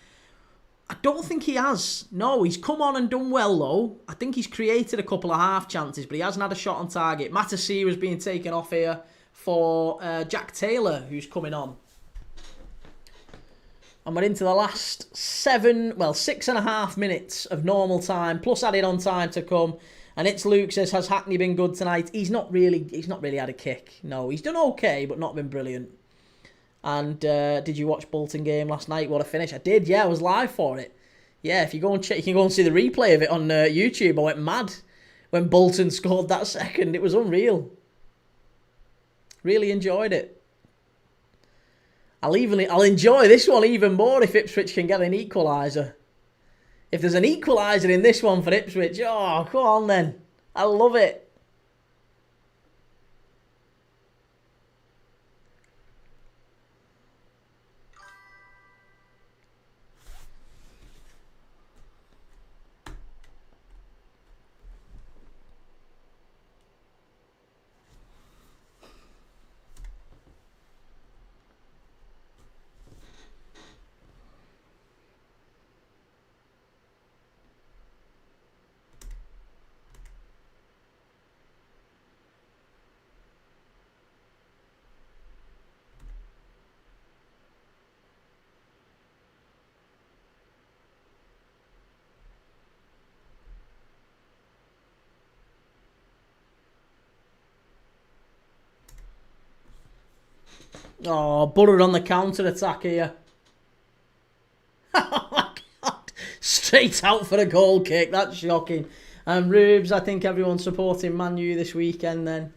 I don't think he has. No, he's come on and done well, though. I think he's created a couple of half chances, but he hasn't had a shot on target. Matasi was being taken off here for Jack Taylor, who's coming on. And we're into the last 6.5 minutes of normal time, plus added on time to come. And it's Luke says, has Hackney been good tonight? He's not really had a kick. No, he's done okay, but not been brilliant. And did you watch Bolton game last night? What a finish. I did, yeah. I was live for it. Yeah, if you go and check, you can go and see the replay of it on YouTube. I went mad when Bolton scored that second. It was unreal. Really enjoyed it. I'll enjoy this one even more if Ipswich can get an equaliser. If there's an equaliser in this one for Ipswich, oh, come on then. I love it. Oh, Buttered on the counter-attack here. Oh my God. Straight out for a goal kick. That's shocking. And Rubes, I think everyone's supporting Man U this weekend then.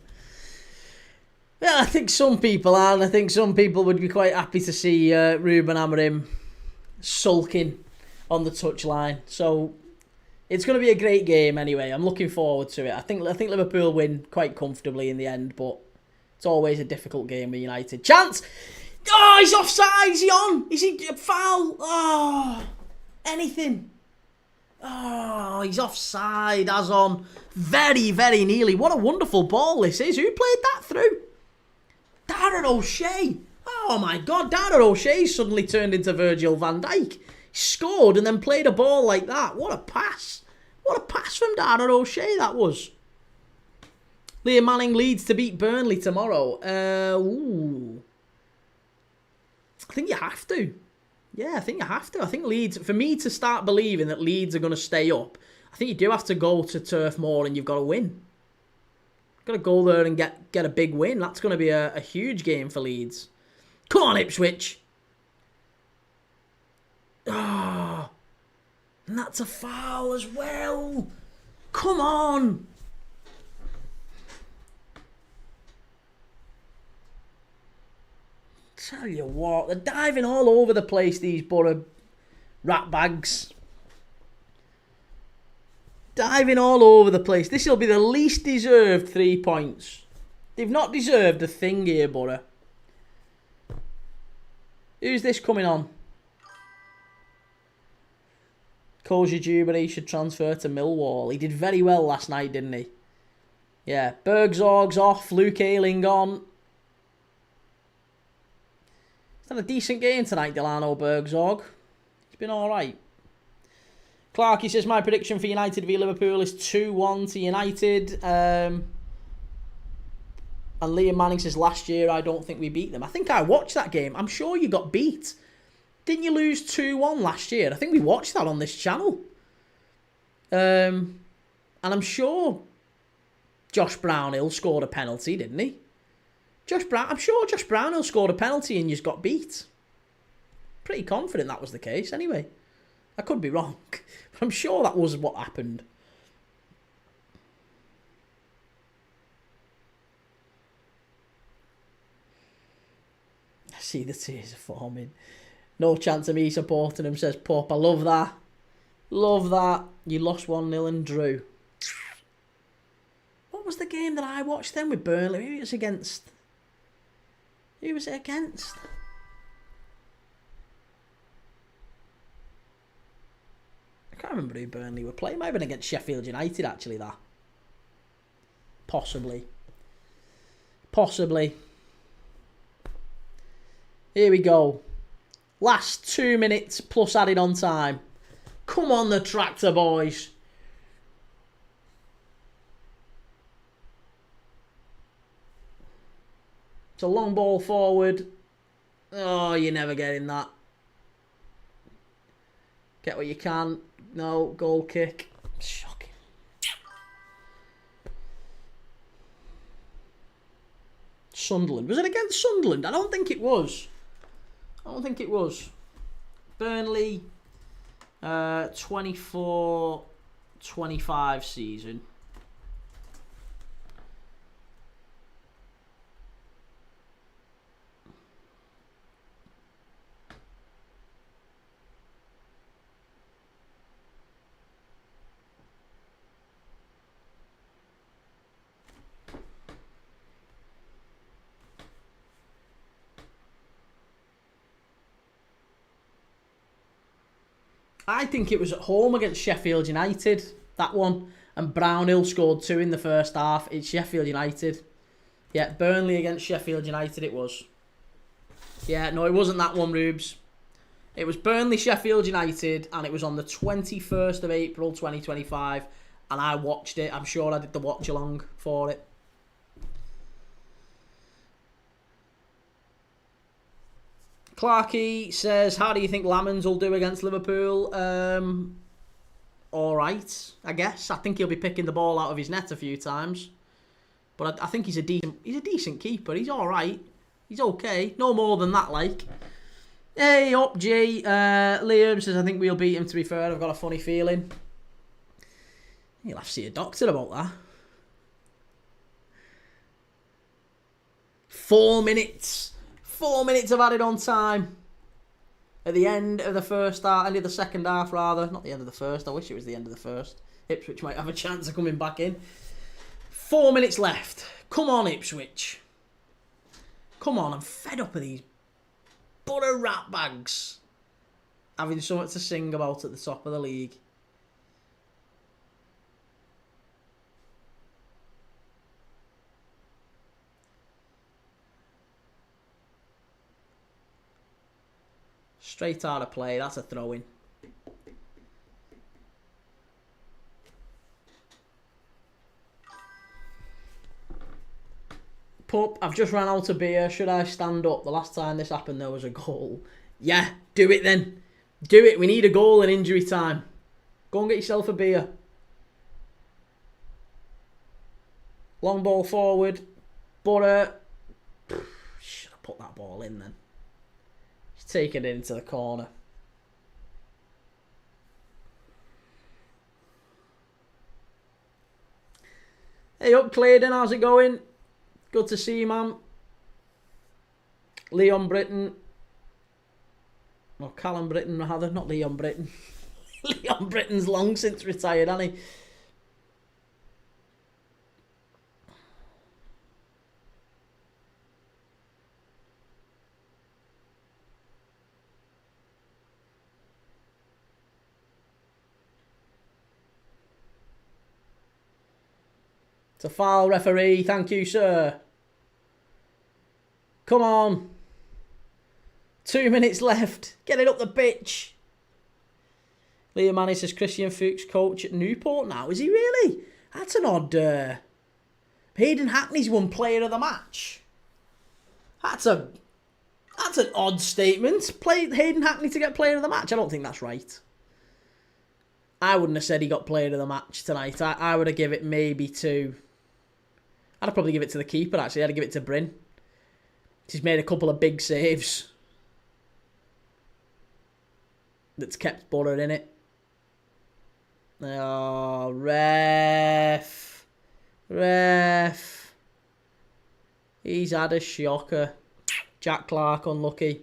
Yeah, I think some people are, and I think some people would be quite happy to see Ruben Amorim sulking on the touchline. So it's going to be a great game anyway. I'm looking forward to it. I think Liverpool win quite comfortably in the end, but it's always a difficult game with United. Chance! Oh, he's offside! Is he on? Is he foul? Oh, anything. Oh, he's offside, as on. Very, very nearly. What a wonderful ball this is. Who played that through? Darren O'Shea. Oh my God, Darren O'Shea suddenly turned into Virgil van Dijk. He scored and then played a ball like that. What a pass. What a pass from Darren O'Shea that was. Liam Manning leads to beat Burnley tomorrow. Ooh. I think you have to. Yeah, I think you have to. I think Leeds, for me to start believing that Leeds are going to stay up, I think you do have to go to Turf Moor and you've got to win. Got to go there and get a big win. That's going to be a huge game for Leeds. Come on, Ipswich. Oh, and that's a foul as well. Come on. Tell you what, they're diving all over the place, these Borough rat bags. Diving all over the place. This will be the least deserved 3 points. They've not deserved a thing here, Borough. Who's this coming on? Koji Jubilee should transfer to Millwall. He did very well last night, didn't he? Yeah, Bergzorg's off. Luke Ayling on. He's had a decent game tonight, Delano Bergzorg. He's been alright. Clarky says, my prediction for United v Liverpool is 2-1 to United. And Liam Manning says, last year I don't think we beat them. I think I watched that game. I'm sure you got beat. Didn't you lose 2-1 last year? I think we watched that on this channel. And I'm sure Josh Brownhill scored a penalty, didn't he? I'm sure Josh Brownhill scored a penalty and you just got beat. Pretty confident that was the case anyway. I could be wrong, but I'm sure that was what happened. I see the tears are forming. No chance of me supporting him, says Pop. I love that. Love that. You lost 1-0 and drew. What was the game that I watched then with Burnley? Maybe it was against... Who was it against? I can't remember who Burnley were playing. It might have been against Sheffield United, actually, that. Possibly. Possibly. Here we go. Last 2 minutes plus added on time. Come on, the tractor boys. It's a long ball forward. Oh, you're never getting that. Get what you can. No, goal kick. Shocking. Sunderland. Was it against Sunderland? I don't think it was. I don't think it was. Burnley, 24-25 season. I think it was at home against Sheffield United, that one. And Brownhill scored 2 in the first half. It's Sheffield United. Yeah, Burnley against Sheffield United it was. Yeah, no, it wasn't that one, Rubes. It was Burnley, Sheffield United, and it was on the 21st of April, 2025. And I watched it. I'm sure I did the watch-along for it. Clarky says, how do you think Lamans will do against Liverpool? Alright, I guess. I think he'll be picking the ball out of his net a few times. But I think he's a decent keeper. He's alright. He's okay. No more than that, like. Hey, up, G. Liam says, I think we'll beat him, to be fair. I've got a funny feeling. You'll have to see a doctor about that. 4 minutes. 4 minutes of added on time. At the end of the first half, end of the second half, rather. Not the end of the first. I wish it was the end of the first. Ipswich might have a chance of coming back in. 4 minutes left. Come on, Ipswich. Come on, I'm fed up of these butter rat bags having something to sing about at the top of the league. Straight out of play, that's a throw-in. Pup, I've just ran out of beer. Should I stand up? The last time this happened, there was a goal. Yeah, do it then. Do it. We need a goal in injury time. Go and get yourself a beer. Long ball forward. Butter. Should have put that ball in then. He's taken it into the corner. Hey up, Claydon. How's it going? Good to see you, man. Leon Britton. Or Callum Britton, rather. Not Leon Britton. Leon Britton's long since retired, hasn't he? It's a foul, referee. Thank you, sir. Come on. 2 minutes left. Get it up the pitch. Liam Manny says Christian Fuchs coach at Newport now. Is he really? That's an odd... Hayden Hackney's won player of the match. That's an odd statement. Hayden Hackney to get player of the match. I don't think that's right. I wouldn't have said he got player of the match tonight. I would have given it maybe to... I'd probably give it to the keeper, actually. I'd give it to Bryn. He's made a couple of big saves. That's kept Butter in it. Oh, ref. Ref. He's had a shocker. Jack Clark, unlucky.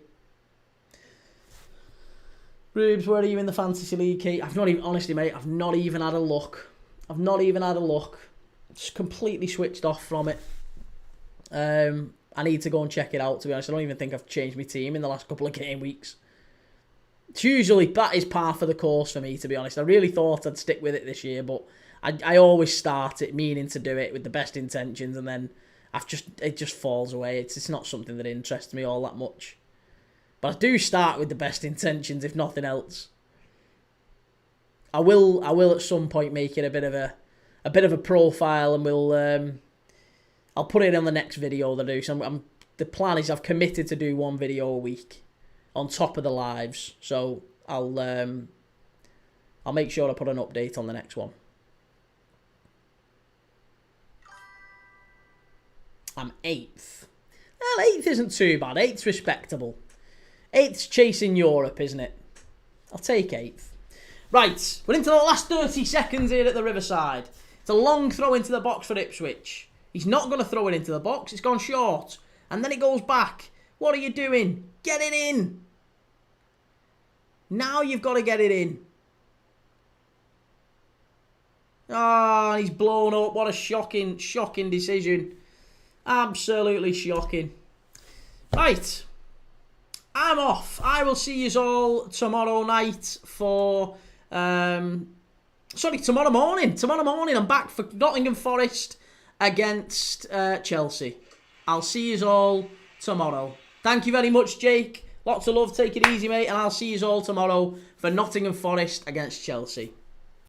Rubes, where are you in the Fantasy League, Kate? I've not even, honestly, mate, I've not even had a look. I've not even had a look. Just completely switched off from it. I need to go and check it out, to be honest. I don't even think I've changed my team in the last couple of game weeks. It's usually, that is par for the course for me, to be honest. I really thought I'd stick with it this year, but I always start it meaning to do it with the best intentions, and then it just falls away. It's not something that interests me all that much. But I do start with the best intentions, if nothing else. I will at some point make it a bit of a profile, and I'll put it on the next video that I do. So the plan is I've committed to do one video a week on top of the lives. So I'll make sure I put an update on the next one. I'm 8th. Well, 8th isn't too bad. 8th's respectable. 8th's chasing Europe, isn't it? I'll take 8th. Right, we're into the last 30 seconds here at the Riverside. It's a long throw into the box for Ipswich. He's not going to throw it into the box. It's gone short. And then it goes back. What are you doing? Get it in. Now you've got to get it in. Ah, he's blown up. What a shocking decision. Absolutely shocking. Right. I'm off. I will see you all tomorrow night for... tomorrow morning. Tomorrow morning I'm back for Nottingham Forest against Chelsea. I'll see you all tomorrow. Thank you very much, Jake. Lots of love. Take it easy, mate. And I'll see you all tomorrow for Nottingham Forest against Chelsea.